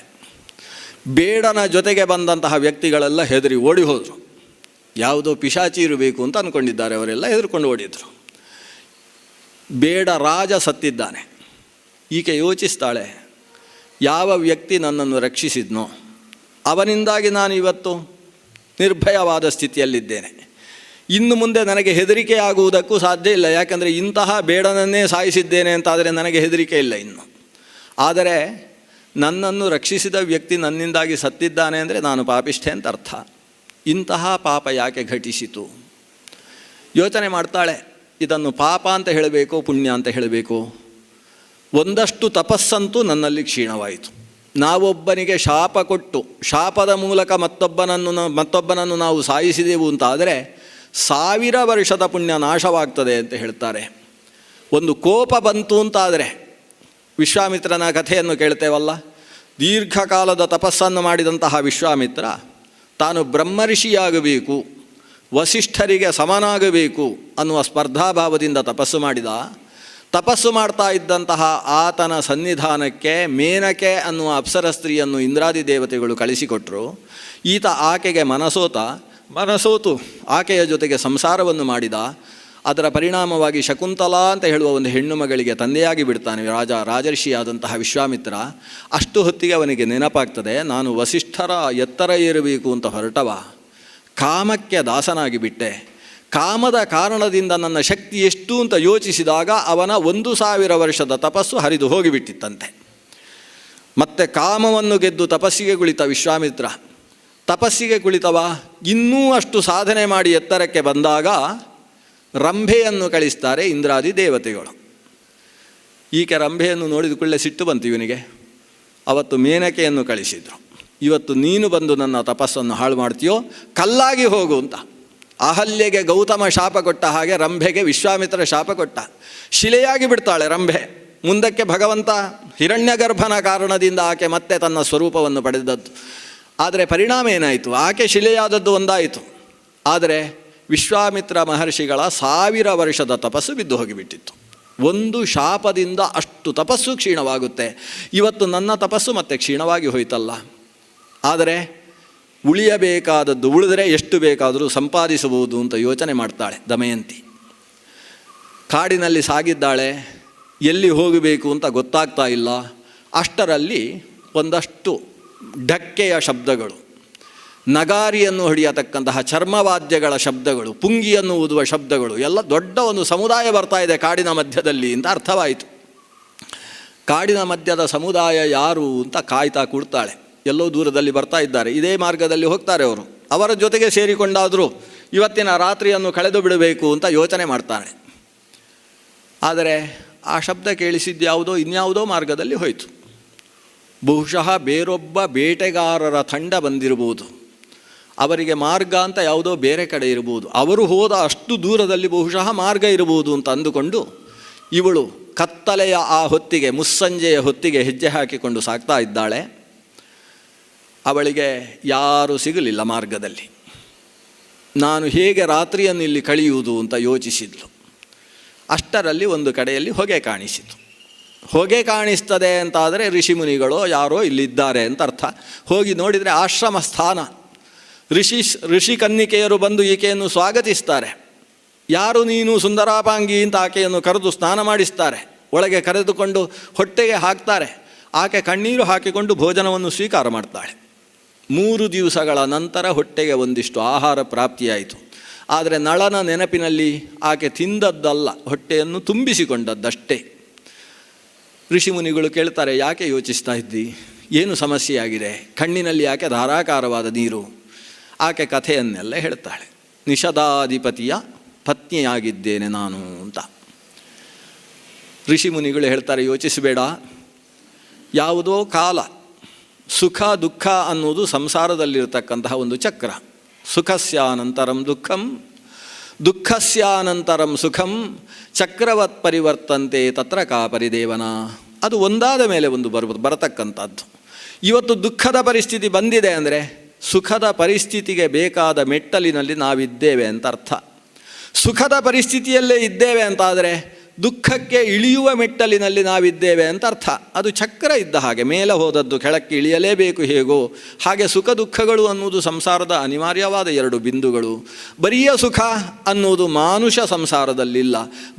ಬೇಡನ ಜೊತೆಗೆ ಬಂದಂತಹ ವ್ಯಕ್ತಿಗಳೆಲ್ಲ ಹೆದರಿ ಓಡಿ ಹೋದರು. ಯಾವುದೋ ಪಿಶಾಚಿ ಇರಬೇಕು ಅಂತ ಅಂದ್ಕೊಂಡಿದ್ದಾರೆ, ಅವರೆಲ್ಲ ಹೆದರ್ಕೊಂಡು ಓಡಿದ್ರು. ಬೇಡ ರಾಜ ಸತ್ತಿದ್ದಾನೆ. ಈಕೆ ಯೋಚಿಸ್ತಾಳೆ, ಯಾವ ವ್ಯಕ್ತಿ ನನ್ನನ್ನು ರಕ್ಷಿಸಿದ್ನೋ ಅವನಿಂದಾಗಿ ನಾನು ಇವತ್ತು ನಿರ್ಭಯವಾದ ಸ್ಥಿತಿಯಲ್ಲಿದ್ದೇನೆ. ಇನ್ನು ಮುಂದೆ ನನಗೆ ಹೆದರಿಕೆ ಆಗುವುದಕ್ಕೂ ಸಾಧ್ಯ ಇಲ್ಲ, ಯಾಕಂದರೆ ಇಂತಹ ಬೇಡನನ್ನೇ ಸಾಯಿಸಿದ್ದೇನೆ ಅಂತಾದರೆ ನನಗೆ ಹೆದರಿಕೆ ಇಲ್ಲ ಇನ್ನು. ಆದರೆ ನನ್ನನ್ನು ರಕ್ಷಿಸಿದ ವ್ಯಕ್ತಿ ನನ್ನಿಂದಾಗಿ ಸತ್ತಿದ್ದಾನೆ ಅಂದರೆ ನಾನು ಪಾಪಿಷ್ಠೆ ಅಂತ ಅರ್ಥ. ಇಂತಹ ಪಾಪ ಯಾಕೆ ಘಟಿಸಿತು? ಯೋಚನೆ ಮಾಡ್ತಾಳೆ, ಇದನ್ನು ಪಾಪ ಅಂತ ಹೇಳಬೇಕು, ಪುಣ್ಯ ಅಂತ ಹೇಳಬೇಕು. ಒಂದಷ್ಟು ತಪಸ್ಸಂತೂ ನನ್ನಲ್ಲಿ ಕ್ಷೀಣವಾಯಿತು. ನಾವೊಬ್ಬನಿಗೆ ಶಾಪ ಕೊಟ್ಟು ಶಾಪದ ಮೂಲಕ ಮತ್ತೊಬ್ಬನನ್ನು ನಾವು ಸಾಯಿಸಿದೆವು ಅಂತಾದರೆ 1000 ವರ್ಷದ ಪುಣ್ಯ ನಾಶವಾಗ್ತದೆ ಅಂತ ಹೇಳ್ತಾರೆ. ಒಂದು ಕೋಪ ಬಂತು ಅಂತಾದರೆ, ವಿಶ್ವಾಮಿತ್ರನ ಕಥೆಯನ್ನು ಕೇಳ್ತೇವಲ್ಲ, ದೀರ್ಘಕಾಲದ ತಪಸ್ಸನ್ನು ಮಾಡಿದಂತಹ ವಿಶ್ವಾಮಿತ್ರ ತಾನು ಬ್ರಹ್ಮರ್ಷಿಯಾಗಬೇಕು, ವಸಿಷ್ಠರಿಗೆ ಸಮನಾಗಬೇಕು ಅನ್ನುವ ಸ್ಪರ್ಧಾಭಾವದಿಂದ ತಪಸ್ಸು ಮಾಡಿದ. ತಪಸ್ಸು ಮಾಡ್ತಾ ಇದ್ದಂತಹ ಆತನ ಸನ್ನಿಧಾನಕ್ಕೆ ಮೇನಕೆ ಅನ್ನುವ ಅಪ್ಸರ ಸ್ತ್ರೀಯನ್ನು ಇಂದ್ರಾದಿ ದೇವತೆಗಳು ಕಳಿಸಿಕೊಟ್ಟರು. ಈತ ಆಕೆಗೆ ಮನಸೋತು ಆಕೆಯ ಜೊತೆಗೆ ಸಂಸಾರವನ್ನು ಮಾಡಿದ. ಅದರ ಪರಿಣಾಮವಾಗಿ ಶಕುಂತಲಾ ಅಂತ ಹೇಳುವ ಒಂದು ಹೆಣ್ಣು ಮಗಳಿಗೆ ತಂದೆಯಾಗಿ ಬಿಡ್ತಾನೆ ರಾಜರ್ಷಿಯಾದಂತಹ ವಿಶ್ವಾಮಿತ್ರ. ಅಷ್ಟು ಹೊತ್ತಿಗೆ ಅವನಿಗೆ ನೆನಪಾಗ್ತದೆ, ನಾನು ವಸಿಷ್ಠರ ಎತ್ತರ ಏರಬೇಕು ಅಂತ ಹೊರಟವ, ಕಾಮಕ್ಕೆ ದಾಸನಾಗಿ ಬಿಟ್ಟೆ. ಕಾಮದ ಕಾರಣದಿಂದ ನನ್ನ ಶಕ್ತಿ ಎಷ್ಟು ಅಂತ ಯೋಚಿಸಿದಾಗ ಅವನ 1000 ವರ್ಷದ ತಪಸ್ಸು ಹರಿದು ಹೋಗಿಬಿಟ್ಟಿತ್ತಂತೆ. ಮತ್ತೆ ಕಾಮವನ್ನು ಗೆದ್ದು ತಪಸ್ಸಿಗೆ ಕುಳಿತ ವಿಶ್ವಾಮಿತ್ರ, ತಪಸ್ಸಿಗೆ ಕುಳಿತವ ಇನ್ನೂ ಅಷ್ಟು ಸಾಧನೆ ಮಾಡಿ ಎತ್ತರಕ್ಕೆ ಬಂದಾಗ ರಂಭೆಯನ್ನು ಕಳಿಸ್ತಾರೆ ಇಂದ್ರಾದಿ ದೇವತೆಗಳು. ಈಕೆ ರಂಭೆಯನ್ನು ನೋಡಿದ ಕೂಡಲೇ ಸಿಟ್ಟು ಬಂತು ಇವನಿಗೆ. ಅವತ್ತು ಮೇನಕೆಯನ್ನು ಕಳಿಸಿದರು. ಇವತ್ತು ನೀನು ಬಂದು ನನ್ನ ತಪಸ್ಸನ್ನು ಹಾಳು ಮಾಡ್ತೀಯೋ, ಕಲ್ಲಾಗಿ ಹೋಗು ಅಂತ. ಅಹಲ್ಯೆಗೆ ಗೌತಮ ಶಾಪ ಕೊಟ್ಟ ಹಾಗೆ ರಂಭೆಗೆ ವಿಶ್ವಾಮಿತ್ರ ಶಾಪ ಕೊಟ್ಟ. ಶಿಲೆಯಾಗಿ ಬಿಡ್ತಾಳೆ ರಂಭೆ. ಮುಂದಕ್ಕೆ ಭಗವಂತ ಹಿರಣ್ಯಗರ್ಭನ ಕಾರಣದಿಂದ ಆಕೆ ಮತ್ತೆ ತನ್ನ ಸ್ವರೂಪವನ್ನು ಪಡೆದದ್ದು. ಆದರೆ ಪರಿಣಾಮ ಏನಾಯಿತು? ಆಕೆ ಶಿಲೆಯಾದದ್ದು ಒಂದಾಯಿತು, ಆದರೆ ವಿಶ್ವಾಮಿತ್ರ ಮಹರ್ಷಿಗಳ 1000 ವರ್ಷದ ತಪಸ್ಸು ಬಿದ್ದು ಹೋಗಿಬಿಟ್ಟಿತ್ತು. ಒಂದು ಶಾಪದಿಂದ ಅಷ್ಟು ತಪಸ್ಸು ಕ್ಷೀಣವಾಗುತ್ತೆ. ಇವತ್ತು ನನ್ನ ತಪಸ್ಸು ಮತ್ತೆ ಕ್ಷೀಣವಾಗಿ ಹೋಯ್ತಲ್ಲ. ಆದರೆ ಉಳಿಯಬೇಕಾದದ್ದು ಉಳಿದರೆ ಎಷ್ಟು ಬೇಕಾದರೂ ಸಂಪಾದಿಸಬಹುದು ಅಂತ ಯೋಚನೆ ಮಾಡ್ತಾಳೆ ದಮಯಂತಿ. ಕಾಡಿನಲ್ಲಿ ಸಾಗಿದ್ದಾಳೆ, ಎಲ್ಲಿ ಹೋಗಬೇಕು ಅಂತ ಗೊತ್ತಾಗ್ತಾ ಇಲ್ಲ. ಅಷ್ಟರಲ್ಲಿ ಒಂದಷ್ಟು ಢಕ್ಕೆಯ ಶಬ್ದಗಳು, ನಗಾರಿಯನ್ನು ಹೊಡೆಯತಕ್ಕಂತಹ ಚರ್ಮವಾದ್ಯಗಳ ಶಬ್ದಗಳು, ಪುಂಗಿಯನ್ನು ಊದುವ ಶಬ್ದಗಳು, ಎಲ್ಲ ದೊಡ್ಡ ಒಂದು ಸಮುದಾಯ ಬರ್ತಾ ಇದೆ ಕಾಡಿನ ಮಧ್ಯದಲ್ಲಿ ಅಂತ ಅರ್ಥವಾಯಿತು. ಕಾಡಿನ ಮಧ್ಯದ ಸಮುದಾಯ ಯಾರು ಅಂತ ಕಾಯ್ತಾ ಕೂಡ್ತಾಳೆ. ಎಲ್ಲೋ ದೂರದಲ್ಲಿ ಬರ್ತಾ ಇದ್ದಾರೆ, ಇದೇ ಮಾರ್ಗದಲ್ಲಿ ಹೋಗ್ತಾರೆ ಅವರು. ಅವರ ಜೊತೆಗೆ ಸೇರಿಕೊಂಡಾದರೂ ಇವತ್ತಿನ ರಾತ್ರಿಯನ್ನು ಕಳೆದು ಬಿಡಬೇಕು ಅಂತ ಯೋಚನೆ ಮಾಡ್ತಾಳೆ. ಆದರೆ ಆ ಶಬ್ದ ಕೇಳಿಸಿದ್ಯಾವುದೋ ಇನ್ಯಾವುದೋ ಮಾರ್ಗದಲ್ಲಿ ಹೋಯಿತು. ಬಹುಶಃ ಬೇರೊಬ್ಬ ಬೇಟೆಗಾರರ ತಂಡ ಬಂದಿರಬಹುದು. ಅವರಿಗೆ ಮಾರ್ಗ ಅಂತ ಯಾವುದೋ ಬೇರೆ ಕಡೆ ಇರಬಹುದು. ಅವರು ಹೋದ ಅಷ್ಟು ದೂರದಲ್ಲಿ ಬಹುಶಃ ಮಾರ್ಗ ಇರಬಹುದು ಅಂತ ಅಂದುಕೊಂಡು ಇವಳು ಕತ್ತಲೆಯ ಆ ಹೊತ್ತಿಗೆ, ಮುಸ್ಸಂಜೆಯ ಹೊತ್ತಿಗೆ ಹೆಜ್ಜೆ ಹಾಕಿಕೊಂಡು ಸಾಗ್ತಾ ಇದ್ದಾಳೆ. ಅವಳಿಗೆ ಯಾರೂ ಸಿಗಲಿಲ್ಲ ಮಾರ್ಗದಲ್ಲಿ. ನಾನು ಹೇಗೆ ರಾತ್ರಿಯನ್ನು ಇಲ್ಲಿ ಕಳೆಯುವುದು ಅಂತ ಯೋಚಿಸಿದ್ಲು. ಅಷ್ಟರಲ್ಲಿ ಒಂದು ಕಡೆಯಲ್ಲಿ ಹೊಗೆ ಕಾಣಿಸಿತು. ಹೊಗೆ ಕಾಣಿಸ್ತದೆ ಅಂತಾದರೆ ಋಷಿಮುನಿಗಳು ಯಾರೋ ಇಲ್ಲಿದ್ದಾರೆ ಅಂತ ಅರ್ಥ. ಹೋಗಿ ನೋಡಿದರೆ ಆಶ್ರಮ ಸ್ಥಾನ. ಋಷಿ ಕನ್ನಿಕೆಯರು ಬಂದು ಈಕೆಯನ್ನು ಸ್ವಾಗತಿಸ್ತಾರೆ. ಯಾರು ನೀನು ಸುಂದರಾಪಾಂಗಿ ಅಂತ ಆಕೆಯನ್ನು ಕರೆದು ಸ್ನಾನ ಮಾಡಿಸ್ತಾರೆ. ಒಳಗೆ ಕರೆದುಕೊಂಡು ಹೊಟ್ಟೆಗೆ ಹಾಕ್ತಾರೆ. ಆಕೆ ಕಣ್ಣೀರು ಹಾಕಿಕೊಂಡು ಭೋಜನವನ್ನು ಸ್ವೀಕಾರ ಮಾಡ್ತಾಳೆ. 3 ದಿವಸಗಳ ನಂತರ ಹೊಟ್ಟೆಗೆ ಒಂದಿಷ್ಟು ಆಹಾರ ಪ್ರಾಪ್ತಿಯಾಯಿತು. ಆದರೆ ನಳನ ನೆನಪಿನಲ್ಲಿ ಆಕೆ ತಿಂದದ್ದಲ್ಲ, ಹೊಟ್ಟೆಯನ್ನು ತುಂಬಿಸಿಕೊಂಡದ್ದಷ್ಟೇ. ಋಷಿಮುನಿಗಳು ಕೇಳ್ತಾರೆ, ಯಾಕೆ ಯೋಚಿಸ್ತಾ ಇದ್ದಿ? ಏನು ಸಮಸ್ಯೆಯಾಗಿದೆ? ಕಣ್ಣಿನಲ್ಲಿ ಯಾಕೆ ಧಾರಾಕಾರವಾದ ನೀರು? ಆಕೆ ಕಥೆಯನ್ನೆಲ್ಲ ಹೇಳ್ತಾಳೆ. ನಿಷದಾಧಿಪತಿಯ ಪತ್ನಿಯಾಗಿದ್ದೇನೆ ನಾನು ಅಂತ. ಋಷಿಮುನಿಗಳು ಹೇಳ್ತಾರೆ, ಯೋಚಿಸಬೇಡ. ಯಾವುದೋ ಕಾಲ, ಸುಖ ದುಃಖ ಅನ್ನೋದು ಸಂಸಾರದಲ್ಲಿರತಕ್ಕಂತಹ ಒಂದು ಚಕ್ರ. ಸುಖಸ್ಯಾನಂತರಂ ದುಃಖಂ, ದುಃಖಸ್ಯಾನಂತರಂ ಸುಖಂ, ಚಕ್ರವತ್ ಪರಿವರ್ತಂತೆ ತತ್ರ ಕಾ ಪರಿದೇವನ. ಅದು ಒಂದಾದ ಮೇಲೆ ಒಂದು ಬರತಕ್ಕಂಥದ್ದು. ಇವತ್ತು ದುಃಖದ ಪರಿಸ್ಥಿತಿ ಬಂದಿದೆ ಅಂದರೆ ಸುಖದ ಪರಿಸ್ಥಿತಿಗೆ ಬೇಕಾದ ಮೆಟ್ಟಲಿನಲ್ಲಿ ನಾವಿದ್ದೇವೆ ಅಂತ ಅರ್ಥ. ಸುಖದ ಪರಿಸ್ಥಿತಿಯಲ್ಲೇ ಇದ್ದೇವೆ ಅಂತಾದರೆ ದುಃಖಕ್ಕೆ ಇಳಿಯುವ ಮೆಟ್ಟಲಿನಲ್ಲಿ ನಾವಿದ್ದೇವೆ ಅಂತ ಅರ್ಥ. ಅದು ಚಕ್ರ ಇದ್ದ ಹಾಗೆ, ಮೇಲೆ ಹೋದದ್ದು ಕೆಳಕ್ಕೆ ಇಳಿಯಲೇಬೇಕು. ಹೇಗೋ ಹಾಗೆ ಸುಖ ದುಃಖಗಳು ಅನ್ನುವುದು ಸಂಸಾರದ ಅನಿವಾರ್ಯವಾದ 2 ಬಿಂದುಗಳು. ಬರಿಯ ಸುಖ ಅನ್ನುವುದು ಮಾನುಷ ಸಂಸಾರದಲ್ಲಿಲ್ಲ,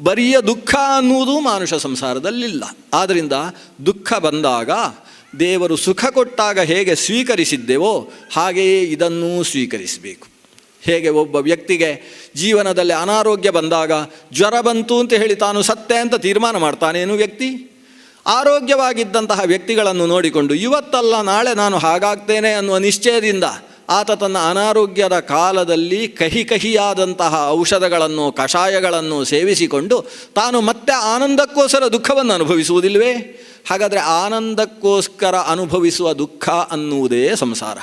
ಬರಿಯ ದುಃಖ ಅನ್ನುವುದು ಮಾನುಷ ಸಂಸಾರದಲ್ಲಿಲ್ಲ. ಆದ್ದರಿಂದ ದುಃಖ ಬಂದಾಗ ದೇವರು ಸುಖ ಕೊಟ್ಟಾಗ ಹೇಗೆ ಸ್ವೀಕರಿಸಿದ್ದೇವೋ ಹಾಗೆಯೇ ಇದನ್ನೂ ಸ್ವೀಕರಿಸಬೇಕು. ಹೇಗೆ ಒಬ್ಬ ವ್ಯಕ್ತಿಗೆ ಜೀವನದಲ್ಲಿ ಅನಾರೋಗ್ಯ ಬಂದಾಗ ಜ್ವರ ಬಂತು ಅಂತ ಹೇಳಿ ತಾನು ಸತ್ತೆ ಅಂತ ತೀರ್ಮಾನ ಮಾಡ್ತಾನೇನು ವ್ಯಕ್ತಿ? ಆರೋಗ್ಯವಾಗಿದ್ದಂತಹ ವ್ಯಕ್ತಿಗಳನ್ನು ನೋಡಿಕೊಂಡು ಇವತ್ತಲ್ಲ ನಾಳೆ ನಾನು ಹಾಗಾಗ್ತೇನೆ ಅನ್ನುವ ನಿಶ್ಚಯದಿಂದ ಆತ ತನ್ನ ಅನಾರೋಗ್ಯದ ಕಾಲದಲ್ಲಿ ಕಹಿಯಾದಂತಹ ಔಷಧಗಳನ್ನು, ಕಷಾಯಗಳನ್ನು ಸೇವಿಸಿಕೊಂಡು ತಾನು ಮತ್ತೆ ಆನಂದಕ್ಕೋಸ್ಕರ ದುಃಖವನ್ನು ಅನುಭವಿಸುವುದಿಲ್ವೇ? ಹಾಗಾದರೆ ಆನಂದಕ್ಕೋಸ್ಕರ ಅನುಭವಿಸುವ ದುಃಖ ಅನ್ನುವುದೇ ಸಂಸಾರ.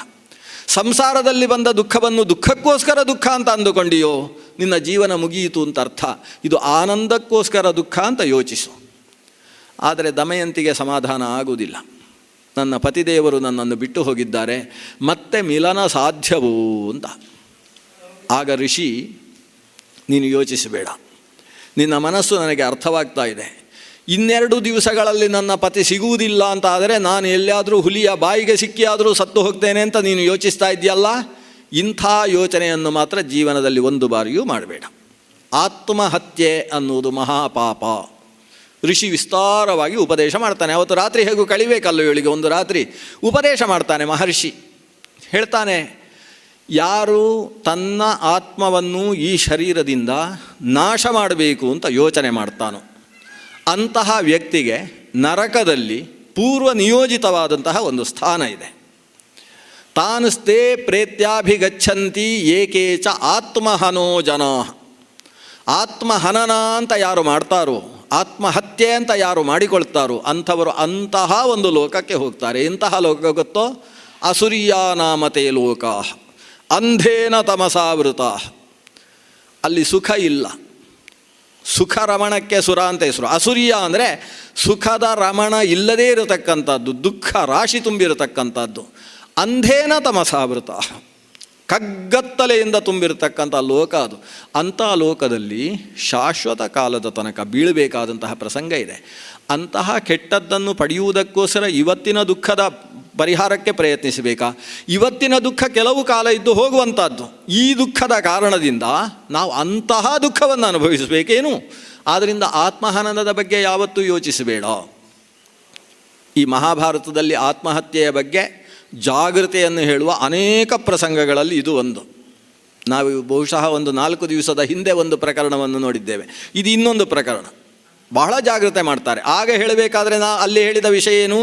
ಸಂಸಾರದಲ್ಲಿ ಬಂದ ದುಃಖವನ್ನು ದುಃಖಕ್ಕೋಸ್ಕರ ದುಃಖ ಅಂತ ಅಂದುಕೊಂಡಿಯೋ ನಿನ್ನ ಜೀವನ ಮುಗಿಯಿತು ಅಂತ ಅರ್ಥ. ಇದು ಆನಂದಕ್ಕೋಸ್ಕರ ದುಃಖ ಅಂತ ಯೋಚಿಸು. ಆದರೆ ದಮಯಂತಿಗೆ ಸಮಾಧಾನ ಆಗುವುದಿಲ್ಲ. ನನ್ನ ಪತಿದೇವರು ನನ್ನನ್ನು ಬಿಟ್ಟು ಹೋಗಿದ್ದಾರೆ, ಮತ್ತೆ ಮಿಲನ ಸಾಧ್ಯವೋ ಅಂತ. ಆಗ ಋಷಿ, ನೀನು ಯೋಚಿಸಬೇಡ, ನಿನ್ನ ಮನಸ್ಸು ನನಗೆ ಅರ್ಥವಾಗ್ತಾ ಇದೆ. 2 ದಿವಸಗಳಲ್ಲಿ ನನ್ನ ಪತಿ ಸಿಗುವುದಿಲ್ಲ ಅಂತ ಆದರೆ ನಾನು ಎಲ್ಲಿಯಾದರೂ ಹುಲಿಯ ಬಾಯಿಗೆ ಸಿಕ್ಕಿಯಾದರೂ ಸತ್ತು ಹೋಗ್ತೇನೆ ಅಂತ ನೀನು ಯೋಚಿಸ್ತಾ ಇದೆಯಲ್ಲ, ಇಂಥ ಯೋಚನೆಯನ್ನು ಮಾತ್ರ ಜೀವನದಲ್ಲಿ 1 ಬಾರಿಯೂ ಮಾಡಬೇಡ. ಆತ್ಮಹತ್ಯೆ ಅನ್ನುವುದು ಮಹಾಪಾಪ. ಋಷಿ ವಿಸ್ತಾರವಾಗಿ ಉಪದೇಶ ಮಾಡ್ತಾನೆ. ಅವತ್ತು ರಾತ್ರಿ ಹೇಗೂ ಕಳಿಬೇಕಲ್ಲ, ಇವಳಿಗೆ ಒಂದು ರಾತ್ರಿ ಉಪದೇಶ ಮಾಡ್ತಾನೆ ಮಹರ್ಷಿ. ಹೇಳ್ತಾನೆ, ಯಾರು ತನ್ನ ಆತ್ಮವನ್ನು ಈ ಶರೀರದಿಂದ ನಾಶ ಮಾಡಬೇಕು ಅಂತ ಯೋಚನೆ ಮಾಡ್ತಾನೋ ಅಂತಹ ವ್ಯಕ್ತಿಗೆ ನರಕದಲ್ಲಿ ಪೂರ್ವ ನಿಯೋಜಿತವಾದಂತಹ ಒಂದು ಸ್ಥಾನ ಇದೆ. ತಾನುಸ್ತೆ ಪ್ರೇತ್ಯಾಭಿಗಚ್ಚಂತಿ ಏಕೇಚ ಆತ್ಮಹನೋ ಜನ. ಆತ್ಮಹನನ ಅಂತ ಯಾರು ಮಾಡ್ತಾರೋ, ಆತ್ಮಹತ್ಯೆ ಅಂತ ಯಾರು ಮಾಡಿಕೊಳ್ತಾರೋ ಅಂಥವರು ಅಂತಹ ಒಂದು ಲೋಕಕ್ಕೆ ಹೋಗ್ತಾರೆ. ಇಂತಹ ಲೋಕ ಗೊತ್ತೋ? ಅಸುರ್ಯಾ ನಾಮತೆ ಲೋಕಾ ಅಂಧೇನ ತಮಸಾವೃತಾ. ಅಲ್ಲಿ ಸುಖ ಇಲ್ಲ. ಸುಖ ರಮಣಕ್ಕೆ ಸುರ ಅಂತ ಹೆಸರು. ಅಸುರ್ಯ ಅಂದರೆ ಸುಖದ ರಮಣ ಇಲ್ಲದೇ ಇರತಕ್ಕಂಥದ್ದು, ದುಃಖ ರಾಶಿ ತುಂಬಿರತಕ್ಕಂಥದ್ದು. ಅಂಧೇನ ತಮಸಾವೃತ, ಕಗ್ಗತ್ತಲೆಯಿಂದ ತುಂಬಿರತಕ್ಕಂಥ ಲೋಕ ಅದು. ಅಂಥ ಲೋಕದಲ್ಲಿ ಶಾಶ್ವತ ಕಾಲದ ತನಕ ಬೀಳಬೇಕಾದಂತಹ ಪ್ರಸಂಗ ಇದೆ. ಅಂತಹ ಕೆಟ್ಟದ್ದನ್ನು ಪಡೆಯುವುದಕ್ಕೋಸ್ಕರ ಇವತ್ತಿನ ದುಃಖದ ಪರಿಹಾರಕ್ಕೆ ಪ್ರಯತ್ನಿಸಬೇಕಾ? ಇವತ್ತಿನ ದುಃಖ ಕೆಲವು ಕಾಲ ಇದ್ದು ಹೋಗುವಂಥದ್ದು. ಈ ದುಃಖದ ಕಾರಣದಿಂದ ನಾವು ಅಂತಹ ದುಃಖವನ್ನು ಅನುಭವಿಸಬೇಕೇನು? ಆದ್ದರಿಂದ ಆತ್ಮಹನನದ ಬಗ್ಗೆ ಯಾವತ್ತೂ ಯೋಚಿಸಬೇಡ. ಈ ಮಹಾಭಾರತದಲ್ಲಿ ಆತ್ಮಹತ್ಯೆಯ ಬಗ್ಗೆ ಜಾಗೃತೆಯನ್ನು ಹೇಳುವ ಅನೇಕ ಪ್ರಸಂಗಗಳಲ್ಲಿ ಇದು ಒಂದು. ನಾವು ಬಹುಶಃ ಒಂದು 4 ದಿವಸದ ಹಿಂದೆ ಒಂದು ಪ್ರಕರಣವನ್ನು ನೋಡಿದ್ದೇವೆ. ಇದು ಇನ್ನೊಂದು ಪ್ರಕರಣ. ಬಹಳ ಜಾಗ್ರತೆ ಮಾಡ್ತಾರೆ. ಆಗ ಹೇಳಬೇಕಾದ್ರೆ ಅಲ್ಲಿ ಹೇಳಿದ ವಿಷಯ ಏನು?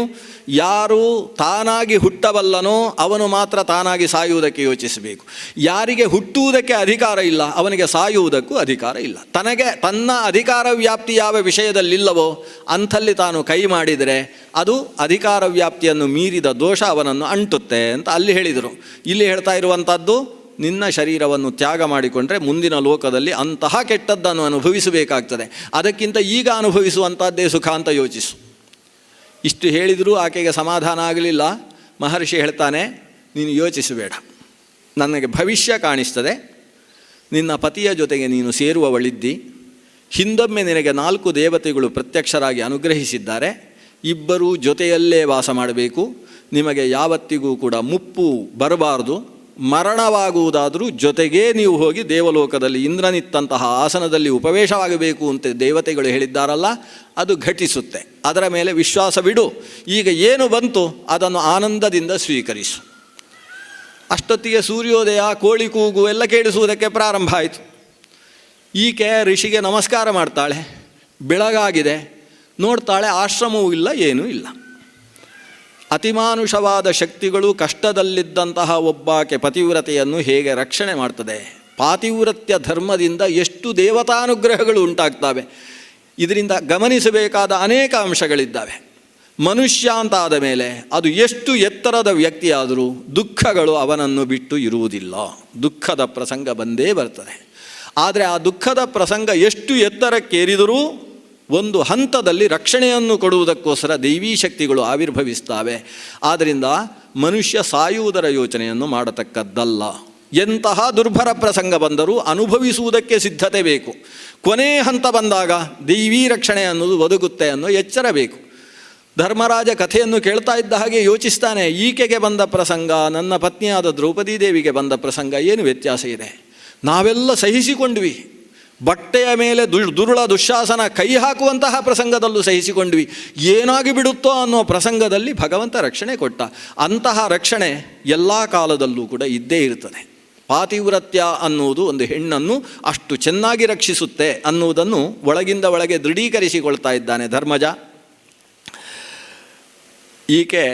ಯಾರು ತಾನಾಗಿ ಹುಟ್ಟಬಲ್ಲನೋ ಅವನು ಮಾತ್ರ ತಾನಾಗಿ ಸಾಯುವುದಕ್ಕೆ ಯೋಚಿಸಬೇಕು. ಯಾರಿಗೆ ಹುಟ್ಟುವುದಕ್ಕೆ ಅಧಿಕಾರ ಇಲ್ಲ ಅವನಿಗೆ ಸಾಯುವುದಕ್ಕೂ ಅಧಿಕಾರ ಇಲ್ಲ. ತನ್ನ ಅಧಿಕಾರ ವ್ಯಾಪ್ತಿ ಯಾವ ವಿಷಯದಲ್ಲಿಲ್ಲವೋ ಅಂಥಲ್ಲಿ ತಾನು ಕೈ ಮಾಡಿದರೆ ಅದು ಅಧಿಕಾರ ವ್ಯಾಪ್ತಿಯನ್ನು ಮೀರಿದ ದೋಷ ಅವನನ್ನು ಅಂಟುತ್ತೆ ಅಂತ ಅಲ್ಲಿ ಹೇಳಿದರು. ಇಲ್ಲಿ ಹೇಳ್ತಾ ಇರುವಂಥದ್ದು, ನಿನ್ನ ಶರೀರವನ್ನು ತ್ಯಾಗ ಮಾಡಿಕೊಂಡ್ರೆ ಮುಂದಿನ ಲೋಕದಲ್ಲಿ ಅಂತಹ ಕೆಟ್ಟದ್ದನ್ನು ಅನುಭವಿಸಬೇಕಾಗ್ತದೆ. ಅದಕ್ಕಿಂತ ಈಗ ಅನುಭವಿಸುವಂಥದ್ದೇ ಸುಖ ಅಂತ ಯೋಚಿಸು. ಇಷ್ಟು ಹೇಳಿದರೂ ಆಕೆಗೆ ಸಮಾಧಾನ ಆಗಲಿಲ್ಲ. ಮಹರ್ಷಿ ಹೇಳ್ತಾನೆ, ನೀನು ಯೋಚಿಸಬೇಡ, ನನಗೆ ಭವಿಷ್ಯ ಕಾಣಿಸ್ತದೆ. ನಿನ್ನ ಪತಿಯ ಜೊತೆಗೆ ನೀನು ಸೇರುವವಳಿದ್ದಿ. ಹಿಂದೊಮ್ಮೆ ನಿನಗೆ 4 ದೇವತೆಗಳು ಪ್ರತ್ಯಕ್ಷರಾಗಿ ಅನುಗ್ರಹಿಸಿದ್ದಾರೆ. ಇಬ್ಬರೂ ಜೊತೆಯಲ್ಲೇ ವಾಸ ಮಾಡಬೇಕು. ನಿಮಗೆ ಯಾವತ್ತಿಗೂ ಕೂಡ ಮುಪ್ಪು ಬರಬಾರ್ದು. ಮರಣವಾಗುವುದಾದರೂ ಜೊತೆಗೇ ನೀವು ಹೋಗಿ ದೇವಲೋಕದಲ್ಲಿ ಇಂದ್ರನಿತ್ತಂತಹ ಆಸನದಲ್ಲಿ ಉಪವೇಶವಾಗಬೇಕು ಅಂತ ದೇವತೆಗಳು ಹೇಳಿದ್ದಾರಲ್ಲ, ಅದು ಘಟಿಸುತ್ತೆ. ಅದರ ಮೇಲೆ ವಿಶ್ವಾಸವಿಡು. ಈಗ ಏನು ಬಂತು ಅದನ್ನು ಆನಂದದಿಂದ ಸ್ವೀಕರಿಸು. ಅಷ್ಟೊತ್ತಿಗೆ ಸೂರ್ಯೋದಯ, ಕೋಳಿ ಕೂಗು ಎಲ್ಲ ಕೇಳಿಸುವುದಕ್ಕೆ ಪ್ರಾರಂಭ ಆಯಿತು. ಈಕೆ ಋಷಿಗೆ ನಮಸ್ಕಾರ ಮಾಡ್ತಾಳೆ. ಬೆಳಗಾಗಿದೆ, ನೋಡ್ತಾಳೆ, ಆಶ್ರಮವೂ ಇಲ್ಲ, ಏನೂ ಇಲ್ಲ. ಅತಿಮಾನುಷವಾದ ಶಕ್ತಿಗಳು ಕಷ್ಟದಲ್ಲಿದ್ದಂತಹ ಒಬ್ಬಾಕೆ ಪತಿವ್ರತೆಯನ್ನು ಹೇಗೆ ರಕ್ಷಣೆ ಮಾಡ್ತದೆ? ಪಾತಿವ್ರತ್ಯ ಧರ್ಮದಿಂದ ಎಷ್ಟು ದೇವತಾನುಗ್ರಹಗಳು ಉಂಟಾಗ್ತವೆ. ಇದರಿಂದ ಗಮನಿಸಬೇಕಾದ ಅನೇಕ ಅಂಶಗಳಿದ್ದಾವೆ. ಮನುಷ್ಯ ಅಂತ ಆದ ಮೇಲೆ ಅದು ಎಷ್ಟು ಎತ್ತರದ ವ್ಯಕ್ತಿಯಾದರೂ ದುಃಖಗಳು ಅವನನ್ನು ಬಿಟ್ಟು ಇರುವುದಿಲ್ಲ. ದುಃಖದ ಪ್ರಸಂಗ ಬಂದೇ ಬರ್ತದೆ. ಆದರೆ ಆ ದುಃಖದ ಪ್ರಸಂಗ ಎಷ್ಟು ಎತ್ತರಕ್ಕೇರಿದರೂ ಒಂದು ಹಂತದಲ್ಲಿ ರಕ್ಷಣೆಯನ್ನು ಕೊಡುವುದಕ್ಕೋಸ್ಕರ ದೈವೀ ಶಕ್ತಿಗಳು ಆವಿರ್ಭವಿಸ್ತವೆ. ಆದ್ದರಿಂದ ಮನುಷ್ಯ ಸಾಯುವುದರ ಯೋಚನೆಯನ್ನು ಮಾಡತಕ್ಕದ್ದಲ್ಲ. ಎಂತಹ ದುರ್ಭರ ಪ್ರಸಂಗ ಬಂದರೂ ಅನುಭವಿಸುವುದಕ್ಕೆ ಸಿದ್ಧತೆ ಬೇಕು. ಕೊನೆ ಹಂತ ಬಂದಾಗ ದೈವೀ ರಕ್ಷಣೆ ಅನ್ನೋದು ಒದಗುತ್ತೆ ಅನ್ನೋ ಎಚ್ಚರ ಬೇಕು. ಧರ್ಮರಾಜ ಕಥೆಯನ್ನು ಕೇಳ್ತಾ ಇದ್ದ ಹಾಗೆ ಯೋಚಿಸ್ತಾನೆ, ಈಕೆಗೆ ಬಂದ ಪ್ರಸಂಗ, ನನ್ನ ಪತ್ನಿಯಾದ ದ್ರೌಪದಿ ದೇವಿಗೆ ಬಂದ ಪ್ರಸಂಗ ಏನು ವ್ಯತ್ಯಾಸ ಇದೆ? ನಾವೆಲ್ಲ ಸಹಿಸಿಕೊಂಡ್ವಿ. ಬಟ್ಟೆಯ ಮೇಲೆ ದುರುಳ ದುಶ್ಯಾಸನ ಕೈ ಹಾಕುವಂತಹ ಪ್ರಸಂಗದಲ್ಲೂ ಸಹಿಸಿಕೊಂಡ್ವಿ. ಏನಾಗಿ ಬಿಡುತ್ತೋ ಅನ್ನೋ ಪ್ರಸಂಗದಲ್ಲಿ ಭಗವಂತ ರಕ್ಷಣೆ ಕೊಟ್ಟ. ಅಂತಹ ರಕ್ಷಣೆ ಎಲ್ಲ ಕಾಲದಲ್ಲೂ ಕೂಡ ಇದ್ದೇ ಇರ್ತದೆ. ಪಾತಿವ್ರತ್ಯ ಅನ್ನುವುದು ಒಂದು ಹೆಣ್ಣನ್ನು ಅಷ್ಟು ಚೆನ್ನಾಗಿ ರಕ್ಷಿಸುತ್ತೆ ಅನ್ನುವುದನ್ನು ಒಳಗಿಂದ ಒಳಗೆ ದೃಢೀಕರಿಸಿಕೊಳ್ತಾ ಇದ್ದಾನೆ ಧರ್ಮಜ. ಈಕೆ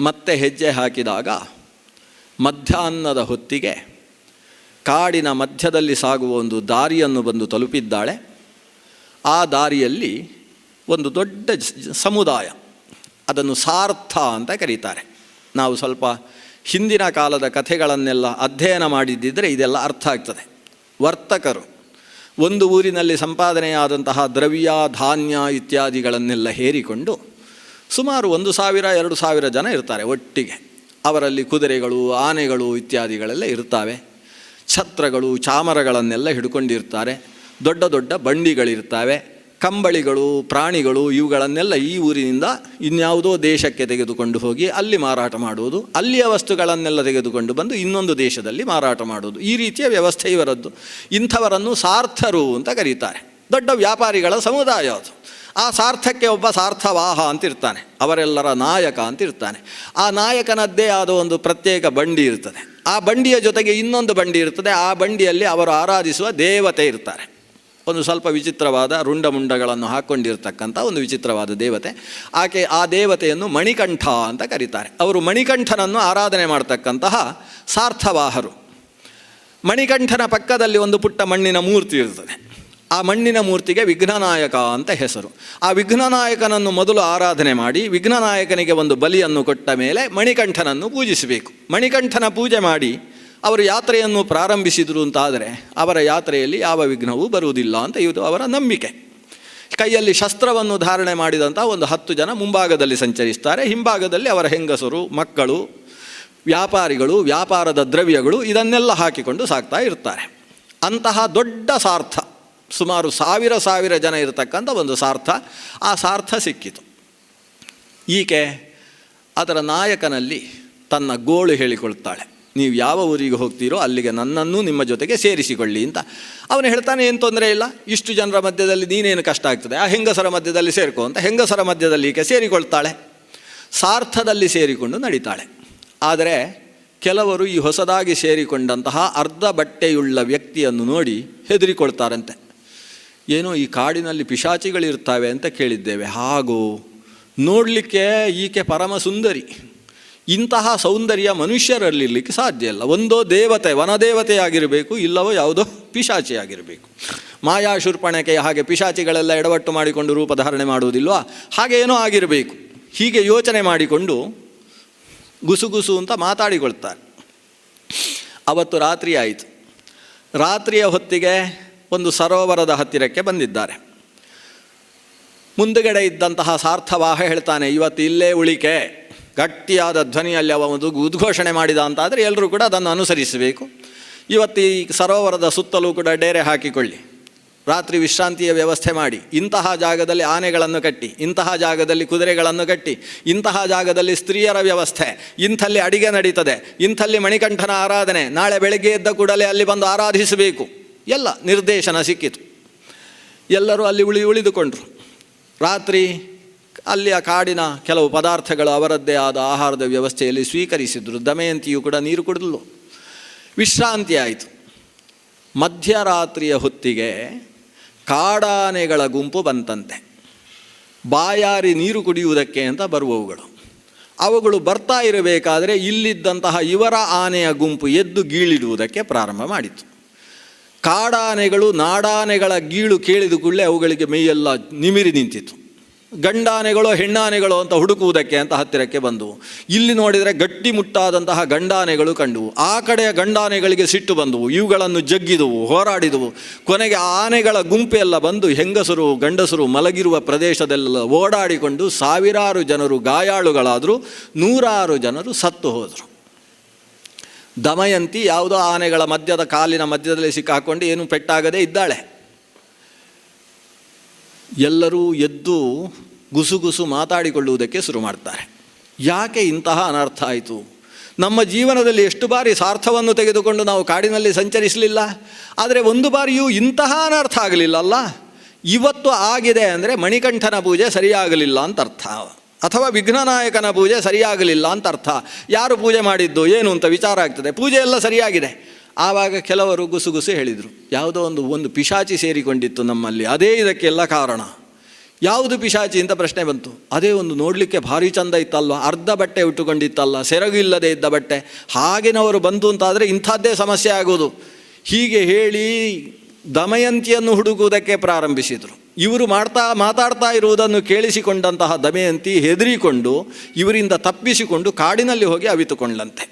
ಮತ್ತೆ ಹೆಜ್ಜೆ ಹಾಕಿದಾಗ ಮಧ್ಯಾಹ್ನದ ಹೊತ್ತಿಗೆ ಕಾಡಿನ ಮಧ್ಯದಲ್ಲಿ ಸಾಗುವ ಒಂದು ದಾರಿಯನ್ನು ಬಂದು ತಲುಪಿದ್ದಾಳೆ. ಆ ದಾರಿಯಲ್ಲಿ ಒಂದು ದೊಡ್ಡ ಸಮುದಾಯ, ಅದನ್ನು ಸಾರ್ಥ ಅಂತ ಕರೀತಾರೆ. ನಾವು ಸ್ವಲ್ಪ ಹಿಂದಿನ ಕಾಲದ ಕಥೆಗಳನ್ನೆಲ್ಲ ಅಧ್ಯಯನ ಮಾಡಿದ್ದಿದ್ದರೆ ಇದೆಲ್ಲ ಅರ್ಥ ಆಗ್ತದೆ. ವರ್ತಕರು ಒಂದು ಊರಿನಲ್ಲಿ ಸಂಪಾದನೆಯಾದಂತಹ ದ್ರವ್ಯ, ಧಾನ್ಯ ಇತ್ಯಾದಿಗಳನ್ನೆಲ್ಲ ಹೇರಿಕೊಂಡು ಸುಮಾರು 1000-2000 ಜನ ಇರ್ತಾರೆ ಒಟ್ಟಿಗೆ. ಅವರಲ್ಲಿ ಕುದುರೆಗಳು, ಆನೆಗಳು ಇತ್ಯಾದಿಗಳೆಲ್ಲ ಇರ್ತವೆ. ಛತ್ರಗಳು, ಚಾಮರಗಳನ್ನೆಲ್ಲ ಹಿಡ್ಕೊಂಡಿರ್ತಾರೆ. ದೊಡ್ಡ ದೊಡ್ಡ ಬಂಡಿಗಳಿರ್ತವೆ. ಕಂಬಳಿಗಳು, ಪ್ರಾಣಿಗಳು ಇವುಗಳನ್ನೆಲ್ಲ ಈ ಊರಿನಿಂದ ಇನ್ಯಾವುದೋ ದೇಶಕ್ಕೆ ತೆಗೆದುಕೊಂಡು ಹೋಗಿ ಅಲ್ಲಿ ಮಾರಾಟ ಮಾಡುವುದು, ಅಲ್ಲಿಯ ವಸ್ತುಗಳನ್ನೆಲ್ಲ ತೆಗೆದುಕೊಂಡು ಬಂದು ಇನ್ನೊಂದು ದೇಶದಲ್ಲಿ ಮಾರಾಟ ಮಾಡುವುದು. ಈ ರೀತಿಯ ವ್ಯವಸ್ಥೆ ಇವರದ್ದು. ಇಂಥವರನ್ನು ಸಾರ್ಥರು ಅಂತ ಕರೀತಾರೆ. ದೊಡ್ಡ ವ್ಯಾಪಾರಿಗಳ ಸಮುದಾಯ ಅದು. ಆ ಸಾರ್ಥಕ್ಕೆ ಒಬ್ಬ ಸಾರ್ಥವಾಹ ಅಂತಿರ್ತಾನೆ, ಅವರೆಲ್ಲರ ನಾಯಕ ಅಂತಿರ್ತಾನೆ. ಆ ನಾಯಕನದ್ದೇ ಆದ ಒಂದು ಪ್ರತ್ಯೇಕ ಬಂಡಿ ಇರ್ತದೆ. ಆ ಬಂಡಿಯ ಜೊತೆಗೆ ಇನ್ನೊಂದು ಬಂಡಿ ಇರ್ತದೆ. ಆ ಬಂಡಿಯಲ್ಲಿ ಅವರು ಆರಾಧಿಸುವ ದೇವತೆ ಇರ್ತಾರೆ. ಒಂದು ಸ್ವಲ್ಪ ವಿಚಿತ್ರವಾದ ರುಂಡಮುಂಡಗಳನ್ನು ಹಾಕ್ಕೊಂಡಿರ್ತಕ್ಕಂಥ ಒಂದು ವಿಚಿತ್ರವಾದ ದೇವತೆ. ಆ ದೇವತೆಯನ್ನು ಮಣಿಕಂಠ ಅಂತ ಕರೀತಾರೆ. ಅವರು ಮಣಿಕಂಠನನ್ನು ಆರಾಧನೆ ಮಾಡ್ತಕ್ಕಂತಹ ಸಾರ್ಥವಾಹರು. ಮಣಿಕಂಠನ ಪಕ್ಕದಲ್ಲಿ ಒಂದು ಪುಟ್ಟ ಮಣ್ಣಿನ ಮೂರ್ತಿ ಇರ್ತದೆ. ಆ ಮಣ್ಣಿನ ಮೂರ್ತಿಗೆ ವಿಘ್ನನಾಯಕ ಅಂತ ಹೆಸರು. ಆ ವಿಘ್ನನಾಯಕನನ್ನು ಮೊದಲು ಆರಾಧನೆ ಮಾಡಿ ವಿಘ್ನನಾಯಕನಿಗೆ ಒಂದು ಬಲಿಯನ್ನು ಕೊಟ್ಟ ಮೇಲೆ ಮಣಿಕಂಠನನ್ನು ಪೂಜಿಸಬೇಕು. ಮಣಿಕಂಠನ ಪೂಜೆ ಮಾಡಿ ಅವರು ಯಾತ್ರೆಯನ್ನು ಪ್ರಾರಂಭಿಸಿದರು ಅಂತಾದರೆ ಅವರ ಯಾತ್ರೆಯಲ್ಲಿ ಯಾವ ವಿಘ್ನವೂ ಬರುವುದಿಲ್ಲ ಅಂತ ಇದು ಅವರ ನಂಬಿಕೆ. ಕೈಯಲ್ಲಿ ಶಸ್ತ್ರವನ್ನು ಧಾರಣೆ ಮಾಡಿದಂಥ ಒಂದು 10 ಜನ ಮುಂಭಾಗದಲ್ಲಿ ಸಂಚರಿಸ್ತಾರೆ. ಹಿಂಭಾಗದಲ್ಲಿ ಅವರ ಹೆಂಗಸರು, ಮಕ್ಕಳು, ವ್ಯಾಪಾರಿಗಳು, ವ್ಯಾಪಾರದ ದ್ರವ್ಯಗಳು ಇದನ್ನೆಲ್ಲ ಹಾಕಿಕೊಂಡು ಸಾಗ್ತಾ ಇರ್ತಾರೆ. ಅಂತಹ ದೊಡ್ಡ ಸಾರ್ಥ, ಸುಮಾರು 1000 ಜನ ಇರತಕ್ಕಂಥ ಒಂದು ಸಾರ್ಥ, ಆ ಸಾರ್ಥ ಸಿಕ್ಕಿತು. ಈಕೆ ಅದರ ನಾಯಕನಲ್ಲಿ ತನ್ನ ಗೋಳು ಹೇಳಿಕೊಳ್ತಾಳೆ, ನೀವು ಯಾವ ಊರಿಗೆ ಹೋಗ್ತೀರೋ ಅಲ್ಲಿಗೆ ನನ್ನನ್ನು ನಿಮ್ಮ ಜೊತೆಗೆ ಸೇರಿಸಿಕೊಳ್ಳಿ ಅಂತ. ಅವನು ಹೇಳ್ತಾನೆ, ಏನು ತೊಂದರೆ ಇಲ್ಲ, ಇಷ್ಟು ಜನರ ಮಧ್ಯದಲ್ಲಿ ನೀನೇನು ಕಷ್ಟ ಆಗ್ತದೆ, ಆ ಹೆಂಗಸರ ಮಧ್ಯದಲ್ಲಿ ಸೇರ್ಕೋ ಅಂತ. ಹೆಂಗಸರ ಮಧ್ಯದಲ್ಲಿ ಈಕೆ ಸೇರಿಕೊಳ್ತಾಳೆ, ಸಾರ್ಥದಲ್ಲಿ ಸೇರಿಕೊಂಡು ನಡೀತಾಳೆ. ಆದರೆ ಕೆಲವರು ಈ ಹೊಸದಾಗಿ ಸೇರಿಕೊಂಡಂತಹ ಅರ್ಧ ಬಟ್ಟೆಯುಳ್ಳ ವ್ಯಕ್ತಿಯನ್ನು ನೋಡಿ ಹೆದರಿಕೊಳ್ತಾರಂತೆ. ಏನೋ ಈ ಕಾಡಿನಲ್ಲಿ ಪಿಶಾಚಿಗಳಿರ್ತಾವೆ ಅಂತ ಕೇಳಿದ್ದೇವೆ, ಹಾಗೂ ನೋಡಲಿಕ್ಕೆ ಈಕೆ ಪರಮ ಸುಂದರಿ, ಇಂತಹ ಸೌಂದರ್ಯ ಮನುಷ್ಯರಲ್ಲಿರಲಿಕ್ಕೆ ಸಾಧ್ಯ ಇಲ್ಲ. ಒಂದೋ ದೇವತೆ, ವನದೇವತೆಯಾಗಿರಬೇಕು, ಇಲ್ಲವೋ ಯಾವುದೋ ಪಿಶಾಚಿಯಾಗಿರಬೇಕು. ಮಾಯಾ ಶೂರ್ಪಣಕೆಯ ಹಾಗೆ ಪಿಶಾಚಿಗಳೆಲ್ಲ ಎಡವಟ್ಟು ಮಾಡಿಕೊಂಡು ರೂಪಧಾರಣೆ ಮಾಡುವುದಿಲ್ವಾ, ಹಾಗೆ ಏನೋ ಆಗಿರಬೇಕು. ಹೀಗೆ ಯೋಚನೆ ಮಾಡಿಕೊಂಡು ಗುಸುಗುಸು ಅಂತ ಮಾತಾಡಿಕೊಳ್ತಾರೆ. ಅವತ್ತು ರಾತ್ರಿ ಆಯಿತು. ರಾತ್ರಿಯ ಹೊತ್ತಿಗೆ ಒಂದು ಸರೋವರದ ಹತ್ತಿರಕ್ಕೆ ಬಂದಿದ್ದಾರೆ. ಮುಂದುಗಡೆ ಇದ್ದಂತಹ ಸಾರ್ಥವಾಹ ಹೇಳ್ತಾನೆ, ಇವತ್ತು ಇಲ್ಲೇ ಉಳಿಕೆ. ಗಟ್ಟಿಯಾದ ಧ್ವನಿಯಲ್ಲಿ ಅವ ಒಂದು ಉದ್ಘೋಷಣೆ ಮಾಡಿದ ಅಂತಾದರೆ ಎಲ್ಲರೂ ಕೂಡ ಅದನ್ನು ಅನುಸರಿಸಬೇಕು. ಇವತ್ತು ಈ ಸರೋವರದ ಸುತ್ತಲೂ ಕೂಡ ಡೇರೆ ಹಾಕಿಕೊಳ್ಳಿ, ರಾತ್ರಿ ವಿಶ್ರಾಂತಿಯ ವ್ಯವಸ್ಥೆ ಮಾಡಿ, ಇಂತಹ ಜಾಗದಲ್ಲಿ ಆನೆಗಳನ್ನು ಕಟ್ಟಿ, ಇಂತಹ ಜಾಗದಲ್ಲಿ ಕುದುರೆಗಳನ್ನು ಕಟ್ಟಿ, ಇಂತಹ ಜಾಗದಲ್ಲಿ ಸ್ತ್ರೀಯರ ವ್ಯವಸ್ಥೆ, ಇಂಥಲ್ಲಿ ಅಡಿಗೆ ನಡೀತದೆ, ಇಂಥಲ್ಲಿ ಮಣಿಕಂಠನ ಆರಾಧನೆ, ನಾಳೆ ಬೆಳಗ್ಗೆ ಎದ್ದ ಕೂಡಲೇ ಅಲ್ಲಿ ಬಂದು ಆರಾಧಿಸಬೇಕು, ಎಲ್ಲ ನಿರ್ದೇಶನ ಸಿಕ್ಕಿತು. ಎಲ್ಲರೂ ಅಲ್ಲಿ ಉಳಿದುಕೊಂಡರು. ರಾತ್ರಿ ಅಲ್ಲಿಯ ಕಾಡಿನ ಕೆಲವು ಪದಾರ್ಥಗಳು ಅವರದ್ದೇ ಆದ ಆಹಾರದ ವ್ಯವಸ್ಥೆಯಲ್ಲಿ ಸ್ವೀಕರಿಸಿದರು. ದಮಯಂತಿಯು ಕೂಡ ನೀರು ಕುಡಿದಳು. ವಿಶ್ರಾಂತಿ ಆಯಿತು. ಮಧ್ಯರಾತ್ರಿಯ ಹೊತ್ತಿಗೆ ಕಾಡಾನೆಗಳ ಗುಂಪು ಬಂತಂತೆ. ಬಾಯಾರಿ ನೀರು ಕುಡಿಯುವುದಕ್ಕೆ ಅಂತ ಬರುವವುಗಳು. ಅವುಗಳು ಬರ್ತಾ ಇರಬೇಕಾದರೆ ಇಲ್ಲಿದ್ದಂತಹ ಇವರ ಆನೆಯ ಗುಂಪು ಎದ್ದು ಗೀಳಿಡುವುದಕ್ಕೆ ಪ್ರಾರಂಭ ಮಾಡಿತು. ಕಾಡಾನೆಗಳು ನಾಡಾನೆಗಳ ಗೀಳು ಕೇಳಿದ ಕೂಡಲೇ ಅವುಗಳಿಗೆ ಮೈಯೆಲ್ಲ ನಿಮಿರಿ ನಿಂತಿತು. ಗಂಡಾನೆಗಳು ಹೆಣ್ಣಾನೆಗಳು ಅಂತ ಹುಡುಕುವುದಕ್ಕೆ ಅಂತ ಹತ್ತಿರಕ್ಕೆ ಬಂದವು. ಇಲ್ಲಿ ನೋಡಿದರೆ ಗಟ್ಟಿ ಮುಟ್ಟಾದಂತಹ ಗಂಡಾನೆಗಳು ಕಂಡುವು. ಆ ಕಡೆಯ ಗಂಡಾನೆಗಳಿಗೆ ಸಿಟ್ಟು ಬಂದವು, ಇವುಗಳನ್ನು ಜಗ್ಗಿದವು, ಹೋರಾಡಿದವು. ಕೊನೆಗೆ ಆನೆಗಳ ಗುಂಪೆಲ್ಲ ಬಂದು ಹೆಂಗಸರು ಗಂಡಸರು ಮಲಗಿರುವ ಪ್ರದೇಶದಲ್ಲೆಲ್ಲ ಓಡಾಡಿಕೊಂಡು 1000 ಜನರು ಗಾಯಾಳುಗಳಾದರು, 100 ಜನರು ಸತ್ತು ಹೋದರು. ದಮಯಂತಿ ಯಾವುದೋ ಆನೆಗಳ ಮಧ್ಯದ ಕಾಲಿನ ಮಧ್ಯದಲ್ಲಿ ಸಿಕ್ಕಾಕೊಂಡು ಏನು ಪೆಟ್ಟಾಗದೇ ಇದ್ದಾಳೆ. ಎಲ್ಲರೂ ಎದ್ದು ಗುಸುಗುಸು ಮಾತಾಡಿಕೊಳ್ಳುವುದಕ್ಕೆ ಶುರು ಮಾಡ್ತಾರೆ. ಯಾಕೆ ಇಂತಹ ಅನರ್ಥ ಆಯಿತು? ನಮ್ಮ ಜೀವನದಲ್ಲಿ ಎಷ್ಟು ಬಾರಿ ಸಾರ್ಥವನ್ನು ತೆಗೆದುಕೊಂಡು ನಾವು ಕಾಡಿನಲ್ಲಿ ಸಂಚರಿಸಲಿಲ್ಲ, ಆದರೆ ಒಂದು ಬಾರಿಯೂ ಇಂತಹ ಅನರ್ಥ ಆಗಲಿಲ್ಲ ಅಲ್ಲ. ಇವತ್ತು ಆಗಿದೆ ಅಂದರೆ ಮಣಿಕಂಠನ ಪೂಜೆ ಸರಿಯಾಗಲಿಲ್ಲ ಅಂತ ಅರ್ಥ, ಅಥವಾ ವಿಘ್ನನಾಯಕನ ಪೂಜೆ ಸರಿಯಾಗಲಿಲ್ಲ ಅಂತ ಅರ್ಥ. ಯಾರು ಪೂಜೆ ಮಾಡಿದ್ದು ಏನು ಅಂತ ವಿಚಾರ ಆಗ್ತದೆ. ಪೂಜೆ ಎಲ್ಲ ಸರಿಯಾಗಿದೆ. ಆವಾಗ ಕೆಲವರು ಗುಸುಗುಸು ಹೇಳಿದರು, ಯಾವುದೋ ಒಂದು ಪಿಶಾಚಿ ಸೇರಿಕೊಂಡಿತ್ತು ನಮ್ಮಲ್ಲಿ, ಅದೇ ಇದಕ್ಕೆಲ್ಲ ಕಾರಣ. ಯಾವುದು ಪಿಶಾಚಿ ಅಂತ ಪ್ರಶ್ನೆ ಬಂತು. ಅದೇ ಒಂದು ನೋಡಲಿಕ್ಕೆ ಭಾರಿ ಚಂದ ಇತ್ತಲ್ವ, ಅರ್ಧ ಬಟ್ಟೆ ಉಟ್ಟುಕೊಂಡಿತ್ತಲ್ಲ, ಸೆರಗು ಇಲ್ಲದೆ ಇದ್ದ ಬಟ್ಟೆ, ಹಾಗೆನವರು ಬಂತು ಅಂತಾದರೆ ಇಂಥದ್ದೇ ಸಮಸ್ಯೆ ಆಗೋದು. ಹೀಗೆ ಹೇಳಿ ದಮಯಂತಿಯನ್ನು ಹುಡುಕುವುದಕ್ಕೆ ಪ್ರಾರಂಭಿಸಿದರು. ಇವರು ಮಾತಾಡ್ತಾ ಇರುವುದನ್ನು ಕೇಳಿಸಿಕೊಂಡಂತಹ ದಮಯಂತಿ ಹೆದರಿಕೊಂಡು ಇವರಿಂದ ತಪ್ಪಿಸಿಕೊಂಡು ಕಾಡಿನಲ್ಲಿ ಹೋಗಿ ಅವಿತುಕೊಂಡಂತೆ.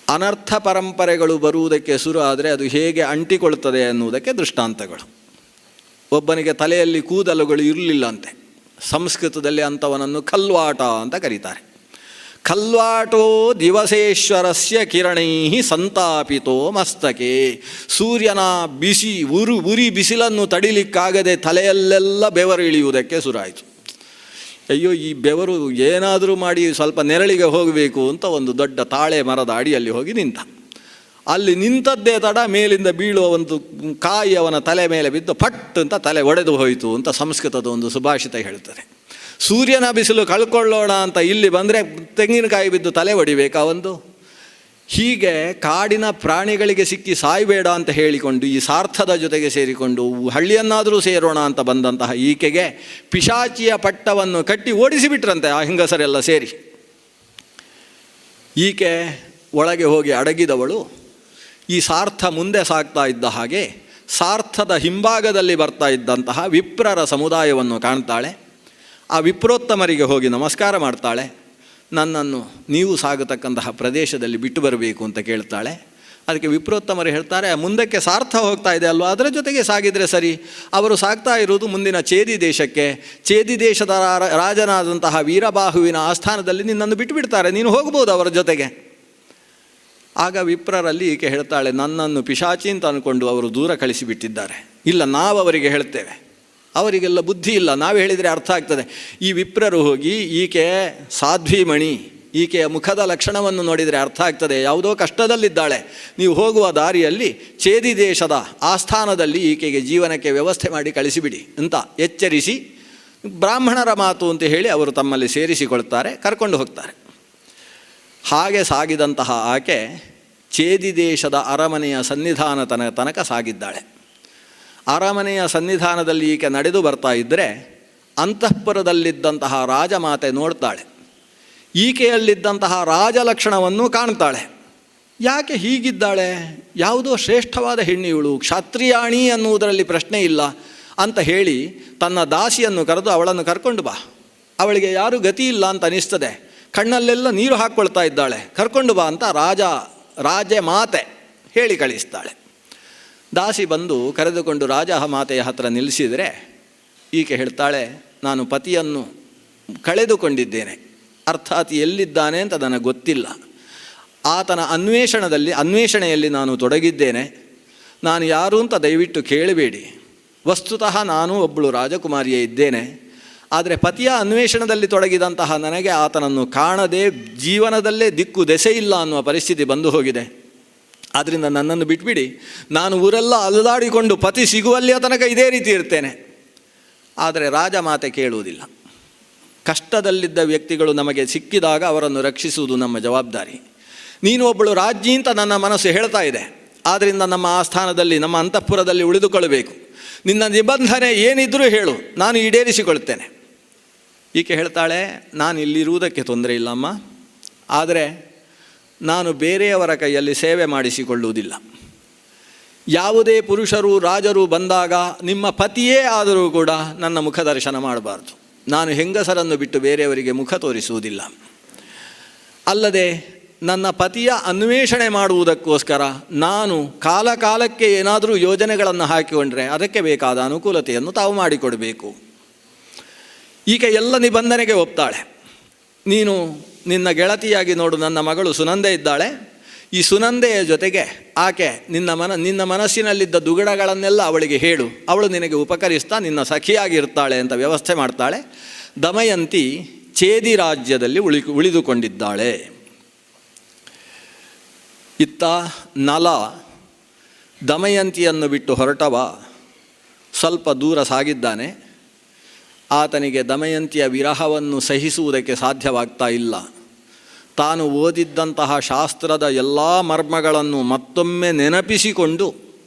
ಅನರ್ಥ ಪರಂಪರೆಗಳು ಬರುವುದಕ್ಕೆ ಶುರು ಆದರೆ ಅದು ಹೇಗೆ ಅಂಟಿಕೊಳ್ತದೆ ಅನ್ನುವುದಕ್ಕೆ ದೃಷ್ಟಾಂತಗಳು. ಒಬ್ಬನಿಗೆ ತಲೆಯಲ್ಲಿ ಕೂದಲುಗಳು ಇರಲಿಲ್ಲಂತೆ. ಸಂಸ್ಕೃತದಲ್ಲಿ ಅಂಥವನನ್ನು ಖಲ್ವಾಟ ಅಂತ ಕರೀತಾರೆ. ಖಲ್ವಾಟೋ ದಿವಸೇಶ್ವರಸ್ಯ ಕಿರಣೈ ಸಂತಾಪಿತೋ ಮಸ್ತಕೆ. ಸೂರ್ಯನ ಉರಿ ಬಿಸಿಲನ್ನು ತಡಿಲಿಕ್ಕಾಗದೆ ತಲೆಯಲ್ಲೆಲ್ಲ ಬೆವರು ಇಳಿಯುವುದಕ್ಕೆ ಶುರುವಾಯಿತು. ಅಯ್ಯೋ, ಈ ಬೆವರು ಏನಾದರೂ ಮಾಡಿ ಸ್ವಲ್ಪ ನೆರಳಿಗೆ ಹೋಗಬೇಕು ಅಂತ ಒಂದು ದೊಡ್ಡ ತಾಳೆ ಮರದ ಅಡಿಯಲ್ಲಿ ಹೋಗಿ ನಿಂತ. ಅಲ್ಲಿ ನಿಂತದ್ದೇ ತಡ ಮೇಲಿಂದ ಬೀಳುವ ಒಂದು ಕಾಯಿ ಅವನ ತಲೆ ಮೇಲೆ ಬಿದ್ದು ಪಟ್ ಅಂತ ತಲೆ ಒಡೆದು ಹೋಯಿತು ಅಂತ ಸಂಸ್ಕೃತದ ಒಂದು ಸುಭಾಷಿತ ಹೇಳ್ತಾರೆ. ಸೂರ್ಯನ ಬಿಸಿಲು ಕಳ್ಕೊಳ್ಳೋಣ ಅಂತ ಇಲ್ಲಿ ಬಂದರೆ ತೆಂಗಿನಕಾಯಿ ಬಿದ್ದು ತಲೆ ಒಡಿಬೇಕಾ ಒಂದು? ಹೀಗೆ ಕಾಡಿನ ಪ್ರಾಣಿಗಳಿಗೆ ಸಿಕ್ಕಿ ಸಾಯಬೇಡ ಅಂತ ಹೇಳಿಕೊಂಡು ಈ ಸಾರ್ಥದ ಜೊತೆಗೆ ಸೇರಿಕೊಂಡು ಹಳ್ಳಿಯನ್ನಾದರೂ ಸೇರೋಣ ಅಂತ ಬಂದಂತಹ ಈಕೆಗೆ ಪಿಶಾಚಿಯ ಪಟ್ಟವನ್ನು ಕಟ್ಟಿ ಓಡಿಸಿಬಿಟ್ರಂತೆ ಆ ಹೆಂಗಸರೆಲ್ಲ ಸೇರಿ. ಈಕೆ ಒಳಗೆ ಹೋಗಿ ಅಡಗಿದವಳು. ಈ ಸಾರ್ಥ ಮುಂದೆ ಸಾಗ್ತಾ ಇದ್ದ ಹಾಗೆ ಸಾರ್ಥದ ಹಿಂಭಾಗದಲ್ಲಿ ಬರ್ತಾ ಇದ್ದಂತಹ ವಿಪ್ರರ ಸಮುದಾಯವನ್ನು ಕಾಣ್ತಾಳೆ. ಆ ವಿಪ್ರೋತ್ತಮರಿಗೆ ಹೋಗಿ ನಮಸ್ಕಾರ ಮಾಡ್ತಾಳೆ. ನನ್ನನ್ನು ನೀವು ಸಾಗತಕ್ಕಂತಹ ಪ್ರದೇಶದಲ್ಲಿ ಬಿಟ್ಟು ಬರಬೇಕು ಅಂತ ಕೇಳ್ತಾಳೆ. ಅದಕ್ಕೆ ವಿಪ್ರೋತ್ತಮರು ಹೇಳ್ತಾರೆ, ಮುಂದಕ್ಕೆ ಸಾರ್ಥ ಹೋಗ್ತಾ ಇದೆ ಅಲ್ವಾ, ಅದರ ಜೊತೆಗೆ ಸಾಗಿದರೆ ಸರಿ. ಅವರು ಸಾಗ್ತಾ ಇರುವುದು ಮುಂದಿನ ಚೇದಿ ದೇಶಕ್ಕೆ. ಚೇದಿ ದೇಶದ ರಾಜನಾದಂತಹ ವೀರಬಾಹುವಿನ ಆಸ್ಥಾನದಲ್ಲಿ ನಿನ್ನನ್ನು ಬಿಟ್ಟು ಬಿಡ್ತಾರೆ, ನೀನು ಹೋಗ್ಬೋದು ಅವರ ಜೊತೆಗೆ. ಆಗ ವಿಪ್ರರಲ್ಲಿ ಈಕೆ ಹೇಳ್ತಾಳೆ, ನನ್ನನ್ನು ಪಿಶಾಚಿ ಅಂತ ಅಂದ್ಕೊಂಡು ಅವರು ದೂರ ಕಳಿಸಿಬಿಟ್ಟಿದ್ದಾರೆ. ಇಲ್ಲ, ನಾವು ಅವರಿಗೆ ಹೇಳ್ತೇವೆ, ಅವರಿಗೆಲ್ಲ ಬುದ್ಧಿ ಇಲ್ಲ, ನಾವು ಹೇಳಿದರೆ ಅರ್ಥ ಆಗ್ತದೆ. ಈ ವಿಪ್ರರು ಹೋಗಿ ಈಕೆ ಸಾಧ್ವಿಮಣಿ, ಈಕೆಯ ಮುಖದ ಲಕ್ಷಣವನ್ನು ನೋಡಿದರೆ ಅರ್ಥ ಆಗ್ತದೆ, ಯಾವುದೋ ಕಷ್ಟದಲ್ಲಿದ್ದಾಳೆ, ನೀವು ಹೋಗುವ ದಾರಿಯಲ್ಲಿ ಚೇದಿ ದೇಶದ ಆಸ್ಥಾನದಲ್ಲಿ ಈಕೆಗೆ ಜೀವನಕ್ಕೆ ವ್ಯವಸ್ಥೆ ಮಾಡಿ ಕಳಿಸಿಬಿಡಿ ಅಂತ ಎಚ್ಚರಿಸಿ, ಬ್ರಾಹ್ಮಣರ ಮಾತು ಅಂತ ಹೇಳಿ ಅವರು ತಮ್ಮಲ್ಲಿ ಸೇರಿಸಿಕೊಳ್ತಾರೆ, ಕರ್ಕೊಂಡು ಹೋಗ್ತಾರೆ. ಹಾಗೆ ಸಾಗಿದಂತಹ ಆಕೆ ಚೇದಿ ದೇಶದ ಅರಮನೆಯ ಸನ್ನಿಧಾನ ತನಕ ಸಾಗಿದ್ದಾಳೆ. ಅರಮನೆಯ ಸನ್ನಿಧಾನದಲ್ಲಿ ಈಕೆ ನಡೆದು ಬರ್ತಾ ಇದ್ದರೆ ಅಂತಃಪುರದಲ್ಲಿದ್ದಂತಹ ರಾಜಮಾತೆ ನೋಡ್ತಾಳೆ. ಈಕೆಯಲ್ಲಿದ್ದಂತಹ ರಾಜಲಕ್ಷಣವನ್ನು ಕಾಣ್ತಾಳೆ. ಯಾಕೆ ಹೀಗಿದ್ದಾಳೆ, ಯಾವುದೋ ಶ್ರೇಷ್ಠವಾದ ಹೆಣ್ಣಿವಳು, ಕ್ಷತ್ರಿಯಾಣಿ ಅನ್ನುವುದರಲ್ಲಿ ಪ್ರಶ್ನೆ ಇಲ್ಲ ಅಂತ ಹೇಳಿ ತನ್ನ ದಾಸಿಯನ್ನು ಕರೆದು ಅವಳನ್ನು ಕರ್ಕೊಂಡು ಬಾ, ಅವಳಿಗೆ ಯಾರೂ ಗತಿ ಇಲ್ಲ ಅಂತ ಅನಿಸ್ತದೆ, ಕಣ್ಣಲ್ಲೆಲ್ಲ ನೀರು ಹಾಕ್ಕೊಳ್ತಾ ಇದ್ದಾಳೆ, ಕರ್ಕೊಂಡು ಬಾ ಅಂತ ರಾಜ ಮಾತೆ ಹೇಳಿ ಕಳಿಸ್ತಾಳೆ. ದಾಸಿ ಬಂದು ಕರೆದುಕೊಂಡು ರಾಜ ಮಾತೆಯ ಹತ್ರ ನಿಲ್ಲಿಸಿದರೆ ಈಕೆ ಹೇಳ್ತಾಳೆ, ನಾನು ಪತಿಯನ್ನು ಕಳೆದುಕೊಂಡಿದ್ದೇನೆ, ಅರ್ಥಾತ್ ಎಲ್ಲಿದ್ದಾನೆ ಅಂತ ನನಗೆ ಗೊತ್ತಿಲ್ಲ, ಆತನ ಅನ್ವೇಷಣೆಯಲ್ಲಿ ನಾನು ತೊಡಗಿದ್ದೇನೆ, ನಾನು ಯಾರು ಅಂತ ದಯವಿಟ್ಟು ಕೇಳಬೇಡಿ. ವಸ್ತುತಃ ನಾನು ಒಬ್ಬಳು ರಾಜಕುಮಾರಿಯೇ ಇದ್ದೇನೆ, ಆದರೆ ಪತಿಯ ಅನ್ವೇಷಣದಲ್ಲಿ ತೊಡಗಿದಂತಹ ನನಗೆ ಆತನನ್ನು ಕಾಣದೆ ಜೀವನದಲ್ಲೇ ದಿಕ್ಕು ದೆಸೆ ಇಲ್ಲ ಅನ್ನುವ ಪರಿಸ್ಥಿತಿ ಬಂದು ಹೋಗಿದೆ. ಆದ್ದರಿಂದ ನನ್ನನ್ನು ಬಿಟ್ಬಿಡಿ, ನಾನು ಊರೆಲ್ಲ ಅಲ್ಲಾಡಿಕೊಂಡು ಪತಿ ಸಿಗುವಲ್ಲಿಯ ತನಕ ಇದೇ ರೀತಿ ಇರ್ತೇನೆ. ಆದರೆ ರಾಜಮಾತೆ ಕೇಳುವುದಿಲ್ಲ. ಕಷ್ಟದಲ್ಲಿದ್ದ ವ್ಯಕ್ತಿಗಳು ನಮಗೆ ಸಿಕ್ಕಿದಾಗ ಅವರನ್ನು ರಕ್ಷಿಸುವುದು ನಮ್ಮ ಜವಾಬ್ದಾರಿ. ನೀನು ಒಬ್ಬಳು ರಾಜ್ಞಿ ಅಂತ ನನ್ನ ಮನಸ್ಸು ಹೇಳ್ತಾ ಇದೆ, ಆದ್ದರಿಂದ ನಮ್ಮ ಆಸ್ಥಾನದಲ್ಲಿ ನಮ್ಮ ಅಂತಃಪುರದಲ್ಲಿ ಉಳಿದುಕೊಳ್ಳಬೇಕು. ನಿನ್ನ ನಿಬಂಧನೆ ಏನಿದ್ರೂ ಹೇಳು, ನಾನು ಈಡೇರಿಸಿಕೊಳ್ತೇನೆ. ಈಕೆ ಹೇಳ್ತಾಳೆ, ನಾನು ಇಲ್ಲಿರುವುದಕ್ಕೆ ತೊಂದರೆ ಇಲ್ಲಮ್ಮ, ಆದರೆ ನಾನು ಬೇರೆಯವರ ಕೈಯಲ್ಲಿ ಸೇವೆ ಮಾಡಿಸಿಕೊಳ್ಳುವುದಿಲ್ಲ. ಯಾವುದೇ ಪುರುಷರು ರಾಜರು ಬಂದಾಗ ನಿಮ್ಮ ಪತಿಯೇ ಆದರೂ ಕೂಡ ನನ್ನ ಮುಖ ದರ್ಶನ ಮಾಡಬಾರ್ದು. ನಾನು ಹೆಂಗಸರನ್ನು ಬಿಟ್ಟು ಬೇರೆಯವರಿಗೆ ಮುಖ ತೋರಿಸುವುದಿಲ್ಲ. ಅಲ್ಲದೆ ನನ್ನ ಪತಿಯ ಅನ್ವೇಷಣೆ ಮಾಡುವುದಕ್ಕೋಸ್ಕರ ನಾನು ಕಾಲಕ್ಕೆ ಏನಾದರೂ ಯೋಜನೆಗಳನ್ನು ಹಾಕಿಕೊಂಡ್ರೆ ಅದಕ್ಕೆ ಬೇಕಾದ ಅನುಕೂಲತೆಯನ್ನು ತಾವು ಮಾಡಿಕೊಡಬೇಕು. ಈಕೆ ಎಲ್ಲ ನಿಬಂಧನೆಗೆ ಒಪ್ತಾಳೆ. ನೀನು ನಿನ್ನ ಗೆಳತಿಯಾಗಿ ನೋಡು, ನನ್ನ ಮಗಳು ಸುನಂದೆ ಇದ್ದಾಳೆ, ಈ ಸುನಂದೆಯ ಜೊತೆಗೆ ಆಕೆ ನಿನ್ನ ಮನಸ್ಸಿನಲ್ಲಿದ್ದ ದುಗುಡಗಳನ್ನೆಲ್ಲ ಅವಳಿಗೆ ಹೇಳು, ಅವಳು ನಿನಗೆ ಉಪಕರಿಸ್ತಾ ನಿನ್ನ ಸಖಿಯಾಗಿರ್ತಾಳೆ ಅಂತ ವ್ಯವಸ್ಥೆ ಮಾಡ್ತಾಳೆ. ದಮಯಂತಿ ಚೇದಿ ರಾಜ್ಯದಲ್ಲಿ ಉಳಿದುಕೊಂಡಿದ್ದಾಳೆ. ಇತ್ತ ನಲ ದಮಯಂತಿಯನ್ನು ಬಿಟ್ಟು ಹೊರಟವ ಸ್ವಲ್ಪ ದೂರ ಸಾಗಿದ್ದಾನೆ. ಆತನಿಗೆ ದಮಯಂತಿಯ ವಿರಹವನ್ನು ಸಹಿಸುವುದಕ್ಕೆ ಸಾಧ್ಯವಾಗ್ತಾ ಇಲ್ಲ. ತಾನು ಓದಿದ್ದಂತಹ ಶಾಸ್ತ್ರದ ಎಲ್ಲ ಮರ್ಮಗಳನ್ನು ಮತ್ತೊಮ್ಮೆ ನೆನಪಿಸಿಕೊಂಡು,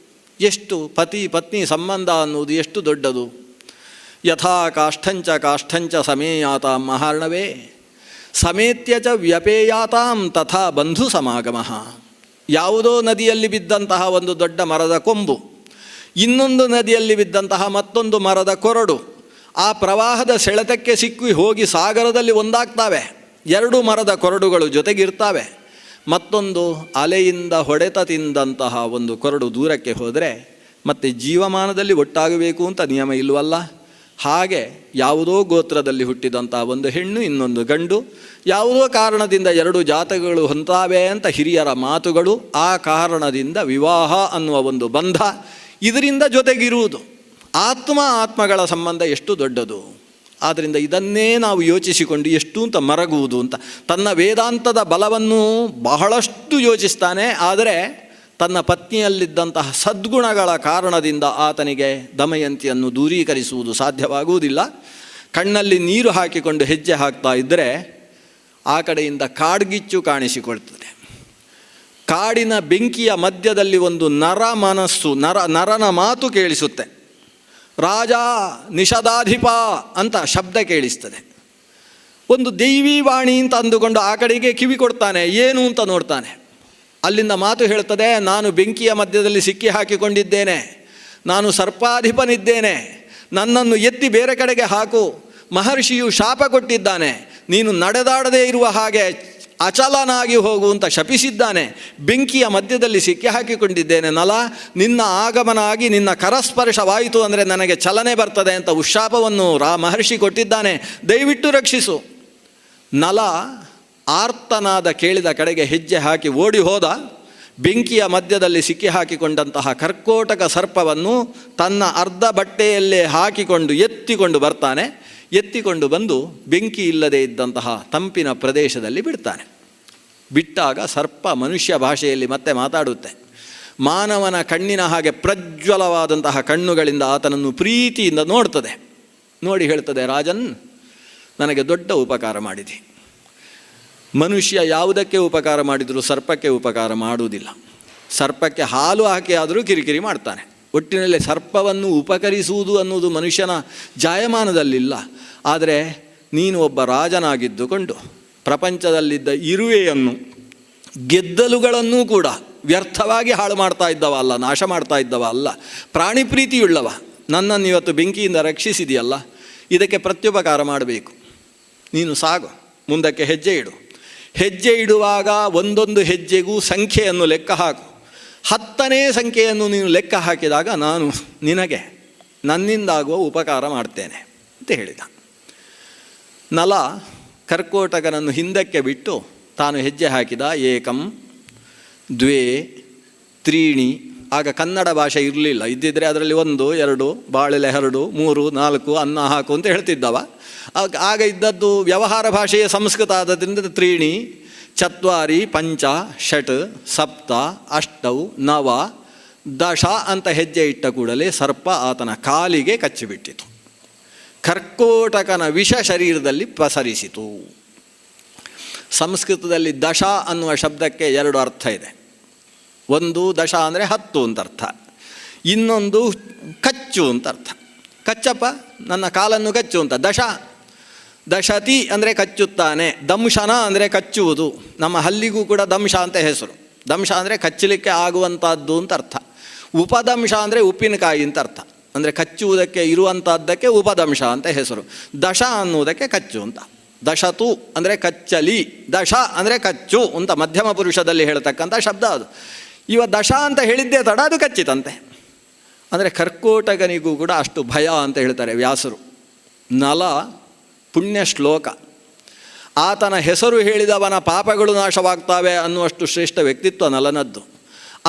ಎಷ್ಟು ಪತಿ ಪತ್ನಿ ಸಂಬಂಧ ಅನ್ನುವುದು ಎಷ್ಟು ದೊಡ್ಡದು. ಯಥಾ ಕಾಷ್ಠಂಚ ಸಮೇಯಾತಾಂ ಮಹಾರ್ಣವೇ ಸಮೇತ್ಯ ಚ ವ್ಯಪೇಯಾತಾಂ ತಥಾ ಬಂಧು ಸಮಾಗಮಃ. ಯಾವುದೋ ನದಿಯಲ್ಲಿ ಬಿದ್ದಂತಹ ಒಂದು ದೊಡ್ಡ ಮರದ ಕೊಂಬು, ಇನ್ನೊಂದು ನದಿಯಲ್ಲಿ ಬಿದ್ದಂತಹ ಮತ್ತೊಂದು ಮರದ ಕೊರಡು ಆ ಪ್ರವಾಹದ ಸೆಳೆತಕ್ಕೆ ಸಿಕ್ಕಿ ಹೋಗಿ ಸಾಗರದಲ್ಲಿ ಒಂದಾಗ್ತಾವೆ. ಎರಡು ಮರದ ಕೊರಡುಗಳು ಜೊತೆಗಿರ್ತಾವೆ. ಮತ್ತೊಂದು ಅಲೆಯಿಂದ ಹೊಡೆತ ತಿಂದಂತಹ ಒಂದು ಕೊರಡು ದೂರಕ್ಕೆ ಹೋದರೆ ಮತ್ತೆ ಜೀವಮಾನದಲ್ಲಿ ಒಟ್ಟಾಗಬೇಕು ಅಂತ ನಿಯಮ ಇಲ್ವಲ್ಲ. ಹಾಗೆ ಯಾವುದೋ ಗೋತ್ರದಲ್ಲಿ ಹುಟ್ಟಿದಂಥ ಒಂದು ಹೆಣ್ಣು ಇನ್ನೊಂದು ಗಂಡು, ಯಾವುದೋ ಕಾರಣದಿಂದ ಎರಡು ಜಾತಕಗಳು ಹೊಂತಾವೆ ಅಂತ ಹಿರಿಯರ ಮಾತುಗಳು, ಆ ಕಾರಣದಿಂದ ವಿವಾಹ ಅನ್ನುವ ಒಂದು ಬಂಧ, ಇದರಿಂದ ಜೊತೆಗಿರುವುದು. ಆತ್ಮಗಳ ಸಂಬಂಧ ಎಷ್ಟು ದೊಡ್ಡದು. ಆದ್ದರಿಂದ ಇದನ್ನೇ ನಾವು ಯೋಚಿಸಿಕೊಂಡು ಎಷ್ಟು ಅಂತ ಮರಗುವುದು ಅಂತ ತನ್ನ ವೇದಾಂತದ ಬಲವನ್ನು ಬಹಳಷ್ಟು ಯೋಚಿಸ್ತಾನೆ. ಆದರೆ ತನ್ನ ಪತ್ನಿಯಲ್ಲಿದ್ದಂತಹ ಸದ್ಗುಣಗಳ ಕಾರಣದಿಂದ ಆತನಿಗೆ ದಮಯಂತಿಯನ್ನು ದೂರೀಕರಿಸುವುದು ಸಾಧ್ಯವಾಗುವುದಿಲ್ಲ. ಕಣ್ಣಲ್ಲಿ ನೀರು ಹಾಕಿಕೊಂಡು ಹೆಜ್ಜೆ ಹಾಕ್ತಾ ಇದ್ದರೆ ಆ ಕಡೆಯಿಂದ ಕಾಡ್ಗಿಚ್ಚು ಕಾಣಿಸಿಕೊಳ್ತದೆ. ಕಾಡಿನ ಬೆಂಕಿಯ ಮಧ್ಯದಲ್ಲಿ ಒಂದು ನರನ ಮಾತು ಕೇಳಿಸುತ್ತೆ. ರಾಜ ನಿಷದಾಧಿಪ ಅಂತ ಶಬ್ದ ಕೇಳಿಸ್ತದೆ. ಒಂದು ದೈವಿ ವಾಣಿ ಅಂತ ಅಂದುಕೊಂಡು ಆ ಕಡೆಗೆ ಕಿವಿ ಕೊಡ್ತಾನೆ. ಏನು ಅಂತ ನೋಡ್ತಾನೆ. ಅಲ್ಲಿಂದ ಮಾತು ಹೇಳ್ತದೆ, ನಾನು ಬೆಂಕಿಯ ಮಧ್ಯದಲ್ಲಿ ಸಿಕ್ಕಿ ಹಾಕಿಕೊಂಡಿದ್ದೇನೆ, ನಾನು ಸರ್ಪಾಧಿಪನಿದ್ದೇನೆ, ನನ್ನನ್ನು ಎತ್ತಿ ಬೇರೆ ಕಡೆಗೆ ಹಾಕು. ಮಹರ್ಷಿಯು ಶಾಪ ಕೊಟ್ಟಿದ್ದಾನೆ, ನೀನು ನಡೆದಾಡದೇ ಇರುವ ಹಾಗೆ ಅಚಲನಾಗಿ ಹೋಗು ಅಂತ ಶಪಿಸಿದ್ದಾನೆ. ಬೆಂಕಿಯ ಮಧ್ಯದಲ್ಲಿ ಸಿಕ್ಕಿ ಹಾಕಿಕೊಂಡಿದ್ದೇನೆ ನಲ, ನಿನ್ನ ಆಗಮನ ಆಗಿ ನಿನ್ನ ಕರಸ್ಪರ್ಶವಾಯಿತು ಅಂದರೆ ನನಗೆ ಚಲನೆ ಬರ್ತದೆ ಅಂತ ಉಶಾಪವನ್ನು ಮಹರ್ಷಿ ಕೊಟ್ಟಿದ್ದಾನೆ, ದಯವಿಟ್ಟು ರಕ್ಷಿಸು. ನಲ ಆರ್ತನಾದ ಕೇಳಿದ ಕಡೆಗೆ ಹೆಜ್ಜೆ ಹಾಕಿ ಓಡಿ ಹೋದ. ಬೆಂಕಿಯ ಮಧ್ಯದಲ್ಲಿ ಸಿಕ್ಕಿ ಹಾಕಿಕೊಂಡಂತಹ ಕರ್ಕೋಟಕ ಸರ್ಪವನ್ನು ತನ್ನ ಅರ್ಧ ಬಟ್ಟೆಯಲ್ಲೇ ಹಾಕಿಕೊಂಡು ಎತ್ತಿಕೊಂಡು ಬರ್ತಾನೆ. ಎತ್ತಿಕೊಂಡು ಬಂದು ಬೆಂಕಿ ಇಲ್ಲದೆ ಇದ್ದಂತಹ ತಂಪಿನ ಪ್ರದೇಶದಲ್ಲಿ ಬಿಡ್ತಾನೆ. ಬಿಟ್ಟಾಗ ಸರ್ಪ ಮನುಷ್ಯ ಭಾಷೆಯಲ್ಲಿ ಮತ್ತೆ ಮಾತಾಡುತ್ತೆ. ಮಾನವನ ಕಣ್ಣಿನ ಹಾಗೆ ಪ್ರಜ್ವಲವಾದಂತಹ ಕಣ್ಣುಗಳಿಂದ ಆತನನ್ನು ಪ್ರೀತಿಯಿಂದ ನೋಡ್ತದೆ. ನೋಡಿ ಹೇಳ್ತದೆ, ರಾಜನ್, ನನಗೆ ದೊಡ್ಡ ಉಪಕಾರ ಮಾಡಿದೆ. ಮನುಷ್ಯ ಯಾವುದಕ್ಕೆ ಉಪಕಾರ ಮಾಡಿದರೂ ಸರ್ಪಕ್ಕೆ ಉಪಕಾರ ಮಾಡುವುದಿಲ್ಲ. ಸರ್ಪಕ್ಕೆ ಹಾಲು ಹಾಕಿ ಆದರೂ ಕಿರಿಕಿರಿ ಮಾಡ್ತಾನೆ. ಒಟ್ಟಿನಲ್ಲಿ ಸರ್ಪವನ್ನು ಉಪಕರಿಸುವುದು ಅನ್ನುವುದು ಮನುಷ್ಯನ ಜಾಯಮಾನದಲ್ಲಿಲ್ಲ. ಆದರೆ ನೀನು ಒಬ್ಬ ರಾಜನಾಗಿದ್ದುಕೊಂಡು ಪ್ರಪಂಚದಲ್ಲಿದ್ದ ಇರುವೆಯನ್ನು, ಗೆದ್ದಲುಗಳನ್ನೂ ಕೂಡ ವ್ಯರ್ಥವಾಗಿ ಹಾಳು ಮಾಡ್ತಾ ಇದ್ದವ ಅಲ್ಲ, ನಾಶ ಮಾಡ್ತಾ ಇದ್ದವ ಅಲ್ಲ, ಪ್ರಾಣಿ ಪ್ರೀತಿಯುಳ್ಳವ. ನನ್ನನ್ನು ಇವತ್ತು ಬೆಂಕಿಯಿಂದ ರಕ್ಷಿಸಿದೆಯಲ್ಲ, ಇದಕ್ಕೆ ಪ್ರತ್ಯುಪಕಾರ ಮಾಡಬೇಕು. ನೀನು ಸಾಗು, ಮುಂದಕ್ಕೆ ಹೆಜ್ಜೆ ಇಡು. ಹೆಜ್ಜೆ ಇಡುವಾಗ ಒಂದೊಂದು ಹೆಜ್ಜೆಗೂ ಸಂಖ್ಯೆಯನ್ನು ಲೆಕ್ಕ ಹಾಕು. 10ನೇ ಸಂಖ್ಯೆಯನ್ನು ನೀನು ಲೆಕ್ಕ ಹಾಕಿದಾಗ ನಾನು ನಿನಗೆ ನನ್ನಿಂದಾಗುವ ಉಪಕಾರ ಮಾಡ್ತೇನೆ ಅಂತ ಹೇಳಿದ. ನಲ ಕರ್ಕೋಟಕನನ್ನು ಹಿಂದಕ್ಕೆ ಬಿಟ್ಟು ತಾನು ಹೆಜ್ಜೆ ಹಾಕಿದ. ಏಕಂ ದ್ವೇ ತ್ರೀಣಿ. ಆಗ ಕನ್ನಡ ಭಾಷೆ ಇರಲಿಲ್ಲ, ಇದ್ದಿದ್ದರೆ ಅದರಲ್ಲಿ 1 2 ಬಾಳೆಲೆ 2 3 4 ಅನ್ನ ಹಾಕು ಅಂತ ಹೇಳ್ತಿದ್ದವ. ಆಗ ಇದ್ದದ್ದು ವ್ಯವಹಾರ ಭಾಷೆಯ ಸಂಸ್ಕೃತ ಆದದ್ರಿಂದ ತ್ರೀಣಿ ಚತ್ವಾರಿ ಪಂಚ ಷಟ್ ಸಪ್ತ ಅಷ್ಟೌ ನವ ದಶ ಅಂತ ಹೆಜ್ಜೆ ಇಟ್ಟ ಕೂಡಲೇ ಸರ್ಪ ಆತನ ಕಾಲಿಗೆ ಕಚ್ಚಿಬಿಟ್ಟಿತು. ಕರ್ಕೋಟಕನ ವಿಷ ಶರೀರದಲ್ಲಿ ಪಸರಿಸಿತು. ಸಂಸ್ಕೃತದಲ್ಲಿ ದಶ ಅನ್ನುವ ಶಬ್ದಕ್ಕೆ 2 ಅರ್ಥ ಇದೆ. ಒಂದು ದಶ ಅಂದರೆ 10 ಅಂತ ಅರ್ಥ, ಇನ್ನೊಂದು ಕಚ್ಚು ಅಂತ ಅರ್ಥ. ಕಚ್ಚಪ್ಪ, ನನ್ನ ಕಾಲನ್ನು ಕಚ್ಚು ಅಂತ. ದಶತಿ ಅಂದರೆ ಕಚ್ಚುತ್ತಾನೆ, ದಂಶನ ಅಂದರೆ ಕಚ್ಚುವುದು. ನಮ್ಮ ಹಲ್ಲಿಗೂ ಕೂಡ ದಂಶ ಅಂತ ಹೆಸರು. ದಂಶ ಅಂದರೆ ಕಚ್ಚಲಿಕ್ಕೆ ಆಗುವಂಥದ್ದು ಅಂತ ಅರ್ಥ. ಉಪದಂಶ ಅಂದರೆ ಉಪ್ಪಿನಕಾಯಿ ಅಂತ ಅರ್ಥ. ಅಂದರೆ ಕಚ್ಚುವುದಕ್ಕೆ ಇರುವಂಥದ್ದಕ್ಕೆ ಉಪದಂಶ ಅಂತ ಹೆಸರು. ದಶ ಅನ್ನುವುದಕ್ಕೆ ಕಚ್ಚು ಅಂತ. ದಶತು ಅಂದರೆ ಕಚ್ಚಲಿ, ದಶ ಅಂದರೆ ಕಚ್ಚು ಅಂತ ಮಧ್ಯಮ ಪುರುಷದಲ್ಲಿ ಹೇಳ್ತಕ್ಕಂಥ ಶಬ್ದ ಅದು. ಇವ ದಶ ಅಂತ ಹೇಳಿದ್ದೇ ತಡ ಅದು ಕಚ್ಚಿತಂತೆ. ಅಂದರೆ ಕರ್ಕೋಟಕನಿಗೂ ಕೂಡ ಅಷ್ಟು ಭಯ ಅಂತ ಹೇಳ್ತಾರೆ ವ್ಯಾಸರು. ನಲ ಪುಣ್ಯ ಶ್ಲೋಕ, ಆತನ ಹೆಸರು ಹೇಳಿದವನ ಪಾಪಗಳು ನಾಶವಾಗ್ತವೆ ಅನ್ನುವಷ್ಟು ಶ್ರೇಷ್ಠ ವ್ಯಕ್ತಿತ್ವ ನಲನದ್ದು.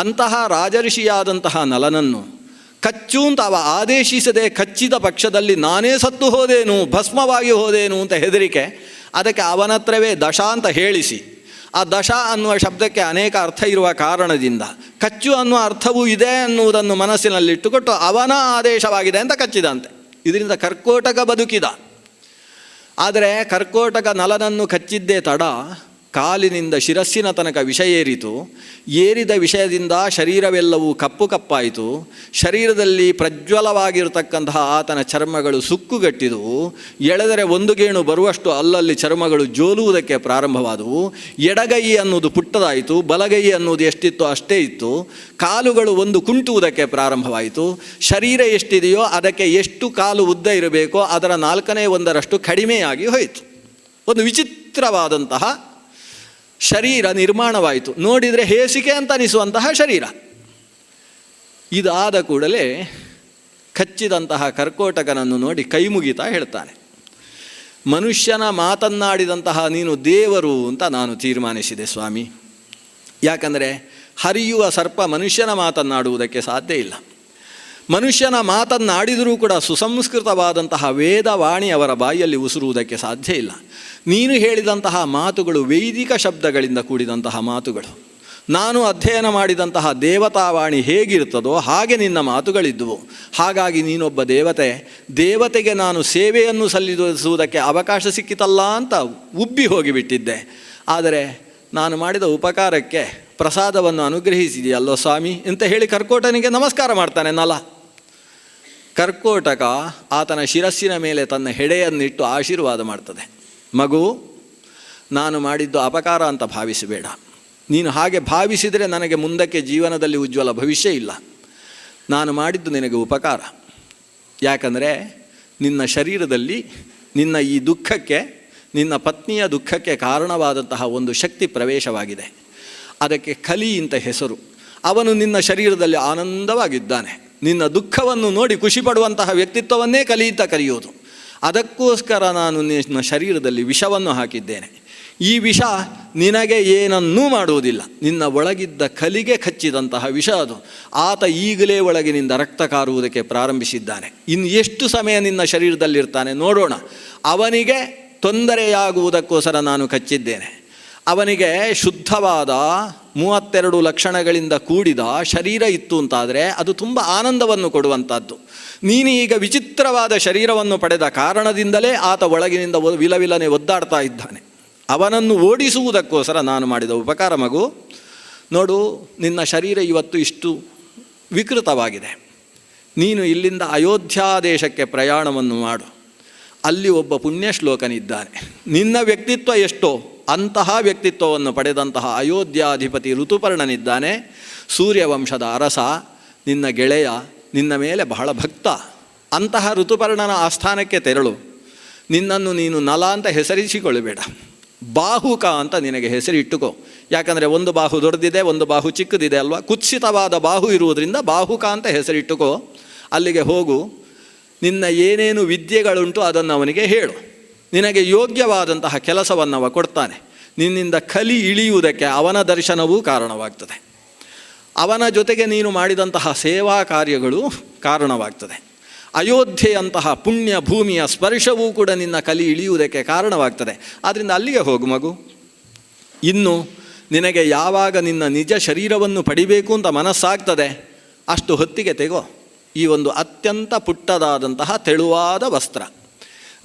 ಅಂತಹ ರಾಜಋಷಿಯಾದಂತಹ ನಲನನ್ನು ಕಚ್ಚು ಅಂತ ಅವ ಆದೇಶಿಸದೆ ಕಚ್ಚಿದ ಪಕ್ಷದಲ್ಲಿ ನಾನೇ ಸತ್ತು ಹೋದೇನು, ಭಸ್ಮವಾಗಿ ಹೋದೇನು ಅಂತ ಹೆದರಿಕೆ. ಅದಕ್ಕೆ ಅವನತ್ರವೇ ದಶ ಅಂತ ಹೇಳಿಸಿ, ಆ ದಶ ಅನ್ನುವ ಶಬ್ದಕ್ಕೆ ಅನೇಕ ಅರ್ಥ ಇರುವ ಕಾರಣದಿಂದ ಕಚ್ಚು ಅನ್ನುವ ಅರ್ಥವೂ ಇದೆ ಅನ್ನುವುದನ್ನು ಮನಸ್ಸಿನಲ್ಲಿಟ್ಟುಕೊಟ್ಟು ಅವನ ಆದೇಶವಾಗಿದೆ ಅಂತ ಕಚ್ಚಿದಂತೆ. ಇದರಿಂದ ಕರ್ಕೋಟಕ ಬದುಕಿದ. ಆದರೆ ಕರ್ಕೋಟಕ ನಲನನ್ನು ಕಚ್ಚಿದ್ದೇ ತಡ ಕಾಲಿನಿಂದ ಶಿರಸ್ಸಿನ ತನಕ ವಿಷ ಏರಿತು. ಏರಿದ ವಿಷಯದಿಂದ ಶರೀರವೆಲ್ಲವೂ ಕಪ್ಪು ಕಪ್ಪಾಯಿತು. ಶರೀರದಲ್ಲಿ ಪ್ರಜ್ವಲವಾಗಿರತಕ್ಕಂತಹ ಆತನ ಚರ್ಮಗಳು ಸುಕ್ಕುಗಟ್ಟಿದವು. ಎಳೆದರೆ 1 ಗೇಣು ಬರುವಷ್ಟು ಅಲ್ಲಲ್ಲಿ ಚರ್ಮಗಳು ಜೋಲುವುದಕ್ಕೆ ಪ್ರಾರಂಭವಾದವು. ಎಡಗೈ ಅನ್ನುವುದು ಪುಟ್ಟದಾಯಿತು, ಬಲಗೈ ಅನ್ನುವುದು ಎಷ್ಟಿತ್ತು ಅಷ್ಟೇ ಇತ್ತು. ಕಾಲುಗಳು ಒಂದು ಕುಂಟುವುದಕ್ಕೆ ಪ್ರಾರಂಭವಾಯಿತು. ಶರೀರ ಎಷ್ಟಿದೆಯೋ ಅದಕ್ಕೆ ಎಷ್ಟು ಕಾಲು ಉದ್ದ ಇರಬೇಕೋ ಅದರ 1/4 ಕಡಿಮೆಯಾಗಿ ಹೋಯಿತು. ಒಂದು ವಿಚಿತ್ರವಾದಂತಹ ಶರೀರ ನಿರ್ಮಾಣವಾಯಿತು. ನೋಡಿದರೆ ಹೇಸಿಕೆ ಅಂತ ಅನಿಸುವಂತಹ ಶರೀರ. ಇದಾದ ಕೂಡಲೇ ಕಚ್ಚಿದಂತಹ ಕರ್ಕೋಟಕನನ್ನು ನೋಡಿ ಕೈ ಮುಗಿತಾ ಹೇಳ್ತಾನೆ, ಮನುಷ್ಯನ ಮಾತನ್ನಾಡಿದಂತಹ ನೀನು ದೇವರು ಅಂತ ನಾನು ತೀರ್ಮಾನಿಸಿದೆ ಸ್ವಾಮಿ. ಯಾಕಂದರೆ ಹರಿಯುವ ಸರ್ಪ ಮನುಷ್ಯನ ಮಾತನ್ನಾಡುವುದಕ್ಕೆ ಸಾಧ್ಯ ಇಲ್ಲ. ಮನುಷ್ಯನ ಮಾತನ್ನಾಡಿದರೂ ಕೂಡ ಸುಸಂಸ್ಕೃತವಾದಂತಹ ವೇದವಾಣಿ ಅವರ ಬಾಯಿಯಲ್ಲಿ ಉಸುರುವುದಕ್ಕೆ ಸಾಧ್ಯ ಇಲ್ಲ. ನೀನು ಹೇಳಿದಂತಹ ಮಾತುಗಳು ವೈದಿಕ ಶಬ್ದಗಳಿಂದ ಕೂಡಿದಂತಹ ಮಾತುಗಳು. ನಾನು ಅಧ್ಯಯನ ಮಾಡಿದಂತಹ ದೇವತಾವಾಣಿ ಹೇಗಿರ್ತದೋ ಹಾಗೆ ನಿನ್ನ ಮಾತುಗಳಿದ್ದುವು. ಹಾಗಾಗಿ ನೀನೊಬ್ಬ ದೇವತೆ, ದೇವತೆಗೆ ನಾನು ಸೇವೆಯನ್ನು ಸಲ್ಲಿಸುವುದಕ್ಕೆ ಅವಕಾಶ ಸಿಕ್ಕಿತಲ್ಲ ಅಂತ ಉಬ್ಬಿ ಹೋಗಿಬಿಟ್ಟಿದ್ದೆ. ಆದರೆ ನಾನು ಮಾಡಿದ ಉಪಕಾರಕ್ಕೆ ಪ್ರಸಾದವನ್ನು ಅನುಗ್ರಹಿಸಿದೆಯಲ್ಲೋ ಸ್ವಾಮಿ ಅಂತ ಹೇಳಿ ಕರ್ಕೋಟನಿಗೆ ನಮಸ್ಕಾರ ಮಾಡ್ತಾನೆ ನಲ. ಕರ್ಕೋಟಕ ಆತನ ಶಿರಸ್ಸಿನ ಮೇಲೆ ತನ್ನ ಹೆಡೆಯನ್ನಿಟ್ಟು ಆಶೀರ್ವಾದ ಮಾಡ್ತದೆ. ಮಗು, ನಾನು ಮಾಡಿದ್ದು ಅಪಕಾರ ಅಂತ ಭಾವಿಸಬೇಡ. ನೀನು ಹಾಗೆ ಭಾವಿಸಿದರೆ ನನಗೆ ಮುಂದಕ್ಕೆ ಜೀವನದಲ್ಲಿ ಉಜ್ವಲ ಭವಿಷ್ಯ ಇಲ್ಲ. ನಾನು ಮಾಡಿದ್ದು ನಿನಗೆ ಉಪಕಾರ. ಯಾಕಂದರೆ ನಿನ್ನ ಶರೀರದಲ್ಲಿ ನಿನ್ನ ಈ ದುಃಖಕ್ಕೆ, ನಿನ್ನ ಪತ್ನಿಯ ದುಃಖಕ್ಕೆ ಕಾರಣವಾದಂತಹ ಒಂದು ಶಕ್ತಿ ಪ್ರವೇಶವಾಗಿದೆ. ಅದಕ್ಕೆ ಕಲಿ ಅಂತ ಹೆಸರು. ಅವನು ನಿನ್ನ ಶರೀರದಲ್ಲಿ ಆನಂದವಾಗಿದ್ದಾನೆ. ನಿನ್ನ ದುಃಖವನ್ನು ನೋಡಿ ಖುಷಿಪಡುವಂತಹ ವ್ಯಕ್ತಿತ್ವವನ್ನೇ ಕಲಿ ಅಂತ ಕರೆಯೋದು. ಅದಕ್ಕೋಸ್ಕರ ನಾನು ನಿನ್ನ ಶರೀರದಲ್ಲಿ ವಿಷವನ್ನು ಹಾಕಿದ್ದೇನೆ. ಈ ವಿಷ ನಿನಗೆ ಏನನ್ನೂ ಮಾಡುವುದಿಲ್ಲ. ನಿನ್ನ ಒಳಗಿದ್ದ ಕಲಿಗೆ ಕಚ್ಚಿದಂತಹ ವಿಷ ಅದು. ಆತ ಈಗಲೇ ಒಳಗಿನಿಂದ ರಕ್ತ ಕಾರುವುದಕ್ಕೆ ಪ್ರಾರಂಭಿಸಿದ್ದಾನೆ. ಇನ್ನು ಎಷ್ಟು ಸಮಯ ನಿನ್ನ ಶರೀರದಲ್ಲಿರ್ತಾನೆ ನೋಡೋಣ. ಅವನಿಗೆ ತೊಂದರೆಯಾಗುವುದಕ್ಕೋಸ್ಕರ ನಾನು ಕಚ್ಚಿದ್ದೇನೆ. ಅವನಿಗೆ ಶುದ್ಧವಾದ 32 ಲಕ್ಷಣಗಳಿಂದ ಕೂಡಿದ ಶರೀರ ಇತ್ತು ಅಂತಾದರೆ ಅದು ತುಂಬ ಆನಂದವನ್ನು ಕೊಡುವಂಥದ್ದು. ನೀನು ಈಗ ವಿಚಿತ್ರವಾದ ಶರೀರವನ್ನು ಪಡೆದ ಕಾರಣದಿಂದಲೇ ಆತ ಒಳಗಿನಿಂದ ವಿಲವಿಲನೆ ಒದ್ದಾಡ್ತಾ ಇದ್ದಾನೆ. ಅವನನ್ನು ಓಡಿಸುವುದಕ್ಕೋಸ್ಕರ ನಾನು ಮಾಡಿದ ಉಪಕಾರ ಮಗು. ನೋಡು, ನಿನ್ನ ಶರೀರ ಇವತ್ತು ಇಷ್ಟು ವಿಕೃತವಾಗಿದೆ. ನೀನು ಇಲ್ಲಿಂದ ಅಯೋಧ್ಯ ದೇಶಕ್ಕೆ ಪ್ರಯಾಣವನ್ನು ಮಾಡು. ಅಲ್ಲಿ ಒಬ್ಬ ಪುಣ್ಯಶ್ಲೋಕನಿದ್ದಾನೆ. ನಿನ್ನ ವ್ಯಕ್ತಿತ್ವ ಎಷ್ಟೋ ಅಂತಹ ವ್ಯಕ್ತಿತ್ವವನ್ನು ಪಡೆದಂತಹ ಅಯೋಧ್ಯಾಧಿಪತಿ ಋತುಪರ್ಣನಿದ್ದಾನೆ. ಸೂರ್ಯವಂಶದ ಅರಸ, ನಿನ್ನ ಗೆಳೆಯ, ನಿನ್ನ ಮೇಲೆ ಬಹಳ ಭಕ್ತ. ಅಂತಹ ಋತುಪರ್ಣನ ಆಸ್ಥಾನಕ್ಕೆ ತೆರಳು. ನಿನ್ನನ್ನು ನೀನು ನಲ ಅಂತ ಹೆಸರಿಸಿಕೊಳ್ಳಬೇಡ, ಬಾಹುಕ ಅಂತ ನಿನಗೆ ಹೆಸರಿಟ್ಟುಕೋ. ಯಾಕಂದರೆ ಒಂದು ಬಾಹು ದೊಡ್ಡದಿದೆ, ಒಂದು ಬಾಹು ಚಿಕ್ಕದಿದೆ ಅಲ್ವಾ. ಕುತ್ಸಿತವಾದ ಬಾಹು ಇರುವುದರಿಂದ ಬಾಹುಕ ಅಂತ ಹೆಸರಿಟ್ಟುಕೋ. ಅಲ್ಲಿಗೆ ಹೋಗು. ನಿನ್ನ ಏನೇನು ವಿದ್ಯೆಗಳುಂಟು ಅದನ್ನು ಅವನಿಗೆ ಹೇಳು. ನಿನಗೆ ಯೋಗ್ಯವಾದಂತಹ ಕೆಲಸವನ್ನು ಅವ ಕೊಡ್ತಾನೆ. ನಿನ್ನಿಂದ ಕಲಿ ಇಳಿಯುವುದಕ್ಕೆ ಅವನ ದರ್ಶನವೂ ಕಾರಣವಾಗ್ತದೆ. ಅವನ ಜೊತೆಗೆ ನೀನು ಮಾಡಿದಂತಹ ಸೇವಾ ಕಾರ್ಯಗಳು ಕಾರಣವಾಗ್ತದೆ. ಅಯೋಧ್ಯೆಯಂತಹ ಪುಣ್ಯ ಭೂಮಿಯ ಸ್ಪರ್ಶವೂ ಕೂಡ ನಿನ್ನ ಕಲಿ ಇಳಿಯುವುದಕ್ಕೆ ಕಾರಣವಾಗ್ತದೆ. ಆದ್ದರಿಂದ ಅಲ್ಲಿಗೆ ಹೋಗು ಮಗು. ಇನ್ನು ನಿನಗೆ ಯಾವಾಗ ನಿನ್ನ ನಿಜ ಶರೀರವನ್ನು ಪಡಿಬೇಕು ಅಂತ ಮನಸ್ಸಾಗ್ತದೆ ಅಷ್ಟು ಹೊತ್ತಿಗೆ ತೆಗೋ ಈ ಒಂದು ಅತ್ಯಂತ ಪುಟ್ಟದಾದಂತಹ ತೆಳುವಾದ ವಸ್ತ್ರ.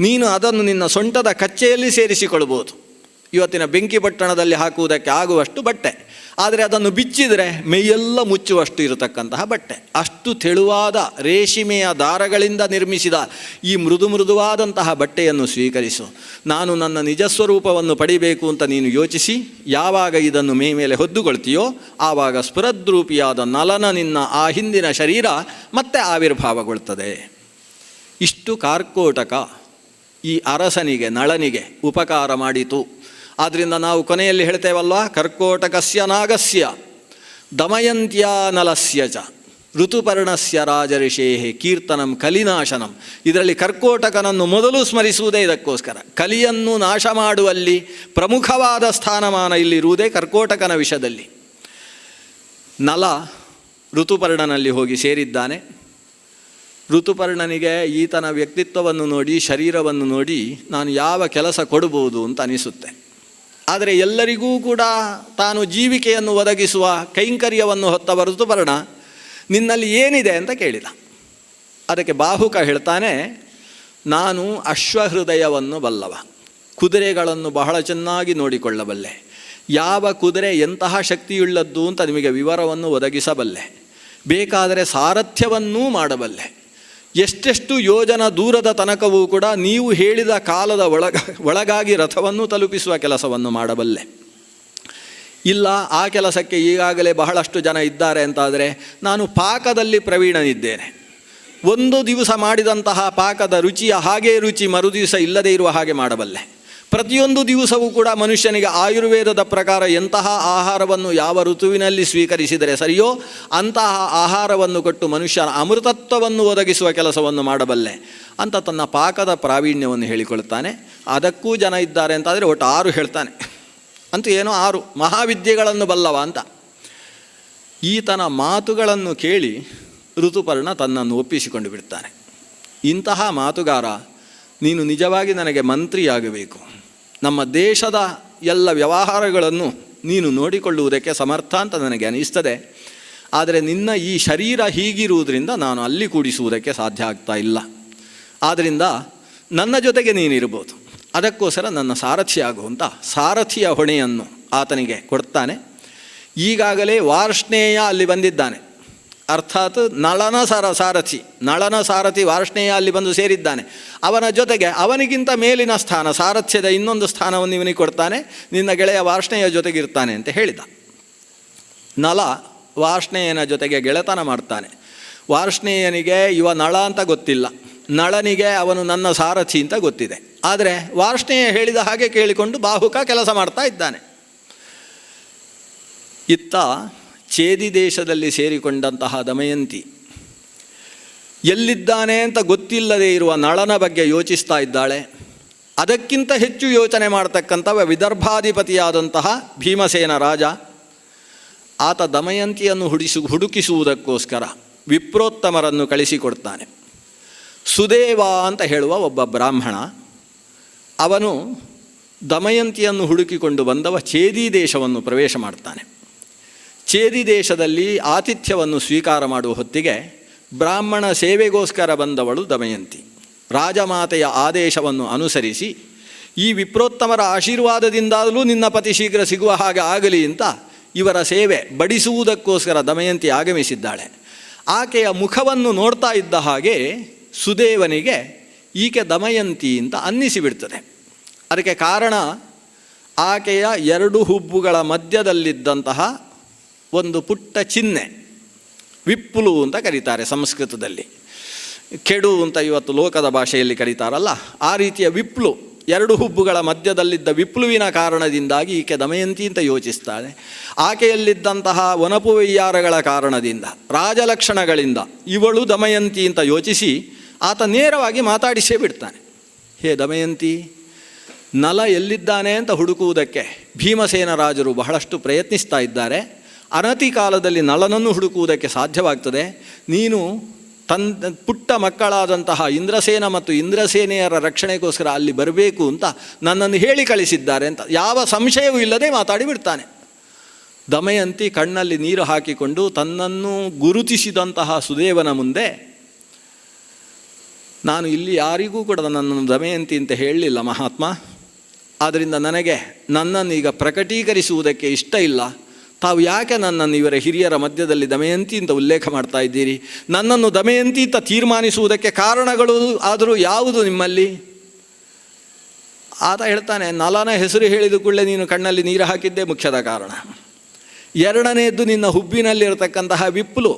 ನೀನು ಅದನ್ನು ನಿನ್ನ ಸೊಂಟದ ಕಚ್ಚೆಯಲ್ಲಿ ಸೇರಿಸಿಕೊಳ್ಬೋದು. ಇವತ್ತಿನ ಬೆಂಕಿ ಪಟ್ಟಣದಲ್ಲಿ ಹಾಕುವುದಕ್ಕೆ ಆಗುವಷ್ಟು ಬಟ್ಟೆ. ಆದರೆ ಅದನ್ನು ಬಿಚ್ಚಿದರೆ ಮೈಯೆಲ್ಲ ಮುಚ್ಚುವಷ್ಟು ಇರತಕ್ಕಂತಹ ಬಟ್ಟೆ. ಅಷ್ಟು ತೆಳುವಾದ ರೇಷ್ಮೆಯ ದಾರಗಳಿಂದ ನಿರ್ಮಿಸಿದ ಈ ಮೃದುವಾದಂತಹ ಬಟ್ಟೆಯನ್ನು ಸ್ವೀಕರಿಸು. ನಾನು ನನ್ನ ನಿಜಸ್ವರೂಪವನ್ನು ಪಡಿಬೇಕು ಅಂತ ನೀನು ಯೋಚಿಸಿ ಯಾವಾಗ ಇದನ್ನು ಮೈ ಮೇಲೆ ಹೊದ್ದುಕೊಳ್ತೀಯೋ ಆವಾಗ ಸ್ಫುರದ್ರೂಪಿಯಾದ ನಲನ ನಿನ್ನ ಆ ಹಿಂದಿನ ಶರೀರ ಮತ್ತೆ ಆವಿರ್ಭಾವಗೊಳ್ತದೆ. ಇಷ್ಟು ಕಾರ್ಕೋಟಕ ಈ ಅರಸನಿಗೆ, ನಳನಿಗೆ ಉಪಕಾರ ಮಾಡಿತು. ಆದ್ದರಿಂದ ನಾವು ಕೊನೆಯಲ್ಲಿ ಹೇಳ್ತೇವಲ್ವ, ಕರ್ಕೋಟಕಸ್ಯ ನಾಗಸ್ಯ ದಮಯಂತ್ಯ ನಲಸ್ಯ ಚ ಋತುಪರ್ಣಸ್ಯ ರಾಜಋಷೇಹೇ ಕೀರ್ತನಂ ಕಲಿನಾಶನಂ. ಇದರಲ್ಲಿ ಕರ್ಕೋಟಕನನ್ನು ಮೊದಲು ಸ್ಮರಿಸುವುದೇ ಇದಕ್ಕೋಸ್ಕರ. ಕಲಿಯನ್ನು ನಾಶ ಮಾಡುವಲ್ಲಿ ಪ್ರಮುಖವಾದ ಸ್ಥಾನಮಾನ ಇಲ್ಲಿರುವುದೇ ಕರ್ಕೋಟಕನ ವಿಷಯದಲ್ಲಿ. ನಲ ಋತುಪರ್ಣನಲ್ಲಿ ಹೋಗಿ ಸೇರಿದ್ದಾನೆ. ಋತುಪರ್ಣನಿಗೆ ಈತನ ವ್ಯಕ್ತಿತ್ವವನ್ನು ನೋಡಿ, ಶರೀರವನ್ನು ನೋಡಿ ನಾನು ಯಾವ ಕೆಲಸ ಕೊಡ್ಬೋದು ಅಂತ ಅನಿಸುತ್ತೆ. ಆದರೆ ಎಲ್ಲರಿಗೂ ಕೂಡ ತಾನು ಜೀವಿಕೆಯನ್ನು ಒದಗಿಸುವ ಕೈಂಕರ್ಯವನ್ನು ಹೊತ್ತವ ಋತುಪರ್ಣ ನಿನ್ನಲ್ಲಿ ಏನಿದೆ ಅಂತ ಕೇಳಿದ. ಅದಕ್ಕೆ ಬಾಹುಕ ಹೇಳ್ತಾನೆ, ನಾನು ಅಶ್ವಹೃದಯವನ್ನು ಬಲ್ಲವ, ಕುದುರೆಗಳನ್ನು ಬಹಳ ಚೆನ್ನಾಗಿ ನೋಡಿಕೊಳ್ಳಬಲ್ಲೆ, ಯಾವ ಕುದುರೆ ಎಂತಹ ಶಕ್ತಿಯುಳ್ಳದ್ದು ಅಂತ ನಿಮಗೆ ವಿವರವನ್ನು ಒದಗಿಸಬಲ್ಲೆ, ಬೇಕಾದರೆ ಸಾರಥ್ಯವನ್ನೂ ಮಾಡಬಲ್ಲೆ, ಎಷ್ಟೆಷ್ಟು ಯೋಜನ ದೂರದ ತನಕವೂ ಕೂಡ ನೀವು ಹೇಳಿದ ಕಾಲದ ಒಳಗಾಗಿ ರಥವನ್ನು ತಲುಪಿಸುವ ಕೆಲಸವನ್ನು ಮಾಡಬಲ್ಲೆ. ಇಲ್ಲ ಆ ಕೆಲಸಕ್ಕೆ ಈಗಾಗಲೇ ಬಹಳಷ್ಟು ಜನ ಇದ್ದಾರೆ ಅಂತಾದರೆ ನಾನು ಪಾಕದಲ್ಲಿ ಪ್ರವೀಣನಿದ್ದೇನೆ. ಒಂದು ದಿವಸ ಮಾಡಿದಂತಹ ಪಾಕದ ರುಚಿಯ ಹಾಗೇ ರುಚಿ ಮರುದಿವಸ ಇಲ್ಲದೇ ಇರುವ ಹಾಗೆ ಮಾಡಬಲ್ಲೆ. ಪ್ರತಿಯೊಂದು ದಿವಸವೂ ಕೂಡ ಮನುಷ್ಯನಿಗೆ ಆಯುರ್ವೇದದ ಪ್ರಕಾರ ಎಂತಹ ಆಹಾರವನ್ನು ಯಾವ ಋತುವಿನಲ್ಲಿ ಸ್ವೀಕರಿಸಿದರೆ ಸರಿಯೋ ಅಂತಹ ಆಹಾರವನ್ನು ಕೊಟ್ಟು ಮನುಷ್ಯನ ಅಮೃತತ್ವವನ್ನು ಒದಗಿಸುವ ಕೆಲಸವನ್ನು ಮಾಡಬಲ್ಲೆ ಅಂತ ತನ್ನ ಪಾಕದ ಪ್ರಾವೀಣ್ಯವನ್ನು ಹೇಳಿಕೊಳ್ತಾನೆ. ಅದಕ್ಕೂ ಜನ ಇದ್ದಾರೆ ಅಂತಾದರೆ ಒಟ್ಟು 6 ಹೇಳ್ತಾನೆ. ಅಂತೂ ಏನೋ 6 ಮಹಾವಿದ್ಯೆಗಳನ್ನು ಬಲ್ಲವ ಅಂತ. ಈತನ ಮಾತುಗಳನ್ನು ಕೇಳಿ ಋತುಪರ್ಣ ತನ್ನನ್ನು ಒಪ್ಪಿಸಿಕೊಂಡು ಬಿಡ್ತಾನೆ. ಇಂತಹ ಮಾತುಗಾರ ನೀನು ನಿಜವಾಗಿ ನನಗೆ ಮಂತ್ರಿಯಾಗಬೇಕು, ನಮ್ಮ ದೇಶದ ಎಲ್ಲ ವ್ಯವಹಾರಗಳನ್ನು ನೀನು ನೋಡಿಕೊಳ್ಳುವುದಕ್ಕೆ ಸಮರ್ಥ ಅಂತ ನನಗೆ ಅನಿಸ್ತದೆ. ಆದರೆ ನಿನ್ನ ಈ ಶರೀರ ಹೀಗಿರುವುದರಿಂದ ನಾನು ಅಲ್ಲಿ ಕೂಡಿಸುವುದಕ್ಕೆ ಸಾಧ್ಯ ಆಗ್ತಾ ಇಲ್ಲ. ಆದ್ದರಿಂದ ನನ್ನ ಜೊತೆಗೆ ನೀನಿರ್ಬೋದು, ಅದಕ್ಕೋಸ್ಕರ ನನ್ನ ಸಾರಥಿ ಆಗುವಂಥ ಸಾರಥಿಯ ಹೊಣೆಯನ್ನು ಆತನಿಗೆ ಕೊಡ್ತಾನೆ. ಈಗಾಗಲೇ ವಾರ್ಷ್ಣೇಯ ಅಲ್ಲಿ ಬಂದಿದ್ದಾನೆ, ಅರ್ಥಾತ್ ನಳನ ಸಾರಥಿ ವಾರ್ಷ್ಣೇಯ ಅಲ್ಲಿ ಬಂದು ಸೇರಿದ್ದಾನೆ. ಅವನ ಜೊತೆಗೆ ಅವನಿಗಿಂತ ಮೇಲಿನ ಸ್ಥಾನ, ಸಾರಥ್ಯದ ಇನ್ನೊಂದು ಸ್ಥಾನವನ್ನು ಇವನಿಗೆ ಕೊಡ್ತಾನೆ. ನಿನ್ನ ಗೆಳೆಯ ವಾರ್ಷ್ಣೇಯ ಜೊತೆಗಿರ್ತಾನೆ ಅಂತ ಹೇಳಿದ. ನಲ ವಾರ್ಷ್ಣೇಯನ ಜೊತೆಗೆ ಗೆಳೆತನ ಮಾಡ್ತಾನೆ. ವಾರ್ಷ್ಣೇಯನಿಗೆ ಇವ ನಳ ಅಂತ ಗೊತ್ತಿಲ್ಲ, ನಳನಿಗೆ ಅವನು ನನ್ನ ಸಾರಥಿ ಅಂತ ಗೊತ್ತಿದೆ. ಆದರೆ ವಾರ್ಷ್ಣೇಯ ಹೇಳಿದ ಹಾಗೆ ಕೇಳಿಕೊಂಡು ಬಾಹುಕ ಕೆಲಸ ಮಾಡ್ತಾ ಇದ್ದಾನೆ. ಇತ್ತ ಚೇದಿ ದೇಶದಲ್ಲಿ ಸೇರಿಕೊಂಡಂತಹ ದಮಯಂತಿ ಎಲ್ಲಿದ್ದಾನೆ ಅಂತ ಗೊತ್ತಿಲ್ಲದೆ ಇರುವ ನಳನ ಬಗ್ಗೆ ಯೋಚಿಸ್ತಾ ಇದ್ದಾಳೆ. ಅದಕ್ಕಿಂತ ಹೆಚ್ಚು ಯೋಚನೆ ಮಾಡ್ತಕ್ಕಂಥವ ವಿದರ್ಭಾಧಿಪತಿಯಾದಂತಹ ಭೀಮಸೇನ ರಾಜ. ಆತ ದಮಯಂತಿಯನ್ನು ಹುಡುಕಿಸುವುದಕ್ಕೋಸ್ಕರ ವಿಪ್ರೋತ್ತಮರನ್ನು ಕಳಿಸಿಕೊಡ್ತಾನೆ. ಸುದೇವ ಅಂತ ಹೇಳುವ ಒಬ್ಬ ಬ್ರಾಹ್ಮಣ, ಅವನು ದಮಯಂತಿಯನ್ನು ಹುಡುಕಿಕೊಂಡು ಬಂದವ ಚೇದಿ ದೇಶವನ್ನು ಪ್ರವೇಶ ಮಾಡ್ತಾನೆ. ಚೇದಿ ದೇಶದಲ್ಲಿ ಆತಿಥ್ಯವನ್ನು ಸ್ವೀಕಾರ ಮಾಡುವ ಹೊತ್ತಿಗೆ ಬ್ರಾಹ್ಮಣ ಸೇವೆಗೋಸ್ಕರ ಬಂದವಳು ದಮಯಂತಿ. ರಾಜಮಾತೆಯ ಆದೇಶವನ್ನು ಅನುಸರಿಸಿ ಈ ವಿಪ್ರೋತ್ತಮರ ಆಶೀರ್ವಾದದಿಂದಾಗಲೂ ನಿನ್ನ ಪತಿ ಶೀಘ್ರ ಸಿಗುವ ಹಾಗೆ ಆಗಲಿ ಅಂತ ಇವರ ಸೇವೆ ಬಡಿಸುವುದಕ್ಕೋಸ್ಕರ ದಮಯಂತಿ ಆಗಮಿಸಿದ್ದಾಳೆ. ಆಕೆಯ ಮುಖವನ್ನು ನೋಡ್ತಾ ಇದ್ದ ಹಾಗೆ ಸುದೇವನಿಗೆ ಈಕೆ ದಮಯಂತಿ ಅಂತ ಅನ್ನಿಸಿಬಿಡ್ತದೆ. ಅದಕ್ಕೆ ಕಾರಣ ಆಕೆಯ ಎರಡು ಹುಬ್ಬುಗಳ ಮಧ್ಯದಲ್ಲಿದ್ದಂತಹ ಒಂದು ಪುಟ್ಟ ಚಿಹ್ನೆ, ವಿಪ್ಪುಲು ಅಂತ ಕರೀತಾರೆ ಸಂಸ್ಕೃತದಲ್ಲಿ, ಕೆಡು ಅಂತ ಇವತ್ತು ಲೋಕದ ಭಾಷೆಯಲ್ಲಿ ಕರೀತಾರಲ್ಲ, ಆ ರೀತಿಯ ವಿಪ್ಲು, ಎರಡು ಹುಬ್ಬುಗಳ ಮಧ್ಯದಲ್ಲಿದ್ದ ವಿಪ್ಲುವಿನ ಕಾರಣದಿಂದಾಗಿ ಈಕೆ ದಮಯಂತಿ ಅಂತ ಯೋಚಿಸ್ತಾಳೆ. ಆಕೆಯಲ್ಲಿದ್ದಂತಹ ಒನಪು ವೈಯಾರಗಳ ಕಾರಣದಿಂದ, ರಾಜಲಕ್ಷಣಗಳಿಂದ ಇವಳು ದಮಯಂತಿ ಅಂತ ಯೋಚಿಸಿ ಆತ ನೇರವಾಗಿ ಮಾತಾಡಿಸೇ ಬಿಡ್ತಾನೆ. ಹೇ ದಮಯಂತಿ, ನಲ ಎಲ್ಲಿದ್ದಾನೆ ಅಂತ ಹುಡುಕುವುದಕ್ಕೆ ಭೀಮಸೇನ ರಾಜರು ಬಹಳಷ್ಟು ಪ್ರಯತ್ನಿಸ್ತಾ ಇದ್ದಾರೆ. ಅನತಿ ಕಾಲದಲ್ಲಿ ನಳನನ್ನು ಹುಡುಕುವುದಕ್ಕೆ ಸಾಧ್ಯವಾಗ್ತದೆ. ನೀನು ಪುಟ್ಟ ಮಕ್ಕಳಾದಂತಹ ಇಂದ್ರಸೇನ ಮತ್ತು ಇಂದ್ರಸೇನೆಯರ ರಕ್ಷಣೆಗೋಸ್ಕರ ಅಲ್ಲಿ ಬರಬೇಕು ಅಂತ ನನ್ನನ್ನು ಹೇಳಿ ಕಳಿಸಿದ್ದಾರೆ ಅಂತ ಯಾವ ಸಂಶಯವೂ ಇಲ್ಲದೆ ಮಾತಾಡಿ ಬಿಡ್ತಾನೆ. ದಮಯಂತಿ ಕಣ್ಣಲ್ಲಿ ನೀರು ಹಾಕಿಕೊಂಡು ತನ್ನನ್ನು ಗುರುತಿಸಿದಂತಹ ಸುದೇವನ ಮುಂದೆ, ನಾನು ಇಲ್ಲಿ ಯಾರಿಗೂ ಕೂಡ ನನ್ನನ್ನು ದಮಯಂತಿ ಅಂತ ಹೇಳಲಿಲ್ಲ ಮಹಾತ್ಮ, ಆದ್ದರಿಂದ ನನಗೆ ನನ್ನನ್ನು ಈಗ ಪ್ರಕಟೀಕರಿಸುವುದಕ್ಕೆ ಇಷ್ಟ ಇಲ್ಲ. ತಾವು ಯಾಕೆ ನನ್ನನ್ನು ಇವರ ಹಿರಿಯರ ಮಧ್ಯದಲ್ಲಿ ದಮಯಂತಿ ಅಂತ ಉಲ್ಲೇಖ ಮಾಡ್ತಾ ಇದ್ದೀರಿ? ನನ್ನನ್ನು ದಮಯಂತಿ ಅಂತ ತೀರ್ಮಾನಿಸುವುದಕ್ಕೆ ಕಾರಣಗಳು ಆದರೂ ಯಾವುದು ನಿಮ್ಮಲ್ಲಿ? ಆತ ಹೇಳ್ತಾನೆ, ನಲನ ಹೆಸರು ಹೇಳಿದ ಕೂಡಲೇ ನೀನು ಕಣ್ಣಲ್ಲಿ ನೀರು ಹಾಕಿದ್ದೇ ಮುಖ್ಯದ ಕಾರಣ. ಎರಡನೆಯದ್ದು ನಿನ್ನ ಹುಬ್ಬಿನಲ್ಲಿರತಕ್ಕಂತಹ ವಿಪ್ಪುಲು.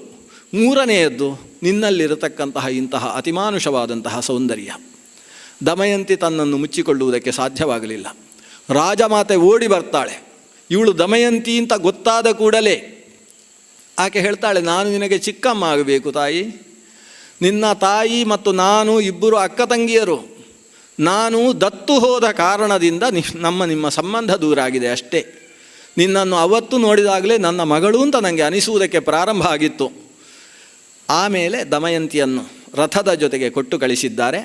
ಮೂರನೆಯದ್ದು ನಿನ್ನಲ್ಲಿರತಕ್ಕಂತಹ ಇಂತಹ ಅತಿಮಾನುಷವಾದಂತಹ ಸೌಂದರ್ಯ. ದಮಯಂತಿ ತನ್ನನ್ನು ಮುಚ್ಚಿಕೊಳ್ಳುವುದಕ್ಕೆ ಸಾಧ್ಯವಾಗಲಿಲ್ಲ. ರಾಜಮಾತೆ ಓಡಿ ಬರ್ತಾಳೆ. ಇವಳು ದಮಯಂತಿ ಅಂತ ಗೊತ್ತಾದ ಕೂಡಲೇ ಆಕೆ ಹೇಳ್ತಾಳೆ, ನಾನು ನಿನಗೆ ಚಿಕ್ಕಮ್ಮ ಆಗಬೇಕು ತಾಯಿ. ನಿನ್ನ ತಾಯಿ ಮತ್ತು ನಾನು ಇಬ್ಬರು ಅಕ್ಕ ತಂಗಿಯರು. ನಾನು ದತ್ತು ಹೋದ ಕಾರಣದಿಂದ ನಿಮ್ಮ ಸಂಬಂಧ ದೂರ ಆಗಿದೆ ಅಷ್ಟೇ. ನಿನ್ನನ್ನು ಅವತ್ತು ನೋಡಿದಾಗಲೇ ನನ್ನ ಮಗಳು ಅಂತ ನನಗೆ ಅನಿಸುವುದಕ್ಕೆ ಪ್ರಾರಂಭ ಆಗಿತ್ತು. ಆಮೇಲೆ ದಮಯಂತಿಯನ್ನು ರಥದ ಜೊತೆಗೆ ಕೊಟ್ಟು ಕಳಿಸಿದ್ದಾರೆ.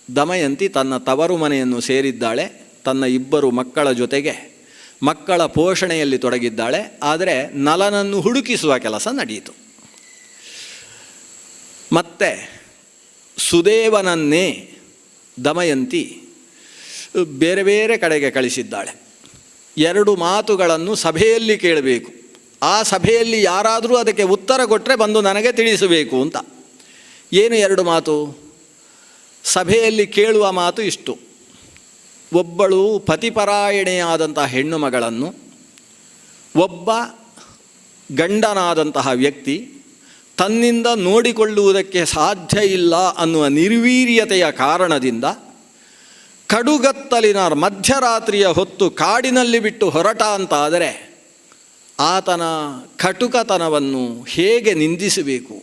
ದಮಯಂತಿ ತನ್ನ ತವರು ಮನೆಯನ್ನು ಸೇರಿದ್ದಾಳೆ. ತನ್ನ ಇಬ್ಬರು ಮಕ್ಕಳ ಜೊತೆಗೆ ಮಕ್ಕಳ ಪೋಷಣೆಯಲ್ಲಿ ತೊಡಗಿದ್ದಾಳೆ. ಆದರೆ ನಲನನ್ನು ಹುಡುಕಿಸುವ ಕೆಲಸ ನಡೆಯಿತು. ಮತ್ತೆ ಸುದೇವನನ್ನೇ ದಮಯಂತಿ ಬೇರೆ ಬೇರೆ ಕಡೆಗೆ ಕಳಿಸಿದ್ದಾಳೆ. ಎರಡು ಮಾತುಗಳನ್ನು ಸಭೆಯಲ್ಲಿ ಕೇಳಬೇಕು. ಆ ಸಭೆಯಲ್ಲಿ ಯಾರಾದರೂ ಅದಕ್ಕೆ ಉತ್ತರ ಕೊಟ್ಟರೆ ಬಂದು ನನಗೆ ತಿಳಿಸಬೇಕು ಅಂತ. ಏನು ಎರಡು ಮಾತು? ಸಭೆಯಲ್ಲಿ ಕೇಳುವ ಮಾತು ಇಷ್ಟು: ಒಬ್ಬಳು ಪತಿಪರಾಯಣೆಯಾದಂತಹ ಹೆಣ್ಣು ಮಗಳನ್ನು ಒಬ್ಬ ಗಂಡನಾದಂತಹ ವ್ಯಕ್ತಿ ತನ್ನಿಂದ ನೋಡಿಕೊಳ್ಳುವುದಕ್ಕೆ ಸಾಧ್ಯ ಇಲ್ಲ ಅನ್ನುವ ನಿರ್ವೀರ್ಯತೆಯ ಕಾರಣದಿಂದ ಕಡುಗತ್ತಲಿನ ಮಧ್ಯರಾತ್ರಿಯ ಹೊತ್ತು ಕಾಡಿನಲ್ಲಿ ಬಿಟ್ಟು ಹೊರಟ ಅಂತಾದರೆ ಆತನ ಕಟುಕತನವನ್ನು ಹೇಗೆ ನಿಂದಿಸಬೇಕು?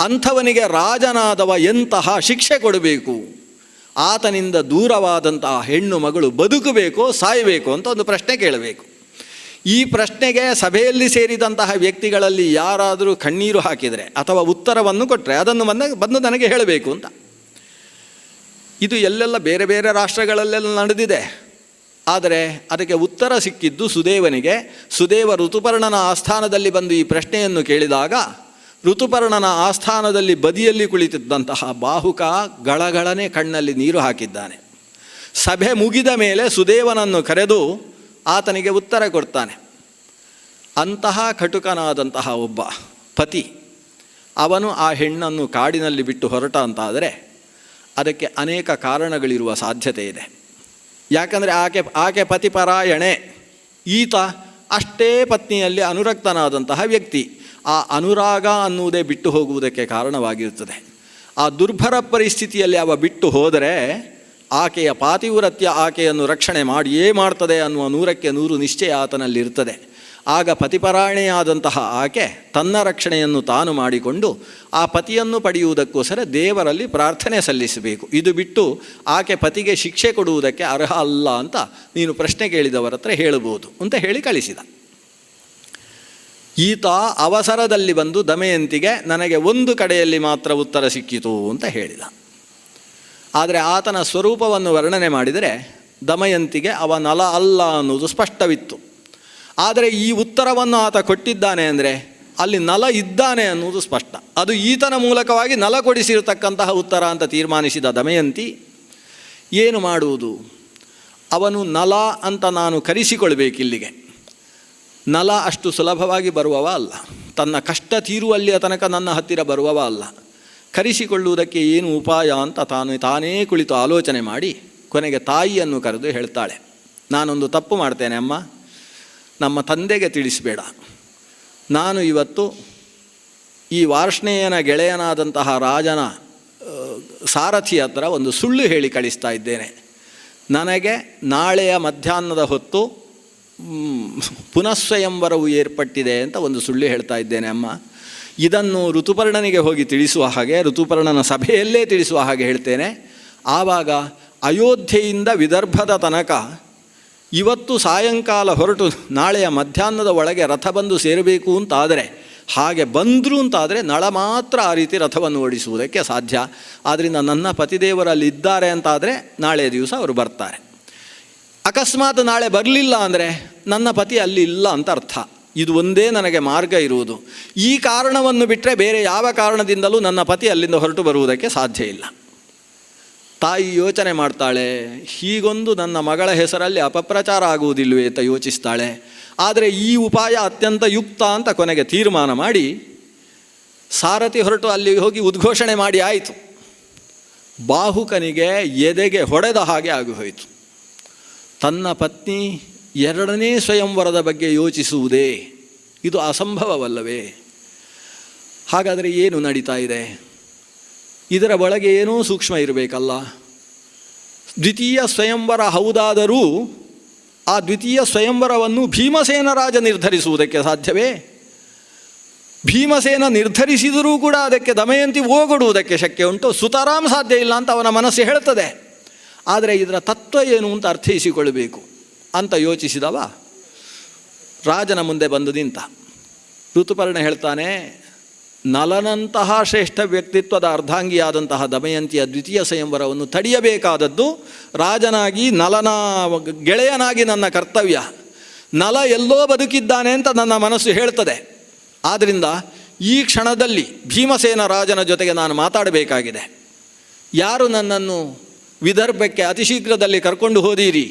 ಅಂಥವನಿಗೆ ರಾಜನಾದವ ಎಂತಹ ಶಿಕ್ಷೆ ಕೊಡಬೇಕು? ಆತನಿಂದ ದೂರವಾದಂತಹ ಹೆಣ್ಣು ಮಗಳು ಬದುಕಬೇಕೋ ಸಾಯಬೇಕು ಅಂತ ಒಂದು ಪ್ರಶ್ನೆ ಕೇಳಬೇಕು. ಈ ಪ್ರಶ್ನೆಗೆ ಸಭೆಯಲ್ಲಿ ಸೇರಿದಂತಹ ವ್ಯಕ್ತಿಗಳಲ್ಲಿ ಯಾರಾದರೂ ಕಣ್ಣೀರು ಹಾಕಿದರೆ ಅಥವಾ ಉತ್ತರವನ್ನು ಕೊಟ್ಟರೆ ಅದನ್ನು ಬಂದು ನನಗೆ ಹೇಳಬೇಕು ಅಂತ. ಇದು ಎಲ್ಲೆಲ್ಲ ಬೇರೆ ಬೇರೆ ರಾಷ್ಟ್ರಗಳಲ್ಲೆಲ್ಲ ನಡೆದಿದೆ. ಆದರೆ ಅದಕ್ಕೆ ಉತ್ತರ ಸಿಕ್ಕಿದ್ದು ಸುದೇವನಿಗೆ. ಸುದೇವ ಋತುಪರ್ಣನ ಆಸ್ಥಾನದಲ್ಲಿ ಬಂದು ಈ ಪ್ರಶ್ನೆಯನ್ನು ಕೇಳಿದಾಗ ಋತುಪರ್ಣನ ಆಸ್ಥಾನದಲ್ಲಿ ಬದಿಯಲ್ಲಿ ಕುಳಿತಿದ್ದಂತಹ ಬಾಹುಕ ಗಳಗಳನೆ ಕಣ್ಣಲ್ಲಿ ನೀರು ಹಾಕಿದ್ದಾನೆ. ಸಭೆ ಮುಗಿದ ಮೇಲೆ ಸುದೇವನನ್ನು ಕರೆದು ಆತನಿಗೆ ಉತ್ತರ ಕೊಡ್ತಾನೆ. ಅಂತಹ ಕಟುಕನಾದಂತಹ ಒಬ್ಬ ಪತಿ ಅವನು ಆ ಹೆಣ್ಣನ್ನು ಕಾಡಿನಲ್ಲಿ ಬಿಟ್ಟು ಹೊರಟ ಅಂತಾದರೆ ಅದಕ್ಕೆ ಅನೇಕ ಕಾರಣಗಳಿರುವ ಸಾಧ್ಯತೆ ಇದೆ. ಯಾಕಂದರೆ ಆಕೆ ಪತಿಪರಾಯಣೆ, ಈತ ಅಷ್ಟೇ ಪತ್ನಿಯಲ್ಲಿ ಅನುರಕ್ತನಾದಂತಹ ವ್ಯಕ್ತಿ. ಆ ಅನುರಾಗ ಅನ್ನುವುದೇ ಬಿಟ್ಟು ಹೋಗುವುದಕ್ಕೆ ಕಾರಣವಾಗಿರುತ್ತದೆ. ಆ ದುರ್ಭರ ಪರಿಸ್ಥಿತಿಯಲ್ಲಿ ಅವ ಬಿಟ್ಟು ಹೋದರೆ ಆಕೆಯ ಪಾತಿವ್ರತ್ಯ ಆಕೆಯನ್ನು ರಕ್ಷಣೆ ಮಾಡಿಯೇ ಮಾಡ್ತದೆ ಅನ್ನುವ 100ಕ್ಕೆ 100 ನಿಶ್ಚಯ ಆತನಲ್ಲಿರ್ತದೆ. ಆಗ ಪತಿಪರಾಯಣೆಯಾದಂತಹ ಆಕೆ ತನ್ನ ರಕ್ಷಣೆಯನ್ನು ತಾನು ಮಾಡಿಕೊಂಡು ಆ ಪತಿಯನ್ನು ಪಡೆಯುವುದಕ್ಕೋಸ್ಕರ ದೇವರಲ್ಲಿ ಪ್ರಾರ್ಥನೆ ಸಲ್ಲಿಸಬೇಕು. ಇದು ಬಿಟ್ಟು ಆಕೆ ಪತಿಗೆ ಶಿಕ್ಷೆ ಕೊಡುವುದಕ್ಕೆ ಅರ್ಹ ಅಲ್ಲ ಅಂತ ನೀನು ಪ್ರಶ್ನೆ ಕೇಳಿದವರ ಹತ್ರ ಹೇಳಬಹುದು ಅಂತ ಹೇಳಿ ಕಳಿಸಿದ. ಈತ ಅವಸರದಲ್ಲಿ ಬಂದು ದಮಯಂತಿಗೆ ನನಗೆ ಒಂದು ಕಡೆಯಲ್ಲಿ ಮಾತ್ರ ಉತ್ತರ ಸಿಕ್ಕಿತು ಅಂತ ಹೇಳಿದ. ಆದರೆ ಆತನ ಸ್ವರೂಪವನ್ನು ವರ್ಣನೆ ಮಾಡಿದರೆ ದಮಯಂತಿಗೆ ಅವ ನಲ ಅಲ್ಲ ಅನ್ನೋದು ಸ್ಪಷ್ಟವಿತ್ತು. ಆದರೆ ಈ ಉತ್ತರವನ್ನು ಆತ ಕೊಟ್ಟಿದ್ದಾನೆ ಅಂದರೆ ಅಲ್ಲಿ ನಲ ಇದ್ದಾನೆ ಅನ್ನುವುದು ಸ್ಪಷ್ಟ. ಅದು ಈತನ ಮೂಲಕವಾಗಿ ನಲ ಕೊಡಿಸಿರತಕ್ಕಂತಹ ಉತ್ತರ ಅಂತ ತೀರ್ಮಾನಿಸಿದ ದಮಯಂತಿ ಏನು ಮಾಡುವುದು? ಅವನು ನಲ ಅಂತ ನಾನು ಕರೆಸಿಕೊಳ್ಬೇಕಿಲ್ಲಿಗೆ. ನಲ ಅಷ್ಟು ಸುಲಭವಾಗಿ ಬರುವವ ಅಲ್ಲ, ತನ್ನ ಕಷ್ಟ ತೀರುವಲ್ಲಿಯ ತನಕ ನನ್ನ ಹತ್ತಿರ ಬರುವವ ಅಲ್ಲ. ಕರೆಸಿಕೊಳ್ಳುವುದಕ್ಕೆ ಏನು ಉಪಾಯ ಅಂತ ತಾನೇ ಕುಳಿತು ಆಲೋಚನೆ ಮಾಡಿ ಕೊನೆಗೆ ತಾಯಿಯನ್ನು ಕರೆದು ಹೇಳ್ತಾಳೆ, ನಾನೊಂದು ತಪ್ಪು ಮಾಡ್ತೇನೆ ಅಮ್ಮ, ನಮ್ಮ ತಂದೆಗೆ ತಿಳಿಸಬೇಡ. ನಾನು ಇವತ್ತು ಈ ವಾರ್ಷ್ಣೇಯನ ಗೆಳೆಯನಾದಂತಹ ರಾಜನ ಸಾರಥಿ ಹತ್ರ ಒಂದು ಸುಳ್ಳು ಹೇಳಿ ಕಳಿಸ್ತಾ ಇದ್ದೇನೆ. ನನಗೆ ನಾಳೆಯ ಮಧ್ಯಾಹ್ನದ ಹೊತ್ತು ಪುನಃಸ್ವಯಂವರವು ಏರ್ಪಟ್ಟಿದೆ ಅಂತ ಒಂದು ಸುಳ್ಳು ಹೇಳ್ತಾ ಇದ್ದೇನೆ ಅಮ್ಮ. ಇದನ್ನು ಋತುಪರ್ಣನಿಗೆ ಹೋಗಿ ತಿಳಿಸುವ ಹಾಗೆ, ಋತುಪರ್ಣನ ಸಭೆಯಲ್ಲೇ ತಿಳಿಸುವ ಹಾಗೆ ಹೇಳ್ತೇನೆ. ಆವಾಗ ಅಯೋಧ್ಯೆಯಿಂದ ವಿದರ್ಭದ ತನಕ ಇವತ್ತು ಸಾಯಂಕಾಲ ಹೊರಟು ನಾಳೆಯ ಮಧ್ಯಾಹ್ನದ ಒಳಗೆ ರಥ ಬಂದು ಸೇರಬೇಕು ಅಂತಾದರೆ, ಹಾಗೆ ಬಂದರು ಅಂತಾದರೆ ನಳ ಮಾತ್ರ ಆ ರೀತಿ ರಥವನ್ನು ಓಡಿಸುವುದಕ್ಕೆ ಸಾಧ್ಯ. ಆದ್ದರಿಂದ ನನ್ನ ಪತಿದೇವರಲ್ಲಿ ಇದ್ದಾರೆ ಅಂತಾದರೆ ನಾಳೆ ದಿವಸ ಅವರು ಬರ್ತಾರೆ. ಅಕಸ್ಮಾತ್ ನಾಳೆ ಬರಲಿಲ್ಲ ಅಂದರೆ ನನ್ನ ಪತಿ ಅಲ್ಲಿ ಇಲ್ಲ ಅಂತ ಅರ್ಥ. ಇದು ಒಂದೇ ನನಗೆ ಮಾರ್ಗ ಇರುವುದು. ಈ ಕಾರಣವನ್ನು ಬಿಟ್ಟರೆ ಬೇರೆ ಯಾವ ಕಾರಣದಿಂದಲೂ ನನ್ನ ಪತಿ ಅಲ್ಲಿಂದ ಹೊರಟು ಬರುವುದಕ್ಕೆ ಸಾಧ್ಯ ಇಲ್ಲ. ತಾಯಿ ಯೋಚನೆ ಮಾಡ್ತಾಳೆ, ಹೀಗೊಂದು ನನ್ನ ಮಗಳ ಹೆಸರಲ್ಲಿ ಅಪಪ್ರಚಾರ ಆಗುವುದಿಲ್ಲವೇ ಅಂತ ಯೋಚಿಸ್ತಾಳೆ. ಆದರೆ ಈ ಉಪಾಯ ಅತ್ಯಂತ ಯುಕ್ತ ಅಂತ ಕೊನೆಗೆ ತೀರ್ಮಾನ ಮಾಡಿ ಸಾರಥಿ ಹೊರಟು ಅಲ್ಲಿ ಹೋಗಿ ಉದ್ಘೋಷಣೆ ಮಾಡಿ ಆಯಿತು. ಬಾಹುಕನಿಗೆ ಎದೆಗೆ ಹೊಡೆದ ಹಾಗೆ ಆಗಿಹೋಯಿತು. ತನ್ನ ಪತ್ನಿ ಎರಡನೇ ಸ್ವಯಂವರದ ಬಗ್ಗೆ ಯೋಚಿಸುವುದೇ ಇದು ಅಸಂಭವವಲ್ಲವೇ? ಹಾಗಾದರೆ ಏನು ನಡೀತಾ ಇದೆ? ಇದರ ಒಳಗೆ ಏನೂ ಸೂಕ್ಷ್ಮ ಇರಬೇಕಲ್ಲ. ದ್ವಿತೀಯ ಸ್ವಯಂವರ ಹೌದಾದರೂ ಆ ದ್ವಿತೀಯ ಸ್ವಯಂವರವನ್ನು ಭೀಮಸೇನ ರಾಜ ನಿರ್ಧರಿಸುವುದಕ್ಕೆ ಸಾಧ್ಯವೇ? ಭೀಮಸೇನ ನಿರ್ಧರಿಸಿದರೂ ಕೂಡ ಅದಕ್ಕೆ ದಮಯಂತಿ ಓಗೊಡುವುದಕ್ಕೆ ಶಕ್ಯ ಉಂಟು. ಸುತರಾಮ್ ಸಾಧ್ಯ ಇಲ್ಲ ಅಂತ ಅವನ ಮನಸ್ಸು ಹೇಳ್ತದೆ. ಆದರೆ ಇದರ ತತ್ವ ಏನು ಅಂತ ಅರ್ಥೈಸಿಕೊಳ್ಳಬೇಕು ಅಂತ ಯೋಚಿಸಿದವ ರಾಜನ ಮುಂದೆ ಬಂದು ನಿಂತ. ಋತುಪರ್ಣ ಹೇಳ್ತಾನೆ, ನಲನಂತಹ ಶ್ರೇಷ್ಠ ವ್ಯಕ್ತಿತ್ವದ ಅರ್ಧಾಂಗಿಯಾದಂತಹ ದಮಯಂತಿಯ ದ್ವಿತೀಯ ಸ್ವಯಂವರವನ್ನು ತಡೆಯಬೇಕಾದದ್ದು ರಾಜನಾಗಿ ನಲನ ಗೆಳೆಯನಾಗಿ ನನ್ನ ಕರ್ತವ್ಯ. ನಲ ಎಲ್ಲೋ ಬದುಕಿದ್ದಾನೆ ಅಂತ ನನ್ನ ಮನಸ್ಸು ಹೇಳ್ತದೆ. ಆದ್ದರಿಂದ ಈ ಕ್ಷಣದಲ್ಲಿ ಭೀಮಸೇನ ರಾಜನ ಜೊತೆಗೆ ನಾನು ಮಾತಾಡಬೇಕಾಗಿದೆ. ಯಾರು ನನ್ನನ್ನು ವಿದರ್ಭಕ್ಕೆ ಅತಿ ಶೀಘ್ರದಲ್ಲಿ ಕರ್ಕೊಂಡು ಹೋದೀರಿ?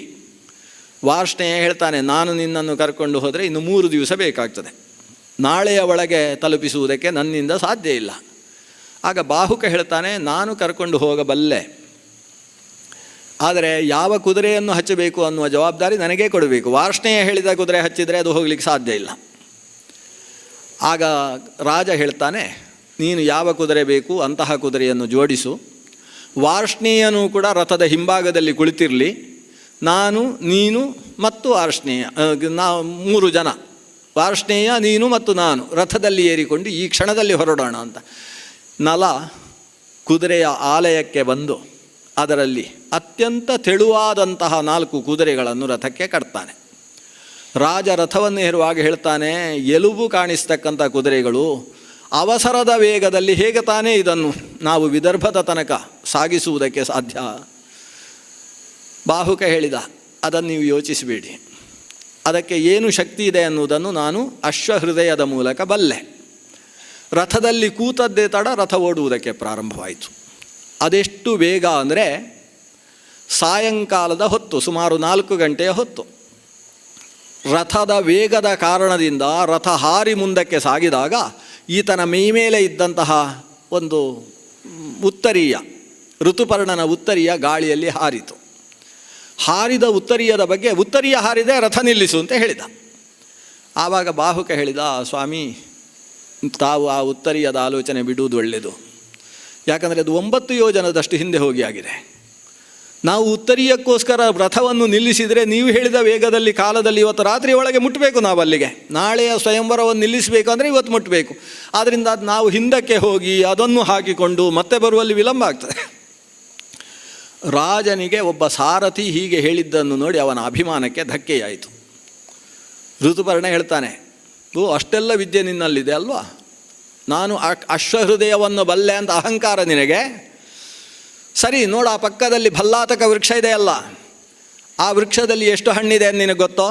ವಾರ್ಷ್ಣೇಯ ಹೇಳ್ತಾನೆ, ನಾನು ನಿನ್ನನ್ನು ಕರ್ಕೊಂಡು ಹೋದರೆ ಇನ್ನು 3 ದಿವಸ ಬೇಕಾಗ್ತದೆ. ನಾಳೆಯ ಒಳಗೆ ತಲುಪಿಸುವುದಕ್ಕೆ ನನ್ನಿಂದ ಸಾಧ್ಯ ಇಲ್ಲ. ಆಗ ಬಾಹುಕ ಹೇಳ್ತಾನೆ, ನಾನು ಕರ್ಕೊಂಡು ಹೋಗಬಲ್ಲೆ, ಆದರೆ ಯಾವ ಕುದುರೆಯನ್ನು ಹಚ್ಚಬೇಕು ಅನ್ನುವ ಜವಾಬ್ದಾರಿ ನನಗೇ ಕೊಡಬೇಕು. ವಾರ್ಷ್ಣೇಯ ಹೇಳಿದ ಕುದುರೆ ಹಚ್ಚಿದರೆ ಅದು ಹೋಗಲಿಕ್ಕೆ ಸಾಧ್ಯ ಇಲ್ಲ. ಆಗ ರಾಜ ಹೇಳ್ತಾನೆ, ನೀನು ಯಾವ ಕುದುರೆ ಬೇಕು ಅಂತಹ ಕುದುರೆಯನ್ನು ಜೋಡಿಸು. ವಾರ್ಷ್ಣೇಯನೂ ಕೂಡ ರಥದ ಹಿಂಭಾಗದಲ್ಲಿ ಕುಳಿತಿರಲಿ. ನಾನು, ನೀನು ಮತ್ತು ವಾರ್ಷ್ಣೇಯ, ನಾವು 3 ಜನ, ವಾರ್ಷ್ಣೇಯ, ನೀನು ಮತ್ತು ನಾನು ರಥದಲ್ಲಿ ಏರಿಕೊಂಡು ಈ ಕ್ಷಣದಲ್ಲಿ ಹೊರಡೋಣ ಅಂತ. ನಲ ಕುದುರೆಯ ಆಲಯಕ್ಕೆ ಬಂದು ಅದರಲ್ಲಿ ಅತ್ಯಂತ ತೆಳುವಾದಂತಹ 4 ಕುದುರೆಗಳನ್ನು ರಥಕ್ಕೆ ಕಟ್ತಾನೆ. ರಾಜ ರಥವನ್ನು ಹೇರುವಾಗ ಹೇಳ್ತಾನೆ, ಎಲುಬು ಕಾಣಿಸ್ತಕ್ಕಂಥ ಕುದುರೆಗಳು ಅವಸರದ ವೇಗದಲ್ಲಿ ಹೇಗೆ ತಾನೇ ಇದನ್ನು ನಾವು ವಿದರ್ಭದ ತನಕ ಸಾಗಿಸುವುದಕ್ಕೆ ಸಾಧ್ಯ? ಬಾಹುಕ ಹೇಳಿದ, ಅದನ್ನು ನೀವು ಯೋಚಿಸಬೇಡಿ, ಅದಕ್ಕೆ ಏನು ಶಕ್ತಿ ಇದೆ ಅನ್ನುವುದನ್ನು ನಾನು ಅಶ್ವಹೃದಯದ ಮೂಲಕ ಬಲ್ಲೆ. ರಥದಲ್ಲಿ ಕೂತದ್ದೇ ತಡ ರಥ ಓಡುವುದಕ್ಕೆ ಪ್ರಾರಂಭವಾಯಿತು. ಅದೆಷ್ಟು ವೇಗ ಅಂದರೆ ಸಾಯಂಕಾಲದ ಹೊತ್ತು, ಸುಮಾರು 4 ಗಂಟೆಯ ಹೊತ್ತು. ರಥದ ವೇಗದ ಕಾರಣದಿಂದ ರಥ ಹಾರಿ ಮುಂದಕ್ಕೆ ಸಾಗಿದಾಗ ಈತನ ಮೈಮೇಲೆ ಇದ್ದಂತಹ ಒಂದು ಉತ್ತರೀಯ, ಋತುಪರ್ಣನ ಉತ್ತರೀಯ ಗಾಳಿಯಲ್ಲಿ ಹಾರಿತು. ಹಾರಿದ ಉತ್ತರೀಯದ ಬಗ್ಗೆ, ಉತ್ತರೀಯ ಹಾರಿದೆ ರಥ ನಿಲ್ಲಿಸು ಅಂತ ಹೇಳಿದ. ಆವಾಗ ಬಾಹುಕ ಹೇಳಿದ, ಸ್ವಾಮಿ, ತಾವು ಆ ಉತ್ತರೀಯದ ಆಲೋಚನೆ ಬಿಡುವುದು ಒಳ್ಳೆಯದು. ಯಾಕಂದರೆ ಅದು 9 ಯೋಜನದಷ್ಟು ಹಿಂದೆ ಹೋಗಿ ಆಗಿದೆ. ನಾವು ಉತ್ತರೀಯಕ್ಕೋಸ್ಕರ ರಥವನ್ನು ನಿಲ್ಲಿಸಿದರೆ ನೀವು ಹೇಳಿದ ವೇಗದಲ್ಲಿ ಕಾಲದಲ್ಲಿ ಇವತ್ತು ರಾತ್ರಿ ಒಳಗೆ ಮುಟ್ಟಬೇಕು. ನಾವು ಅಲ್ಲಿಗೆ ನಾಳೆಯ ಸ್ವಯಂವರವನ್ನು ನಿಲ್ಲಿಸಬೇಕು ಅಂದರೆ ಇವತ್ತು ಮುಟ್ಟಬೇಕು. ಆದ್ದರಿಂದ ಅದು ನಾವು ಹಿಂದಕ್ಕೆ ಹೋಗಿ ಅದನ್ನು ಹಾಕಿಕೊಂಡು ಮತ್ತೆ ಬರುವಲ್ಲಿ ವಿಳಂಬ ಆಗ್ತದೆ. ರಾಜನಿಗೆ ಒಬ್ಬ ಸಾರಥಿ ಹೀಗೆ ಹೇಳಿದ್ದನ್ನು ನೋಡಿ ಅವನ ಅಭಿಮಾನಕ್ಕೆ ಧಕ್ಕೆಯಾಯಿತು. ಋತುಪರ್ಣ ಹೇಳ್ತಾನೆ, ಅಷ್ಟೆಲ್ಲ ವಿದ್ಯೆ ನಿನ್ನಲ್ಲಿದೆ ಅಲ್ವಾ, ನಾನು ಅಶ್ವಹೃದಯವನ್ನು ಬಲ್ಲೆ ಅಂತ ಅಹಂಕಾರ ನಿನಗೆ. ಸರಿ ನೋಡು, ಆ ಪಕ್ಕದಲ್ಲಿ ಭಲ್ಲಾತಕ ವೃಕ್ಷ ಇದೆಯಲ್ಲ, ಆ ವೃಕ್ಷದಲ್ಲಿ ಎಷ್ಟು ಹಣ್ಣಿದೆ ಅಂತ ನಿನಗೆ ಗೊತ್ತೋ?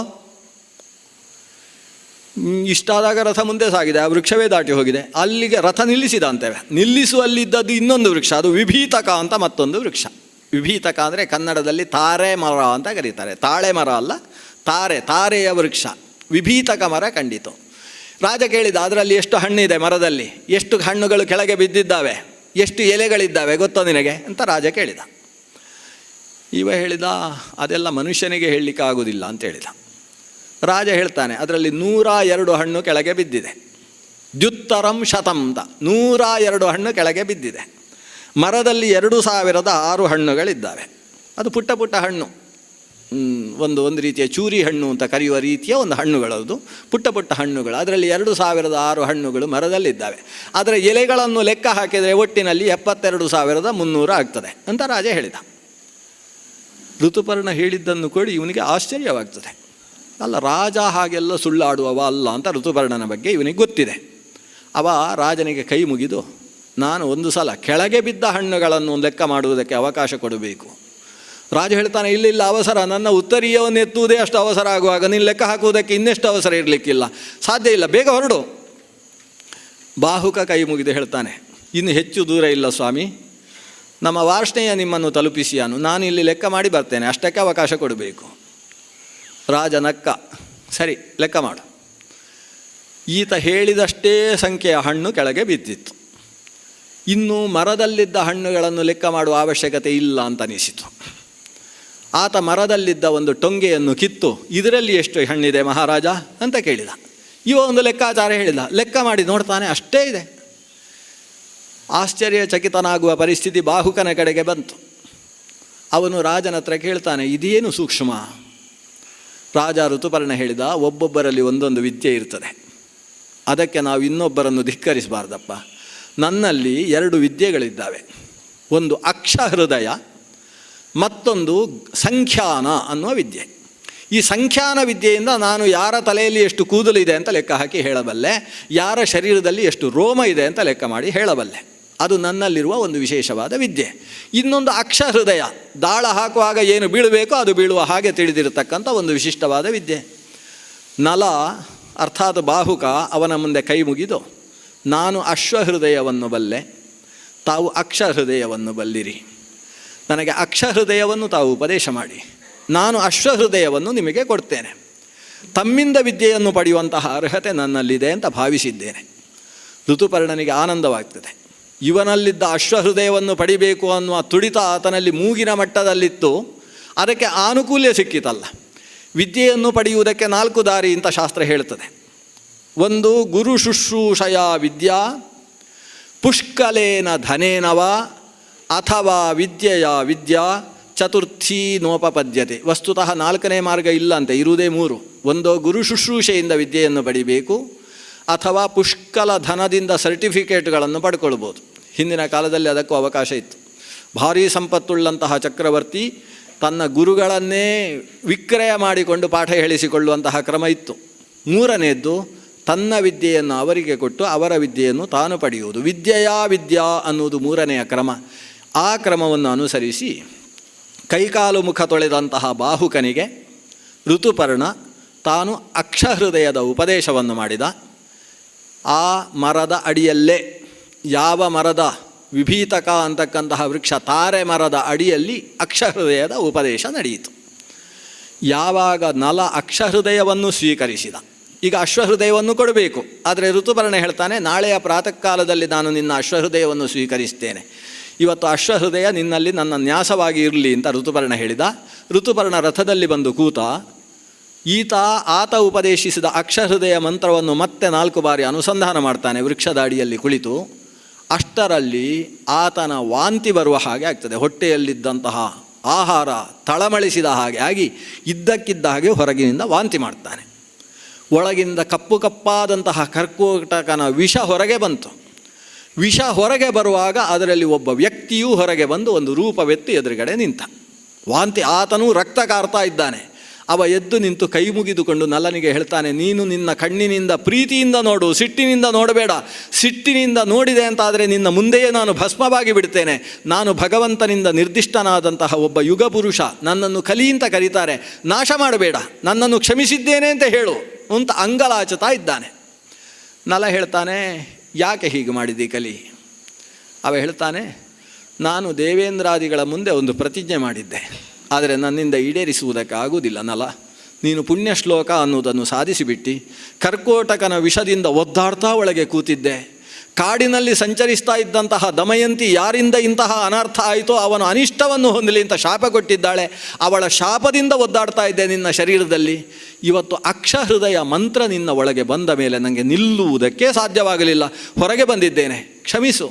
ಇಷ್ಟಾದಾಗ ರಥ ಮುಂದೆ ಸಾಗಿದೆ, ಆ ವೃಕ್ಷವೇ ದಾಟಿ ಹೋಗಿದೆ. ಅಲ್ಲಿಗೆ ರಥ ನಿಲ್ಲಿಸಿದ ಅಂತೇವೆ. ನಿಲ್ಲಿಸುವಲ್ಲಿದ್ದದ್ದು ಇನ್ನೊಂದು ವೃಕ್ಷ, ಅದು ವಿಭೀತಕ ಅಂತ ಮತ್ತೊಂದು ವೃಕ್ಷ. ವಿಭೀತಕ ಅಂದರೆ ಕನ್ನಡದಲ್ಲಿ ತಾರೆ ಮರ ಅಂತ ಕರೀತಾರೆ. ತಾಳೆ ಮರ ಅಲ್ಲ, ತಾರೆಯ ವೃಕ್ಷ. ವಿಭೀತಕ ಮರ ಕಂಡಿತು. ರಾಜ ಕೇಳಿದ, ಅದರಲ್ಲಿ ಎಷ್ಟು ಹಣ್ಣಿದೆ ಮರದಲ್ಲಿ, ಎಷ್ಟು ಹಣ್ಣುಗಳು ಕೆಳಗೆ ಬಿದ್ದಿದ್ದಾವೆ, ಎಷ್ಟು ಎಲೆಗಳಿದ್ದಾವೆ ಗೊತ್ತೋ ನಿನಗೆ ಅಂತ ರಾಜ ಕೇಳಿದ. ಇವ ಹೇಳಿದ, ಅದೆಲ್ಲ ಮನುಷ್ಯನಿಗೆ ಹೇಳಲಿಕ್ಕೆ ಆಗೋದಿಲ್ಲ ಅಂತ ಹೇಳಿದ. ರಾಜ ಹೇಳ್ತಾನೆ, ಅದರಲ್ಲಿ 102 ಹಣ್ಣು ಕೆಳಗೆ ಬಿದ್ದಿದೆ. ದ್ಯುತ್ತರಂ ಶತಂ ಅಂತ 102 ಹಣ್ಣು ಕೆಳಗೆ ಬಿದ್ದಿದೆ. ಮರದಲ್ಲಿ 2006 ಹಣ್ಣುಗಳಿದ್ದಾವೆ. ಅದು ಪುಟ್ಟ ಪುಟ್ಟ ಹಣ್ಣು, ಒಂದು ರೀತಿಯ ಚೂರಿ ಹಣ್ಣು ಅಂತ ಕರೆಯುವ ರೀತಿಯ ಒಂದು ಹಣ್ಣುಗಳದು, ಪುಟ್ಟ ಪುಟ್ಟ ಹಣ್ಣುಗಳು. ಅದರಲ್ಲಿ 2006 ಹಣ್ಣುಗಳು ಮರದಲ್ಲಿದ್ದಾವೆ. ಅದರ ಎಲೆಗಳನ್ನು ಲೆಕ್ಕ ಹಾಕಿದರೆ ಒಟ್ಟಿನಲ್ಲಿ 72,300 ಆಗ್ತದೆ ಅಂತ ರಾಜ ಹೇಳಿದ. ಋತುಪರ್ಣ ಹೇಳಿದ್ದನ್ನು ಕೊಡಿ ಇವನಿಗೆ ಆಶ್ಚರ್ಯವಾಗ್ತದೆ. ಅಲ್ಲ, ರಾಜ ಹಾಗೆಲ್ಲ ಸುಳ್ಳಾಡುವವ ಅಲ್ಲ ಅಂತ ಋತುಪರ್ಣನ ಬಗ್ಗೆ ಇವನಿಗೆ ಗೊತ್ತಿದೆ. ಅವ ರಾಜನಿಗೆ ಕೈ ಮುಗಿದು, ನಾನು ಒಂದು ಸಲ ಕೆಳಗೆ ಬಿದ್ದ ಹಣ್ಣುಗಳನ್ನು ಲೆಕ್ಕ ಮಾಡುವುದಕ್ಕೆ ಅವಕಾಶ ಕೊಡಬೇಕು. ರಾಜ ಹೇಳ್ತಾನೆ, ಇಲ್ಲ ಅವಸರ, ನನ್ನ ಉತ್ತರೀಯವನ್ನು ಎತ್ತುವುದೇ ಅಷ್ಟು ಅವಸರ ಆಗುವಾಗ ನೀನು ಲೆಕ್ಕ ಹಾಕುವುದಕ್ಕೆ ಇನ್ನೆಷ್ಟು ಅವಸರ ಇರಲಿಕ್ಕಿಲ್ಲ, ಸಾಧ್ಯ ಇಲ್ಲ, ಬೇಗ ಹೊರಡು. ಬಾಹುಕ ಕೈ ಮುಗಿದು ಹೇಳ್ತಾನೆ, ಇನ್ನು ಹೆಚ್ಚು ದೂರ ಇಲ್ಲ ಸ್ವಾಮಿ, ನಮ್ಮ ವಾರ್ಷ್ಣೇಯ ನಿಮ್ಮನ್ನು ತಲುಪಿಸಿಯಾನು, ನಾನು ಇಲ್ಲಿ ಲೆಕ್ಕ ಮಾಡಿ ಬರ್ತೇನೆ, ಅಷ್ಟಕ್ಕೆ ಅವಕಾಶ ಕೊಡಬೇಕು. ರಾಜ ನಕ್ಕ, ಸರಿ ಲೆಕ್ಕ ಮಾಡು. ಈತ ಹೇಳಿದಷ್ಟೇ ಸಂಖ್ಯೆಯ ಹಣ್ಣು ಕೆಳಗೆ ಬಿದ್ದಿತ್ತು. ಇನ್ನು ಮರದಲ್ಲಿದ್ದ ಹಣ್ಣುಗಳನ್ನು ಲೆಕ್ಕ ಮಾಡುವ ಅವಶ್ಯಕತೆ ಇಲ್ಲ ಅಂತ ಅನಿಸಿತು. ಆತ ಮರದಲ್ಲಿದ್ದ ಒಂದು ಟೊಂಗೆಯನ್ನು ಕಿತ್ತು, ಇದರಲ್ಲಿ ಎಷ್ಟು ಹಣ್ಣಿದೆ ಮಹಾರಾಜ ಅಂತ ಕೇಳಿದ. ಇವ ಒಂದು ಲೆಕ್ಕಾಚಾರ ಹೇಳಿದ, ಲೆಕ್ಕ ಮಾಡಿ ನೋಡ್ತಾನೆ, ಅಷ್ಟೇ ಇದೆ. ಆಶ್ಚರ್ಯಚಕಿತನಾಗುವ ಪರಿಸ್ಥಿತಿ ಬಾಹುಕನ ಕಡೆಗೆ ಬಂತು. ಅವನು ರಾಜನ ಹತ್ರ ಕೇಳ್ತಾನೆ, ಇದೇನು ಸೂಕ್ಷ್ಮ? ರಾಜ ಋತುಪರ್ಣ ಹೇಳಿದ, ಒಬ್ಬೊಬ್ಬರಲ್ಲಿ ಒಂದೊಂದು ವಿದ್ಯೆ ಇರ್ತದೆ, ಅದಕ್ಕೆ ನಾವು ಇನ್ನೊಬ್ಬರನ್ನು ಧಿಕ್ಕರಿಸಬಾರ್ದಪ್ಪ. ನನ್ನಲ್ಲಿ 2 ವಿದ್ಯೆಗಳಿದ್ದಾವೆ, ಒಂದು ಅಕ್ಷಹೃದಯ, ಮತ್ತೊಂದು ಸಂಖ್ಯಾನ ಅನ್ನುವ ವಿದ್ಯೆ. ಈ ಸಂಖ್ಯಾನ ವಿದ್ಯೆಯಿಂದ ನಾನು ಯಾರ ತಲೆಯಲ್ಲಿ ಎಷ್ಟು ಕೂದಲಿದೆ ಅಂತ ಲೆಕ್ಕ ಹಾಕಿ ಹೇಳಬಲ್ಲೆ, ಯಾರ ಶರೀರದಲ್ಲಿ ಎಷ್ಟು ರೋಮ ಇದೆ ಅಂತ ಲೆಕ್ಕ ಮಾಡಿ ಹೇಳಬಲ್ಲೆ. ಅದು ನನ್ನಲ್ಲಿರುವ ಒಂದು ವಿಶೇಷವಾದ ವಿದ್ಯೆ. ಇನ್ನೊಂದು ಅಕ್ಷಹೃದಯ, ದಾಳ ಹಾಕುವಾಗ ಏನು ಬೀಳಬೇಕೋ ಅದು ಬೀಳುವ ಹಾಗೆ ತಿಳಿದಿರತಕ್ಕಂಥ ಒಂದು ವಿಶಿಷ್ಟವಾದ ವಿದ್ಯೆ. ನಲ ಅರ್ಥಾತ್ ಬಾಹುಕ ಅವನ ಮುಂದೆ ಕೈ ಮುಗಿದು, ನಾನು ಅಶ್ವಹೃದಯವನ್ನು ಬಲ್ಲೆ, ತಾವು ಅಕ್ಷಹೃದಯವನ್ನು ಬಲ್ಲಿರಿ. ನನಗೆ ಅಕ್ಷಹೃದಯವನ್ನು ತಾವು ಉಪದೇಶ ಮಾಡಿ, ನಾನು ಅಶ್ವಹೃದಯವನ್ನು ನಿಮಗೆ ಕೊಡ್ತೇನೆ. ತಮ್ಮಿಂದ ವಿದ್ಯೆಯನ್ನು ಪಡೆಯುವಂತಹ ಅರ್ಹತೆ ನನ್ನಲ್ಲಿದೆ ಅಂತ ಭಾವಿಸಿದ್ದೇನೆ. ಋತುಪರ್ಣನಿಗೆ ಆನಂದವಾಗ್ತದೆ. ಇವನಲ್ಲಿದ್ದ ಅಶ್ವಹೃದಯವನ್ನು ಪಡಿಬೇಕು ಅನ್ನುವ ತುಡಿತ ಆತನಲ್ಲಿ ಮೂಗಿನ ಮಟ್ಟದಲ್ಲಿತ್ತು. ಅದಕ್ಕೆ ಆನುಕೂಲ್ಯ ಸಿಕ್ಕಿತಲ್ಲ. ವಿದ್ಯೆಯನ್ನು ಪಡೆಯುವುದಕ್ಕೆ 4 ದಾರಿ ಅಂತ ಶಾಸ್ತ್ರ ಹೇಳ್ತದೆ. ಒಂದು, ಗುರು ಶುಶ್ರೂಷಯ ವಿದ್ಯಾ, ಪುಷ್ಕಲೇನ ಧನೇನವ, ಅಥವಾ ವಿದ್ಯೆಯ ವಿದ್ಯಾ, ಚತುರ್ಥಿ ನೋಪಪದ್ಯತೆ. ವಸ್ತುತಃ 4ನೇ ಮಾರ್ಗ ಇಲ್ಲ ಅಂತ, ಇರುವುದೇ 3. ಒಂದು, ಗುರು ಶುಶ್ರೂಷೆಯಿಂದ ವಿದ್ಯೆಯನ್ನು ಪಡಿಬೇಕು, ಅಥವಾ ಪುಷ್ಕಲ ಧನದಿಂದ ಸರ್ಟಿಫಿಕೇಟ್ಗಳನ್ನು ಪಡ್ಕೊಳ್ಬೋದು. ಹಿಂದಿನ ಕಾಲದಲ್ಲಿ ಅದಕ್ಕೂ ಅವಕಾಶ ಇತ್ತು. ಭಾರೀ ಸಂಪತ್ತುಳ್ಳಂತಹ ಚಕ್ರವರ್ತಿ ತನ್ನ ಗುರುಗಳನ್ನೇ ವಿಕ್ರಯ ಮಾಡಿಕೊಂಡು ಪಾಠ ಹೇಳಿಸಿಕೊಳ್ಳುವಂತಹ ಕ್ರಮ ಇತ್ತು. 3ನೇದ್ದು, ತನ್ನ ವಿದ್ಯೆಯನ್ನು ಅವರಿಗೆ ಕೊಟ್ಟು ಅವರ ವಿದ್ಯೆಯನ್ನು ತಾನು ಪಡೆಯುವುದು. ವಿದ್ಯೆಯ ವಿದ್ಯಾ ಅನ್ನುವುದು 3ನೆಯ ಕ್ರಮ. ಆ ಕ್ರಮವನ್ನು ಅನುಸರಿಸಿ ಕೈಕಾಲು ಮುಖ ತೊಳೆದಂತಹ ಬಾಹುಕನಿಗೆ ಋತುಪರ್ಣ ತಾನು ಅಕ್ಷಹೃದಯದ ಉಪದೇಶವನ್ನು ಮಾಡಿದ. ಆ ಮರದ ಅಡಿಯಲ್ಲೇ, ಯಾವ ಮರದ, ವಿಭೀತಕ ಅಂತಕ್ಕಂತಹ ವೃಕ್ಷ ತಾರೆ ಮರದ ಅಡಿಯಲ್ಲಿ ಅಕ್ಷಹೃದಯದ ಉಪದೇಶ ನಡೆಯಿತು. ಯಾವಾಗ ನಲ ಅಕ್ಷಹೃದಯವನ್ನು ಸ್ವೀಕರಿಸಿದ, ಈಗ ಅಶ್ವಹೃದಯವನ್ನು ಕೊಡಬೇಕು. ಆದರೆ ಋತುಪರ್ಣ ಹೇಳ್ತಾನೆ, ನಾಳೆಯ ಪ್ರಾತಃ ಕಾಲದಲ್ಲಿ ನಾನು ನಿನ್ನ ಅಶ್ವಹೃದಯವನ್ನು ಸ್ವೀಕರಿಸ್ತೇನೆ, ಇವತ್ತು ಅಶ್ವಹೃದಯ ನಿನ್ನಲ್ಲಿ ನನ್ನ ನ್ಯಾಸವಾಗಿ ಇರಲಿ ಅಂತ ಋತುಪರ್ಣ ಹೇಳಿದ. ಋತುಪರ್ಣ ರಥದಲ್ಲಿ ಬಂದು ಕೂತ. ಆತ ಉಪದೇಶಿಸಿದ ಅಕ್ಷಹೃದಯ ಮಂತ್ರವನ್ನು ಮತ್ತೆ 4 ಬಾರಿ ಅನುಸಂಧಾನ ಮಾಡ್ತಾನೆ ವೃಕ್ಷದ ಅಡಿಯಲ್ಲಿ ಕುಳಿತು. ಅಷ್ಟರಲ್ಲಿ ಆತನ ವಾಂತಿ ಬರುವ ಹಾಗೆ ಆಗ್ತದೆ. ಹೊಟ್ಟೆಯಲ್ಲಿದ್ದಂತಹ ಆಹಾರ ತಳಮಳಿಸಿದ ಹಾಗೆ ಆಗಿ ಇದ್ದಕ್ಕಿದ್ದ ಹಾಗೆ ಹೊರಗಿನಿಂದ ವಾಂತಿ ಮಾಡ್ತಾನೆ. ಒಳಗಿಂದ ಕಪ್ಪು ಕಪ್ಪಾದಂತಹ ಕರ್ಕೋಟಕನ ವಿಷ ಹೊರಗೆ ಬಂತು. ವಿಷ ಹೊರಗೆ ಬರುವಾಗ ಅದರಲ್ಲಿ ಒಬ್ಬ ವ್ಯಕ್ತಿಯೂ ಹೊರಗೆ ಬಂದು ಒಂದು ರೂಪವೆತ್ತು ಎದುರುಗಡೆ ನಿಂತ. ವಾಂತಿ ಆತನೂ ರಕ್ತ ಕಾರ್ತಾ ಇದ್ದಾನೆ. ಅವ ಎದ್ದು ನಿಂತು ಕೈ ಮುಗಿದುಕೊಂಡು ನಲನಿಗೆ ಹೇಳ್ತಾನೆ, ನೀನು ನಿನ್ನ ಕಣ್ಣಿನಿಂದ ಪ್ರೀತಿಯಿಂದ ನೋಡು, ಸಿಟ್ಟಿನಿಂದ ನೋಡಬೇಡ. ಸಿಟ್ಟಿನಿಂದ ನೋಡಿದೆ ಅಂತಾದರೆ ನಿನ್ನ ಮುಂದೆಯೇ ನಾನು ಭಸ್ಮವಾಗಿ ಬಿಡ್ತೇನೆ. ನಾನು ಭಗವಂತನಿಂದ ನಿರ್ದಿಷ್ಟನಾದಂತಹ ಒಬ್ಬ ಯುಗ ಪುರುಷ, ನನ್ನನ್ನು ಕಲಿ ಅಂತ ಕರೀತಾರೆ, ನಾಶ ಮಾಡಬೇಡ, ನನ್ನನ್ನು ಕ್ಷಮಿಸಿದ್ದೇನೆ ಅಂತ ಹೇಳು ಅಂತ ಅಂಗಲಾಚುತ್ತಾ ಇದ್ದಾನೆ. ನಲ ಹೇಳ್ತಾನೆ, ಯಾಕೆ ಹೀಗೆ ಮಾಡಿದ್ದಿ ಕಲಿ? ಅವ ಹೇಳ್ತಾನೆ, ನಾನು ದೇವೇಂದ್ರಾದಿಗಳ ಮುಂದೆ ಒಂದು ಪ್ರತಿಜ್ಞೆ ಮಾಡಿದ್ದೆ, ಆದರೆ ನನ್ನಿಂದ ಈಡೇರಿಸುವುದಕ್ಕೆ ಆಗುವುದಿಲ್ಲ ನಲ. ನೀನು ಪುಣ್ಯ ಶ್ಲೋಕ ಅನ್ನುವುದನ್ನು ಸಾಧಿಸಿಬಿಟ್ಟು ಕರ್ಕೋಟಕನ ವಿಷದಿಂದ ಒದ್ದಾಡ್ತಾ ಒಳಗೆ ಕೂತಿದ್ದೆ. ಕಾಡಿನಲ್ಲಿ ಸಂಚರಿಸ್ತಾ ಇದ್ದಂತಹ ದಮಯಂತಿ ಯಾರಿಂದ ಇಂತಹ ಅನರ್ಥ ಆಯಿತೋ ಅವನು ಅನಿಷ್ಟವನ್ನು ಹೊಂದಲಿ ಅಂತ ಶಾಪ ಕೊಟ್ಟಿದ್ದಾಳೆ. ಅವಳ ಶಾಪದಿಂದ ಒದ್ದಾಡ್ತಾ ಇದ್ದೆ ನಿನ್ನ ಶರೀರದಲ್ಲಿ. ಇವತ್ತು ಅಕ್ಷಹೃದಯ ಮಂತ್ರ ನಿನ್ನ ಒಳಗೆ ಬಂದ ಮೇಲೆ ನನಗೆ ನಿಲ್ಲುವುದಕ್ಕೆ ಸಾಧ್ಯವಾಗಲಿಲ್ಲ, ಹೊರಗೆ ಬಂದಿದ್ದೇನೆ, ಕ್ಷಮಿಸು.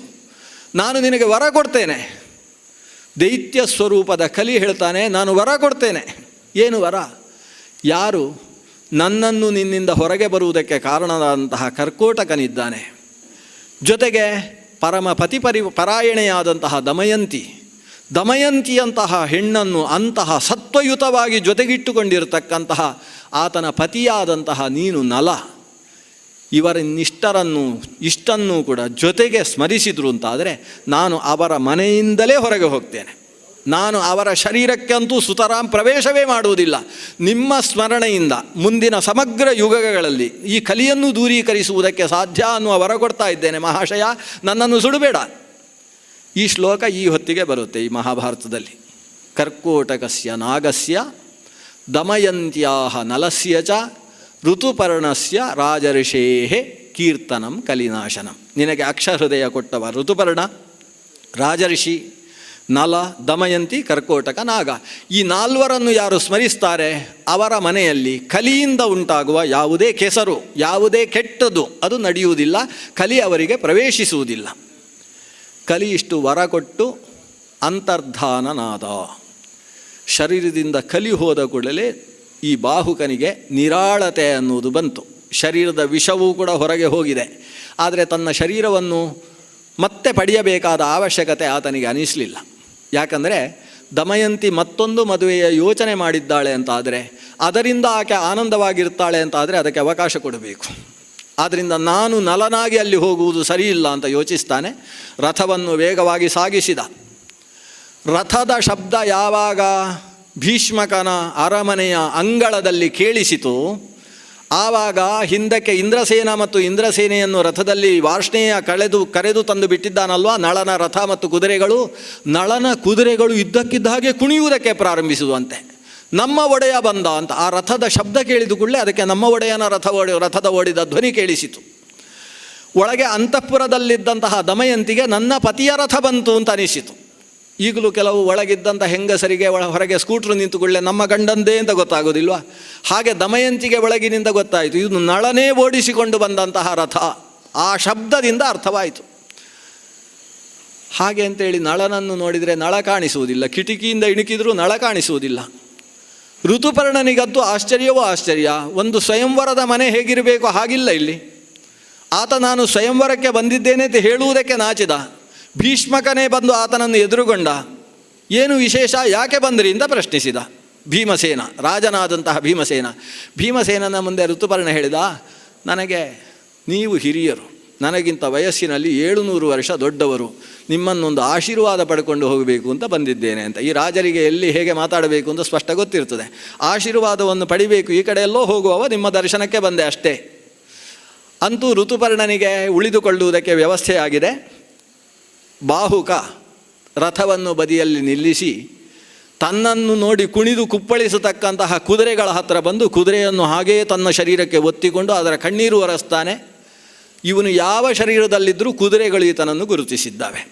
ನಾನು ನಿನಗೆ ವರ ಕೊಡ್ತೇನೆ. ದೈತ್ಯ ಸ್ವರೂಪದ ಕಲಿ ಹೇಳ್ತಾನೆ, ನಾನು ವರ ಕೊಡ್ತೇನೆ. ಏನು ವರ? ಯಾರು ನನ್ನನ್ನು ನಿನ್ನಿಂದ ಹೊರಗೆ ಬರುವುದಕ್ಕೆ ಕಾರಣವಾದಂತಹ ಕರ್ಕೋಟಕನಿದ್ದಾನೆ, ಜೊತೆಗೆ ಪರಮ ಪರಾಯಣೆಯಾದಂತಹ ದಮಯಂತಿಯಂತಹ ಹೆಣ್ಣನ್ನು ಅಂತಹ ಸತ್ವಯುತವಾಗಿ ಜೊತೆಗಿಟ್ಟುಕೊಂಡಿರತಕ್ಕಂತಹ ಆತನ ಪತಿಯಾದಂತಹ ನೀನು ನಲ, ಇಷ್ಟನ್ನು ಕೂಡ ಜೊತೆಗೆ ಸ್ಮರಿಸಿದ್ರು ಅಂತಾದರೆ ನಾನು ಅವರ ಮನೆಯಿಂದಲೇ ಹೊರಗೆ ಹೋಗ್ತೇನೆ. ನಾನು ಅವರ ಶರೀರಕ್ಕಂತೂ ಸುತರಾಂ ಪ್ರವೇಶವೇ ಮಾಡುವುದಿಲ್ಲ. ನಿಮ್ಮ ಸ್ಮರಣೆಯಿಂದ ಮುಂದಿನ ಸಮಗ್ರ ಯುಗಗಳಲ್ಲಿ ಈ ಕಲಿಯನ್ನು ದೂರೀಕರಿಸುವುದಕ್ಕೆ ಸಾಧ್ಯ ಅನ್ನುವ ವರ ಕೊಡ್ತಾ ಇದ್ದೇನೆ ಮಹಾಶಯ, ನನ್ನನ್ನು ಸುಡಬೇಡ. ಈ ಶ್ಲೋಕ ಈ ಹೊತ್ತಿಗೆ ಬರುತ್ತೆ ಈ ಮಹಾಭಾರತದಲ್ಲಿ. ಕರ್ಕೋಟಕಸ್ಯ ನಾಗಸ್ಯ ದಮಯಂತ್ಯಾಹ ನಲಸ್ಯ ಚ ಋತುಪರ್ಣಸ್ಯ ರಾಜರ್ಷೇಹೇ ಕೀರ್ತನಂ ಕಲಿನಾಶನಂ. ನಿನಗೆ ಅಕ್ಷಹೃದಯ ಕೊಟ್ಟವ ಋತುಪರ್ಣ, ರಾಜರ್ಷಿ, ನಲ, ದಮಯಂತಿ, ಕರ್ಕೋಟಕ, ನಾಗ. ಈ 4ರನ್ನು ಯಾರು ಸ್ಮರಿಸ್ತಾರೆ ಅವರ ಮನೆಯಲ್ಲಿ ಕಲಿಯಿಂದ ಉಂಟಾಗುವ ಯಾವುದೇ ಕೆಸರು, ಯಾವುದೇ ಕೆಟ್ಟದು ಅದು ನಡೆಯುವುದಿಲ್ಲ. ಕಲಿ ಅವರಿಗೆ ಪ್ರವೇಶಿಸುವುದಿಲ್ಲ. ಕಲಿ ಇಷ್ಟು ವರ ಕೊಟ್ಟು ಅಂತರ್ಧಾನನಾದ. ಶರೀರದಿಂದ ಕಲಿ ಹೋದ ಕೂಡಲೇ ಈ ಬಾಹುಕನಿಗೆ ನಿರಾಳತೆ ಅನ್ನುವುದು ಬಂತು. ಶರೀರದ ವಿಷವೂ ಕೂಡ ಹೊರಗೆ ಹೋಗಿದೆ. ಆದರೆ ತನ್ನ ಶರೀರವನ್ನು ಮತ್ತೆ ಪಡೆಯಬೇಕಾದ ಅವಶ್ಯಕತೆ ಆತನಿಗೆ ಅನಿಸಲಿಲ್ಲ. ಯಾಕಂದರೆ ದಮಯಂತಿ ಮತ್ತೊಂದು ಮದುವೆಯ ಯೋಚನೆ ಮಾಡಿದ್ದಾಳೆ ಅಂತಾದರೆ, ಅದರಿಂದ ಆಕೆ ಆನಂದವಾಗಿರ್ತಾಳೆ ಅಂತಾದರೆ ಅದಕ್ಕೆ ಅವಕಾಶ ಕೊಡಬೇಕು. ಆದ್ದರಿಂದ ನಾನು ನಲನಾಗಿ ಅಲ್ಲಿ ಹೋಗುವುದು ಸರಿಯಿಲ್ಲ ಅಂತ ಯೋಚಿಸ್ತಾನೆ. ರಥವನ್ನು ವೇಗವಾಗಿ ಸಾಗಿಸಿದ. ರಥದ ಶಬ್ದ ಯಾವಾಗ ಭೀಷ್ಮಕನ ಅರಮನೆಯ ಅಂಗಳದಲ್ಲಿ ಕೇಳಿಸಿತು, ಆವಾಗ ಹಿಂದಕ್ಕೆ ಇಂದ್ರಸೇನ ಮತ್ತು ಇಂದ್ರಸೇನೆಯನ್ನು ರಥದಲ್ಲಿ ವಾರ್ಷ್ಣೇಯ ಕರೆದು ತಂದು ಬಿಟ್ಟಿದ್ದಾನಲ್ವ ನಳನ ರಥ ಮತ್ತು ಕುದುರೆಗಳು. ನಳನ ಕುದುರೆಗಳು ಇದ್ದಕ್ಕಿದ್ದ ಹಾಗೆ ಕುಣಿಯುವುದಕ್ಕೆ ಪ್ರಾರಂಭಿಸುವಂತೆ. ನಮ್ಮ ಒಡೆಯ ಬಂದ ಅಂತ ಆ ರಥದ ಶಬ್ದ ಕೇಳಿದ ಕೂಡಲೇ ಅದಕ್ಕೆ ನಮ್ಮ ಒಡೆಯನ ರಥದ ಓಡಿದ ಧ್ವನಿ ಕೇಳಿಸಿತು. ಒಳಗೆ ಅಂತಃಪುರದಲ್ಲಿದ್ದಂತಹ ದಮಯಂತಿಗೆ ನನ್ನ ಪತಿಯ ರಥ ಬಂತು ಅಂತ ಅನಿಸಿತು. ಈಗಲೂ ಕೆಲವು ಒಳಗಿದ್ದಂಥ ಹೆಂಗಸರಿಗೆ ಹೊರಗೆ ಸ್ಕೂಟ್ರು ನಿಂತುಕೊಳ್ಳೆ ನಮ್ಮ ಗಂಡಂದೇ ಅಂತ ಗೊತ್ತಾಗೋದಿಲ್ವ? ಹಾಗೆ ದಮಯಂತಿಗೆ ಒಳಗಿನಿಂದ ಗೊತ್ತಾಯಿತು, ಇದು ನಳನೇ ಓಡಿಸಿಕೊಂಡು ಬಂದಂತಹ ರಥ. ಆ ಶಬ್ದದಿಂದ ಅರ್ಥವಾಯಿತು. ಹಾಗೆ ಅಂತೇಳಿ ನಳನನ್ನು ನೋಡಿದರೆ ನಳ ಕಾಣಿಸುವುದಿಲ್ಲ, ಕಿಟಕಿಯಿಂದ ಇಣುಕಿದರೂ ನಳ ಕಾಣಿಸುವುದಿಲ್ಲ. ಋತುಪರ್ಣನಿಗಂತೂ ಆಶ್ಚರ್ಯವೋ ಆಶ್ಚರ್ಯ. ಒಂದು ಸ್ವಯಂವರದ ಮನೆ ಹೇಗಿರಬೇಕು ಹಾಗಿಲ್ಲ ಇಲ್ಲಿ. ಆತ ನಾನು ಸ್ವಯಂವರಕ್ಕೆ ಬಂದಿದ್ದೇನೆ ಅಂತ ಹೇಳುವುದಕ್ಕೆ ನಾಚಿದ. ಭೀಷ್ಮಕನೇ ಬಂದು ಆತನನ್ನು ಎದುರುಗೊಂಡ. ಏನು ವಿಶೇಷ, ಯಾಕೆ ಬಂದ್ರಿ ಅಂತ ಪ್ರಶ್ನಿಸಿದ ಭೀಮಸೇನ, ರಾಜನಾದಂತಹ ಭೀಮಸೇನನ ಮುಂದೆ ಋತುಪರ್ಣ ಹೇಳಿದ, ನನಗೆ ನೀವು ಹಿರಿಯರು, ನನಗಿಂತ ವಯಸ್ಸಿನಲ್ಲಿ 700 ವರ್ಷ ದೊಡ್ಡವರು, ನಿಮ್ಮನ್ನೊಂದು ಆಶೀರ್ವಾದ ಪಡ್ಕೊಂಡು ಹೋಗಬೇಕು ಅಂತ ಬಂದಿದ್ದೇನೆ ಅಂತ. ಈ ರಾಜರಿಗೆ ಎಲ್ಲಿ ಹೇಗೆ ಮಾತಾಡಬೇಕು ಅಂತ ಸ್ಪಷ್ಟ ಗೊತ್ತಿರ್ತದೆ. ಆಶೀರ್ವಾದವನ್ನು ಪಡಿಬೇಕು, ಈ ಕಡೆ ಎಲ್ಲೋ ಹೋಗುವವ ನಿಮ್ಮ ದರ್ಶನಕ್ಕೆ ಬಂದೆ ಅಷ್ಟೇ. ಅಂತೂ ಋತುಪರ್ಣನಿಗೆ ಉಳಿದುಕೊಳ್ಳುವುದಕ್ಕೆ ವ್ಯವಸ್ಥೆಯಾಗಿದೆ. ಬಾಹುಕ ರಥವನ್ನು ಬದಿಯಲ್ಲಿ ನಿಲ್ಲಿಸಿ ತನ್ನನ್ನು ನೋಡಿ ಕುಣಿದು ಕುಪ್ಪಳಿಸತಕ್ಕಂತಹ ಕುದುರೆಗಳ ಹತ್ತಿರ ಬಂದು ಕುದುರೆಯನ್ನು ಹಾಗೆಯೇ ತನ್ನ ಶರೀರಕ್ಕೆ ಒತ್ತಿಕೊಂಡು ಅದರ ಕಣ್ಣೀರು ಒರೆಸ್ತಾನೆ. ಇವನು ಯಾವ ಶರೀರದಲ್ಲಿದ್ದರೂ ಕುದುರೆಗಳು ಈತನನ್ನು ಗುರುತಿಸಿದ್ದಾವೆ.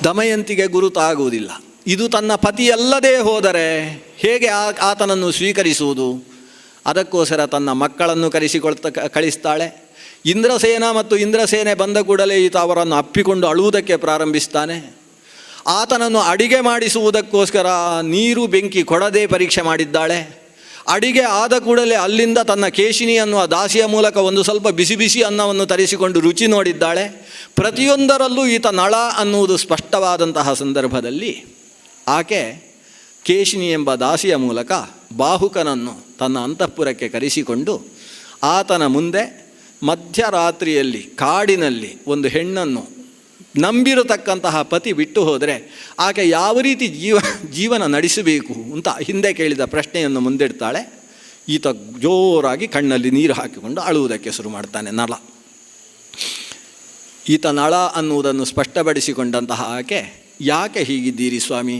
ದಮಯಂತಿಗೆ ಗುರುತಾಗುವುದಿಲ್ಲ. ಇದು ತನ್ನ ಪತಿಯಲ್ಲದೆ ಹೋದರೆ ಹೇಗೆ ಆತನನ್ನು ಸ್ವೀಕರಿಸುವುದು? ಅದಕ್ಕೋಸ್ಕರ ತನ್ನ ಮಕ್ಕಳನ್ನು ಕಳಿಸ್ತಾಳೆ. ಇಂದ್ರಸೇನ ಮತ್ತು ಇಂದ್ರಸೇನೆ ಬಂದ ಕೂಡಲೇ ಈತ ಅವರನ್ನು ಅಪ್ಪಿಕೊಂಡು ಅಳುವುದಕ್ಕೆ ಪ್ರಾರಂಭಿಸ್ತಾನೆ. ಆತನನ್ನು ಅಡಿಗೆ ಮಾಡಿಸುವುದಕ್ಕೋಸ್ಕರ ನೀರು ಬೆಂಕಿ ಕೊಡದೆ ಪರೀಕ್ಷೆ ಮಾಡಿದ್ದಾಳೆ. ಅಡಿಗೆ ಆದ ಕೂಡಲೇ ಅಲ್ಲಿಂದ ತನ್ನ ಕೇಶಿನಿ ಅನ್ನುವ ದಾಸಿಯ ಮೂಲಕ ಒಂದು ಸ್ವಲ್ಪ ಬಿಸಿ ಬಿಸಿ ಅನ್ನವನ್ನು ತರಿಸಿಕೊಂಡು ರುಚಿ ನೋಡಿದ್ದಾಳೆ. ಪ್ರತಿಯೊಂದರಲ್ಲೂ ಈತ ನಳ ಅನ್ನುವುದು ಸ್ಪಷ್ಟವಾದಂತಹ ಸಂದರ್ಭದಲ್ಲಿ ಆಕೆ ಕೇಶಿನಿ ಎಂಬ ದಾಸಿಯ ಮೂಲಕ ಬಾಹುಕನನ್ನು ತನ್ನ ಅಂತಃಪುರಕ್ಕೆ ಕರೆಸಿಕೊಂಡು ಆತನ ಮುಂದೆ ಮಧ್ಯರಾತ್ರಿಯಲ್ಲಿ ಕಾಡಿನಲ್ಲಿ ಒಂದು ಹೆಣ್ಣನ್ನು ನಂಬಿರತಕ್ಕಂತಹ ಪತಿ ಬಿಟ್ಟು ಹೋದರೆ ಆಕೆ ಯಾವ ರೀತಿ ಜೀವನ ನಡೆಸಬೇಕು ಅಂತ ಹಿಂದೆ ಕೇಳಿದ ಪ್ರಶ್ನೆಯನ್ನು ಮುಂದಿಡ್ತಾಳೆ. ಈತ ಜೋರಾಗಿ ಕಣ್ಣಲ್ಲಿ ನೀರು ಹಾಕಿಕೊಂಡು ಅಳುವುದಕ್ಕೆ ಶುರು ಮಾಡ್ತಾನೆ. ನಳ ಈತ ನಳ ಅನ್ನುವುದನ್ನು ಸ್ಪಷ್ಟಪಡಿಸಿಕೊಂಡಂತಹ ಆಕೆ, ಯಾಕೆ ಹೀಗಿದ್ದೀರಿ ಸ್ವಾಮಿ?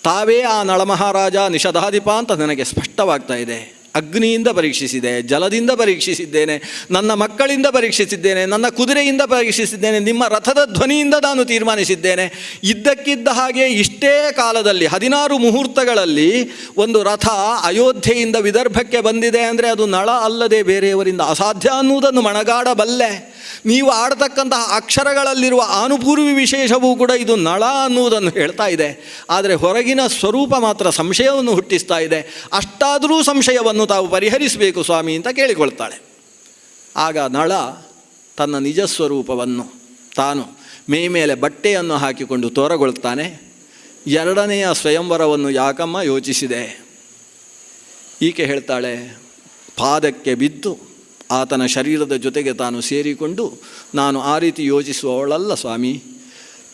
ತಾವೇ ಆ ನಳಮಹಾರಾಜ ನಿಷಧಾಧಿಪ ಅಂತ ನನಗೆ ಸ್ಪಷ್ಟವಾಗ್ತಾ ಇದೆ. ಅಗ್ನಿಯಿಂದ ಪರೀಕ್ಷಿಸಿದೆ, ಜಲದಿಂದ ಪರೀಕ್ಷಿಸಿದ್ದೇನೆ, ನನ್ನ ಮಕ್ಕಳಿಂದ ಪರೀಕ್ಷಿಸಿದ್ದೇನೆ, ನನ್ನ ಕುದುರೆಯಿಂದ ಪರೀಕ್ಷಿಸಿದ್ದೇನೆ, ನಿಮ್ಮ ರಥದ ಧ್ವನಿಯಿಂದ ನಾನು ತೀರ್ಮಾನಿಸಿದ್ದೇನೆ. ಇದ್ದಕ್ಕಿದ್ದ ಹಾಗೆ ಇಷ್ಟೇ ಕಾಲದಲ್ಲಿ 16 ಮುಹೂರ್ತಗಳಲ್ಲಿ ಒಂದು ರಥ ಅಯೋಧ್ಯೆಯಿಂದ ವಿದರ್ಭಕ್ಕೆ ಬಂದಿದೆ ಅಂದರೆ ಅದು ನಳ ಅಲ್ಲದೆ ಬೇರೆಯವರಿಂದ ಅಸಾಧ್ಯ ಅನ್ನುವುದನ್ನು ಮಣಗಾಡಬಲ್ಲೆ. ನೀವು ಆಡ್ತಕ್ಕಂತಹ ಅಕ್ಷರಗಳಲ್ಲಿರುವ ಆನುಪೂರ್ವಿ ವಿಶೇಷವೂ ಕೂಡ ಇದು ನಳ ಅನ್ನುವುದನ್ನು ಹೇಳ್ತಾ ಇದೆ. ಆದರೆ ಹೊರಗಿನ ಸ್ವರೂಪ ಮಾತ್ರ ಸಂಶಯವನ್ನು ಹುಟ್ಟಿಸ್ತಾ ಇದೆ. ಅಷ್ಟಾದರೂ ಸಂಶಯವನ್ನು ತಾವು ಪರಿಹರಿಸಬೇಕು ಸ್ವಾಮಿ ಅಂತ ಕೇಳಿಕೊಳ್ತಾಳೆ. ಆಗ ನಳ ತನ್ನ ನಿಜ ಸ್ವರೂಪವನ್ನು ತಾನು ಮೇಲೆ ಬಟ್ಟೆಯನ್ನು ಹಾಕಿಕೊಂಡು ತೋರಗೊಳ್ತಾನೆ. ಎರಡನೆಯ ಸ್ವಯಂವರವನ್ನು ಯಾಕಮ್ಮ ಯೋಚಿಸಿದೆ? ಈಕೆ ಹೇಳ್ತಾಳೆ, ಪಾದಕ್ಕೆ ಬಿದ್ದು ಆತನ ಶರೀರದ ಜೊತೆಗೆ ತಾನು ಸೇರಿಕೊಂಡು ನಾನು ಆ ರೀತಿ ಯೋಚಿಸುವವಳಲ್ಲ ಸ್ವಾಮಿ.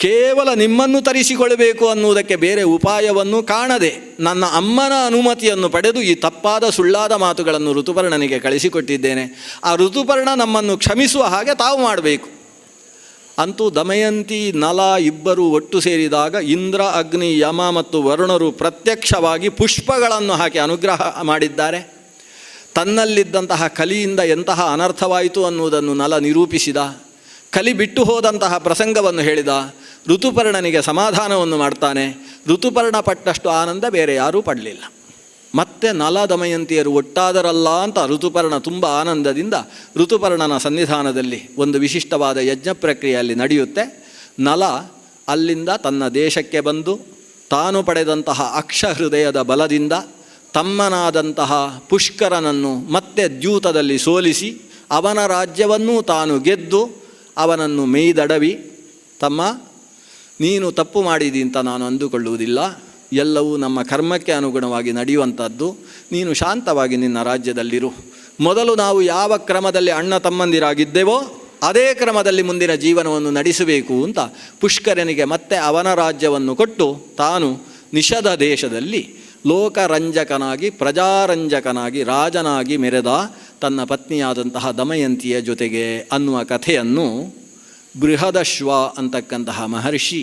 ಕೇವಲ ನಿಮ್ಮನ್ನು ತರಿಸಿಕೊಳ್ಳಬೇಕು ಅನ್ನುವುದಕ್ಕೆ ಬೇರೆ ಉಪಾಯವನ್ನು ಕಾಣದೆ ನನ್ನ ಅಮ್ಮನ ಅನುಮತಿಯನ್ನು ಪಡೆದು ಈ ತಪ್ಪಾದ ಸುಳ್ಳಾದ ಮಾತುಗಳನ್ನು ಋತುಪರ್ಣನಿಗೆ ಕಳಿಸಿಕೊಟ್ಟಿದ್ದೇನೆ. ಆ ಋತುಪರ್ಣ ನಮ್ಮನ್ನು ಕ್ಷಮಿಸುವ ಹಾಗೆ ತಾವು ಮಾಡಬೇಕು. ಅಂತೂ ದಮಯಂತಿ ನಲ ಇಬ್ಬರು ಒಟ್ಟು ಸೇರಿದಾಗ ಇಂದ್ರ, ಅಗ್ನಿ, ಯಮ ಮತ್ತು ವರುಣರು ಪ್ರತ್ಯಕ್ಷವಾಗಿ ಪುಷ್ಪಗಳನ್ನು ಹಾಕಿ ಅನುಗ್ರಹ ಮಾಡಿದ್ದಾರೆ. ತನ್ನಲ್ಲಿದ್ದಂತಹ ಕಲಿಯಿಂದ ಎಂತಹ ಅನರ್ಥವಾಯಿತು ಅನ್ನುವುದನ್ನು ನಲ ನಿರೂಪಿಸಿದ. ಕಲಿ ಬಿಟ್ಟು ಹೋದಂತಹ ಪ್ರಸಂಗವನ್ನು ಹೇಳಿದ. ಋತುಪರ್ಣನಿಗೆ ಸಮಾಧಾನವನ್ನು ಮಾಡ್ತಾನೆ. ಋತುಪರ್ಣ ಪಟ್ಟಷ್ಟು ಆನಂದ ಬೇರೆ ಯಾರೂ ಪಡಲಿಲ್ಲ. ಮತ್ತೆ ನಲ ದಮಯಂತಿಯರು ಒಟ್ಟಾದರಲ್ಲ ಅಂತ ಋತುಪರ್ಣ ತುಂಬ ಆನಂದದಿಂದ ಋತುಪರ್ಣನ ಸನ್ನಿಧಾನದಲ್ಲಿ ಒಂದು ವಿಶಿಷ್ಟವಾದ ಯಜ್ಞ ಪ್ರಕ್ರಿಯೆಯಲ್ಲಿ ನಡೆಯುತ್ತೆ. ನಲ ಅಲ್ಲಿಂದ ತನ್ನ ದೇಶಕ್ಕೆ ಬಂದು ತಾನು ಪಡೆದಂತಹ ಅಕ್ಷಹೃದಯದ ಬಲದಿಂದ ತಮ್ಮನಾದಂತಹ ಪುಷ್ಕರನನ್ನು ಮತ್ತೆ ದ್ಯೂತದಲ್ಲಿ ಸೋಲಿಸಿ ಅವನ ರಾಜ್ಯವನ್ನೂ ತಾನು ಗೆದ್ದು ಅವನನ್ನು ಮೇಯ್ದಡವಿ, ತಮ್ಮ ನೀನು ತಪ್ಪು ಮಾಡಿದಿ ಅಂತ ನಾನು ಅಂದುಕೊಳ್ಳುವುದಿಲ್ಲ, ಎಲ್ಲವೂ ನಮ್ಮ ಕರ್ಮಕ್ಕೆ ಅನುಗುಣವಾಗಿ ನಡೆಯುವಂಥದ್ದು, ನೀನು ಶಾಂತವಾಗಿ ನಿನ್ನ ರಾಜ್ಯದಲ್ಲಿರು. ಮೊದಲು ನಾವು ಯಾವ ಕ್ರಮದಲ್ಲಿ ಅಣ್ಣ ತಮ್ಮಂದಿರಾಗಿದ್ದೇವೋ ಅದೇ ಕ್ರಮದಲ್ಲಿ ಮುಂದಿನ ಜೀವನವನ್ನು ನಡೆಸಬೇಕು ಅಂತ ಪುಷ್ಕರನಿಗೆ ಮತ್ತೆ ಅವನ ರಾಜ್ಯವನ್ನು ಕೊಟ್ಟು ತಾನು ನಿಷಧ ದೇಶದಲ್ಲಿ ಲೋಕರಂಜಕನಾಗಿ ಪ್ರಜಾರಂಜಕನಾಗಿ ರಾಜನಾಗಿ ಮೆರೆದ ತನ್ನ ಪತ್ನಿಯಾದಂತಹ ದಮಯಂತಿಯ ಜೊತೆಗೆ ಅನ್ನುವ ಕಥೆಯನ್ನು ಬೃಹದಶ್ವ ಅಂತಕ್ಕಂತಹ ಮಹರ್ಷಿ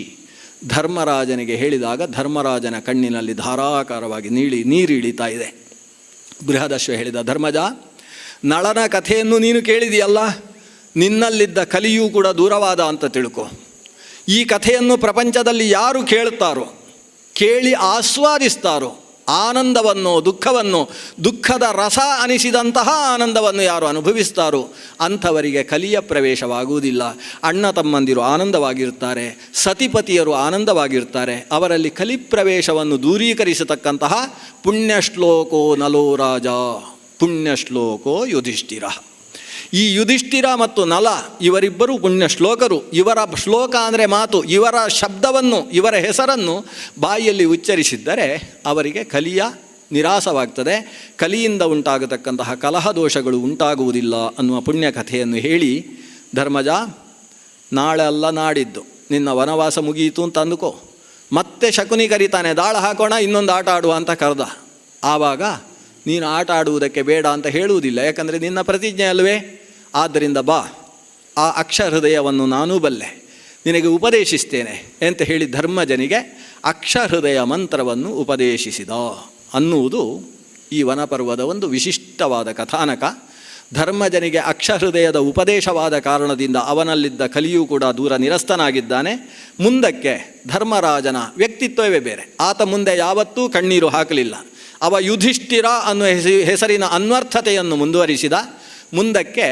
ಧರ್ಮರಾಜನಿಗೆ ಹೇಳಿದಾಗ ಧರ್ಮರಾಜನ ಕಣ್ಣಿನಲ್ಲಿ ಧಾರಾಕಾರವಾಗಿ ನೀರು ಇಳಿತಾ ಇದೆ. ಬೃಹದಶ್ವ ಹೇಳಿದ, ಧರ್ಮಜ, ನಳನ ಕಥೆಯನ್ನು ನೀನು ಕೇಳಿದೆಯಲ್ಲ, ನಿನ್ನಲ್ಲಿದ್ದ ಕಲಿಯೂ ಕೂಡ ದೂರವಾದ ಅಂತ ತಿಳ್ಕೊ. ಈ ಕಥೆಯನ್ನು ಪ್ರಪಂಚದಲ್ಲಿ ಯಾರು ಕೇಳುತ್ತಾರೋ, ಕೇಳಿ ಆಸ್ವಾದಿಸ್ತಾರೋ, ಆನಂದವನ್ನು ದುಃಖವನ್ನು, ದುಃಖದ ರಸ ಅನಿಸಿದಂತಹ ಆನಂದವನ್ನು ಯಾರು ಅನುಭವಿಸ್ತಾರೋ ಅಂಥವರಿಗೆ ಕಲಿಯ ಪ್ರವೇಶವಾಗುವುದಿಲ್ಲ. ಅಣ್ಣ ತಮ್ಮಂದಿರು ಆನಂದವಾಗಿರ್ತಾರೆ, ಸತಿಪತಿಯರು ಆನಂದವಾಗಿರ್ತಾರೆ. ಅವರಲ್ಲಿ ಕಲಿ ಪ್ರವೇಶವನ್ನು ದೂರೀಕರಿಸತಕ್ಕಂತಹ ಪುಣ್ಯಶ್ಲೋಕೋ ನಲೋ ರಾಜ, ಪುಣ್ಯಶ್ಲೋಕೋ ಯುಧಿಷ್ಠಿರ. ಈ ಯುಧಿಷ್ಠಿರ ಮತ್ತು ನಲ ಇವರಿಬ್ಬರೂ ಪುಣ್ಯ ಶ್ಲೋಕರು. ಇವರ ಶ್ಲೋಕ ಅಂದರೆ ಮಾತು, ಇವರ ಶಬ್ದವನ್ನು, ಇವರ ಹೆಸರನ್ನು ಬಾಯಿಯಲ್ಲಿ ಉಚ್ಚರಿಸಿದ್ದರೆ ಅವರಿಗೆ ಕಲಿಯ ನಿರಾಸವಾಗ್ತದೆ, ಕಲಿಯಿಂದ ಉಂಟಾಗತಕ್ಕಂತಹ ಕಲಹ ದೋಷಗಳು ಉಂಟಾಗುವುದಿಲ್ಲ ಅನ್ನುವ ಪುಣ್ಯ ಕಥೆಯನ್ನು ಹೇಳಿ, ಧರ್ಮಜ, ನಾಳೆ ಅಲ್ಲ ನಾಡಿದ್ದು ನಿನ್ನ ವನವಾಸ ಮುಗಿಯಿತು ಅಂತ ಅಂದುಕೋ. ಮತ್ತೆ ಶಕುನಿ ಕರೀತಾನೆ, ದಾಳ ಹಾಕೋಣ, ಇನ್ನೊಂದು ಆಟ ಆಡುವ ಅಂತ ಕರೆದ. ಆವಾಗ ನೀನು ಆಟ ಆಡುವುದಕ್ಕೆ ಬೇಡ ಅಂತ ಹೇಳುವುದಿಲ್ಲ, ಯಾಕಂದರೆ ನಿನ್ನ ಪ್ರತಿಜ್ಞೆ ಅಲ್ವೇ. ಆದ್ದರಿಂದ ಬಾ, ಆ ಅಕ್ಷಹೃದಯವನ್ನು ನಾನೂ ಬಲ್ಲೆ, ನಿನಗೆ ಉಪದೇಶಿಸ್ತೇನೆ ಅಂತ ಹೇಳಿ ಧರ್ಮಜನಿಗೆ ಅಕ್ಷಹೃದಯ ಮಂತ್ರವನ್ನು ಉಪದೇಶಿಸಿದ ಅನ್ನುವುದು ಈ ವನಪರ್ವದ ಒಂದು ವಿಶಿಷ್ಟವಾದ ಕಥಾನಕ. ಧರ್ಮಜನಿಗೆ ಅಕ್ಷಹೃದಯದ ಉಪದೇಶವಾದ ಕಾರಣದಿಂದ ಅವನಲ್ಲಿದ್ದ ಕಲಿಯೂ ಕೂಡ ದೂರ ನಿರಸ್ತನಾಗಿದ್ದಾನೆ. ಮುಂದಕ್ಕೆ ಧರ್ಮರಾಜನ ವ್ಯಕ್ತಿತ್ವವೇ ಬೇರೆ. ಆತ ಮುಂದೆ ಯಾವತ್ತೂ ಕಣ್ಣೀರು ಹಾಕಲಿಲ್ಲ. ಅವ ಯುಧಿಷ್ಠಿರ ಅನ್ನುವ ಹೆಸರಿನ ಅನ್ವರ್ಥತೆಯನ್ನು ಮುಂದುವರಿಸಿದ. ಮುಂದಕ್ಕೆ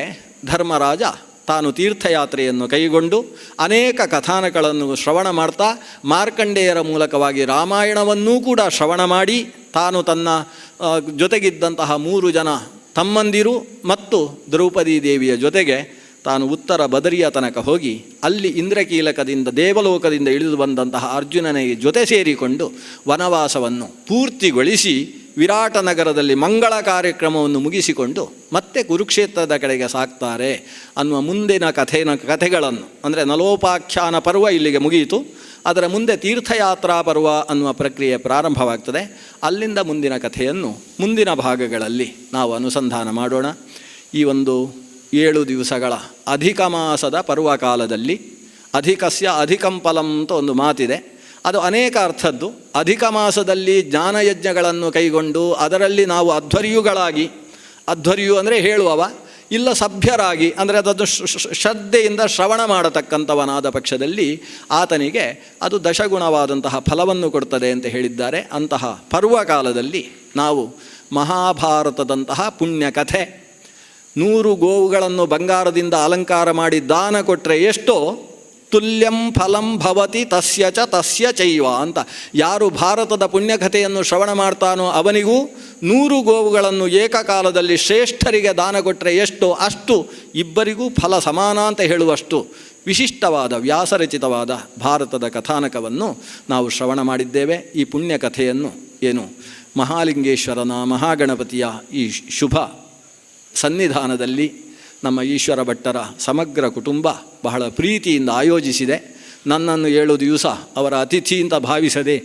ಧರ್ಮರಾಜ ತಾನು ತೀರ್ಥಯಾತ್ರೆಯನ್ನು ಕೈಗೊಂಡು ಅನೇಕ ಕಥಾನಕಗಳನ್ನು ಶ್ರವಣ ಮಾಡ್ತಾ ಮಾರ್ಕಂಡೇಯರ ಮೂಲಕವಾಗಿ ರಾಮಾಯಣವನ್ನೂ ಕೂಡ ಶ್ರವಣ ಮಾಡಿ ತಾನು ತನ್ನ ಜೊತೆಗಿದ್ದಂತಹ 3 ಜನ ತಮ್ಮಂದಿರು ಮತ್ತು ದ್ರೌಪದಿ ದೇವಿಯ ಜೊತೆಗೆ ತಾನು ಉತ್ತರ ಬದರಿಯ ತನಕ ಹೋಗಿ ಅಲ್ಲಿ ಇಂದ್ರಕೀಲಕದಿಂದ ದೇವಲೋಕದಿಂದ ಇಳಿದು ಬಂದಂತಹ ಅರ್ಜುನನಿಗೆ ಜೊತೆ ಸೇರಿಕೊಂಡು ವನವಾಸವನ್ನು ಪೂರ್ತಿಗೊಳಿಸಿ ವಿರಾಟ ನಗರದಲ್ಲಿ ಮಂಗಳ ಕಾರ್ಯಕ್ರಮವನ್ನು ಮುಗಿಸಿಕೊಂಡು ಮತ್ತೆ ಕುರುಕ್ಷೇತ್ರದ ಕಡೆಗೆ ಸಾಕ್ತಾರೆ ಅನ್ನುವ ಮುಂದಿನ ಕಥೆಗಳನ್ನು ಅಂದರೆ ನಲೋಪಾಖ್ಯಾನ ಪರ್ವ ಇಲ್ಲಿಗೆ ಮುಗಿಯಿತು. ಅದರ ಮುಂದೆ ತೀರ್ಥಯಾತ್ರಾ ಪರ್ವ ಅನ್ನುವ ಪ್ರಕ್ರಿಯೆ ಪ್ರಾರಂಭವಾಗ್ತದೆ. ಅಲ್ಲಿಂದ ಮುಂದಿನ ಕಥೆಯನ್ನು ಮುಂದಿನ ಭಾಗಗಳಲ್ಲಿ ನಾವು ಅನುಸಂಧಾನ ಮಾಡೋಣ. ಈ ಒಂದು 7 ದಿವಸಗಳ ಅಧಿಕ ಮಾಸದ ಪರ್ವಕಾಲದಲ್ಲಿ ಅಧಿಕಸ್ಯ ಅಧಿಕಂ ಫಲಂ ಅಂತ ಒಂದು ಮಾತಿದೆ. ಅದು ಅನೇಕ ಅರ್ಥದ್ದು. ಅಧಿಕ ಮಾಸದಲ್ಲಿ ಜ್ಞಾನಯಜ್ಞಗಳನ್ನು ಕೈಗೊಂಡು ಅದರಲ್ಲಿ ನಾವು ಅಧ್ವರ್ಯುಗಳಾಗಿ, ಅಧ್ವರ್ಯು ಅಂದರೆ ಹೇಳುವವ, ಇಲ್ಲ ಸಭ್ಯರಾಗಿ ಅಂದರೆ ಅದನ್ನು ಶ್ರದ್ಧೆಯಿಂದ ಶ್ರವಣ ಮಾಡತಕ್ಕಂಥವನಾದ ಪಕ್ಷದಲ್ಲಿ ಆತನಿಗೆ ಅದು ದಶಗುಣವಾದಂತಹ ಫಲವನ್ನು ಕೊಡ್ತದೆ ಅಂತ ಹೇಳಿದ್ದಾರೆ. ಅಂತಹ ಪರ್ವಕಾಲದಲ್ಲಿ ನಾವು ಮಹಾಭಾರತದಂತಹ ಪುಣ್ಯಕಥೆ, 100 ಗೋವುಗಳನ್ನು ಬಂಗಾರದಿಂದ ಅಲಂಕಾರ ಮಾಡಿ ದಾನ ಕೊಟ್ಟರೆ ಎಷ್ಟೋ ತುಲ್ಯಂ ಫಲಂ ಭವತಿ ತಸ್ಯ ಚ ತಸ್ಯ ಚೈವ ಅಂತ ಯಾರು ಭಾರತದ ಪುಣ್ಯಕಥೆಯನ್ನು ಶ್ರವಣ ಮಾಡ್ತಾನೋ ಅವನಿಗೂ 100 ಗೋವುಗಳನ್ನು ಏಕಕಾಲದಲ್ಲಿ ಶ್ರೇಷ್ಠರಿಗೆ ದಾನ ಕೊಟ್ಟರೆ ಎಷ್ಟೋ ಅಷ್ಟು ಇಬ್ಬರಿಗೂ ಫಲ ಸಮಾನ ಅಂತ ಹೇಳುವಷ್ಟು ವಿಶಿಷ್ಟವಾದ ವ್ಯಾಸರಚಿತವಾದ ಭಾರತದ ಕಥಾನಕವನ್ನು ನಾವು ಶ್ರವಣ ಮಾಡಿದ್ದೇವೆ. ಈ ಪುಣ್ಯಕಥೆಯನ್ನು ಏನು ಮಹಾಲಿಂಗೇಶ್ವರನ ಮಹಾಗಣಪತಿಯ ಈ ಶುಭ ಸನ್ನಿಧಾನದಲ್ಲಿ ನಮ್ಮ ಈಶ್ವರ ಭಟ್ಟರ ಸಮಗ್ರ ಕುಟುಂಬ ಬಹಳ ಪ್ರೀತಿಯಿಂದ ಆಯೋಜಿಸಿದೆ. ನನ್ನನ್ನು 7 ದಿವಸ ಅವರ ಅತಿಥಿ ಅಂತ ಭಾವಿಸದೆ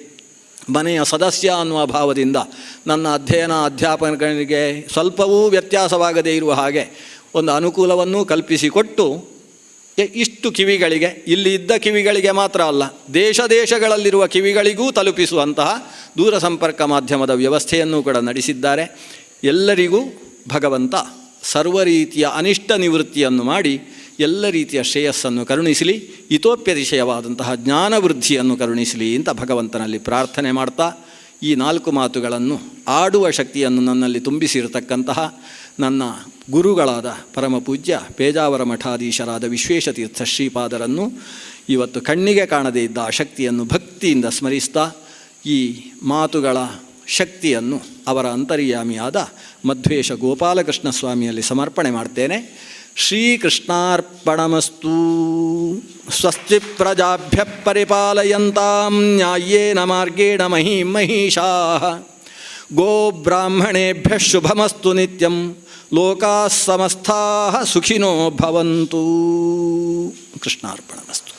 ಮನೆಯ ಸದಸ್ಯ ಅನ್ನುವ ಭಾವದಿಂದ ನನ್ನ ಅಧ್ಯಾಪಕರಿಗೆ ಸ್ವಲ್ಪವೂ ವ್ಯತ್ಯಾಸವಾಗದೇ ಇರುವ ಹಾಗೆ ಒಂದು ಅನುಕೂಲವನ್ನು ಕಲ್ಪಿಸಿಕೊಟ್ಟು ಇಷ್ಟು ಕಿವಿಗಳಿಗೆ, ಇಲ್ಲಿ ಇದ್ದ ಕಿವಿಗಳಿಗೆ ಮಾತ್ರ ಅಲ್ಲ, ದೇಶಗಳಲ್ಲಿರುವ ಕಿವಿಗಳಿಗೂ ತಲುಪಿಸುವಂತಹ ದೂರ ಸಂಪರ್ಕ ಮಾಧ್ಯಮದ ವ್ಯವಸ್ಥೆಯನ್ನು ಕೂಡ ನಡೆಸಿದ್ದಾರೆ. ಎಲ್ಲರಿಗೂ ಭಗವಂತ ಸರ್ವ ರೀತಿಯ ಅನಿಷ್ಟ ನಿವೃತ್ತಿಯನ್ನು ಮಾಡಿ ಎಲ್ಲ ರೀತಿಯ ಶ್ರೇಯಸ್ಸನ್ನು ಕರುಣಿಸಲಿ, ಇತೋಪ್ಯತಿಶಯವಾದಂತಹ ಜ್ಞಾನವೃದ್ಧಿಯನ್ನು ಕರುಣಿಸಲಿ ಅಂತ ಭಗವಂತನಲ್ಲಿ ಪ್ರಾರ್ಥನೆ ಮಾಡ್ತಾ ಈ 4 ಮಾತುಗಳನ್ನು ಆಡುವ ಶಕ್ತಿಯನ್ನು ನನ್ನಲ್ಲಿ ತುಂಬಿಸಿರತಕ್ಕಂತಹ ನನ್ನ ಗುರುಗಳಾದ ಪರಮ ಪೂಜ್ಯ ಪೇಜಾವರ ಮಠಾಧೀಶರಾದ ವಿಶ್ವೇಶತೀರ್ಥ ಶ್ರೀಪಾದರನ್ನು ಇವತ್ತು ಕಣ್ಣಿಗೆ ಕಾಣದೇ ಇದ್ದ ಆ ಶಕ್ತಿಯನ್ನು ಭಕ್ತಿಯಿಂದ ಸ್ಮರಿಸ್ತಾ ಈ ಮಾತುಗಳ ಶಕ್ತಿಯನ್ನು ಅವರ ಅಂತರ್ಯಾಮಿಯಾದ ಮಧ್ವೇಶ ಗೋಪಾಲಕೃಷ್ಣ ಸ್ವಾಮಿಯಲ್ಲಿ ಸಮರ್ಪಣೆ ಮಾಡ್ತೇನೆ. ಶ್ರೀಕೃಷ್ಣಾರ್ಪಣಮಸ್ತು. ಸ್ವಸ್ತಿ ಪ್ರಜಾಭ್ಯ ಪರಿಪಾಲಯಂತಾಂ ನ್ಯಾಯೇನ ಮಾರ್ಗೇಣ ಮಹೀಷಾಃ. ಗೋಬ್ರಾಹ್ಮಣೇಭ್ಯ ಶುಭಮಸ್ತು ನಿತ್ಯಂ. ಲೋಕಾಃ ಸಮಸ್ತಾಃ ಸುಖಿನೋ ಭವಂತು. ಕೃಷ್ಣಾರ್ಪಣಮಸ್ತು.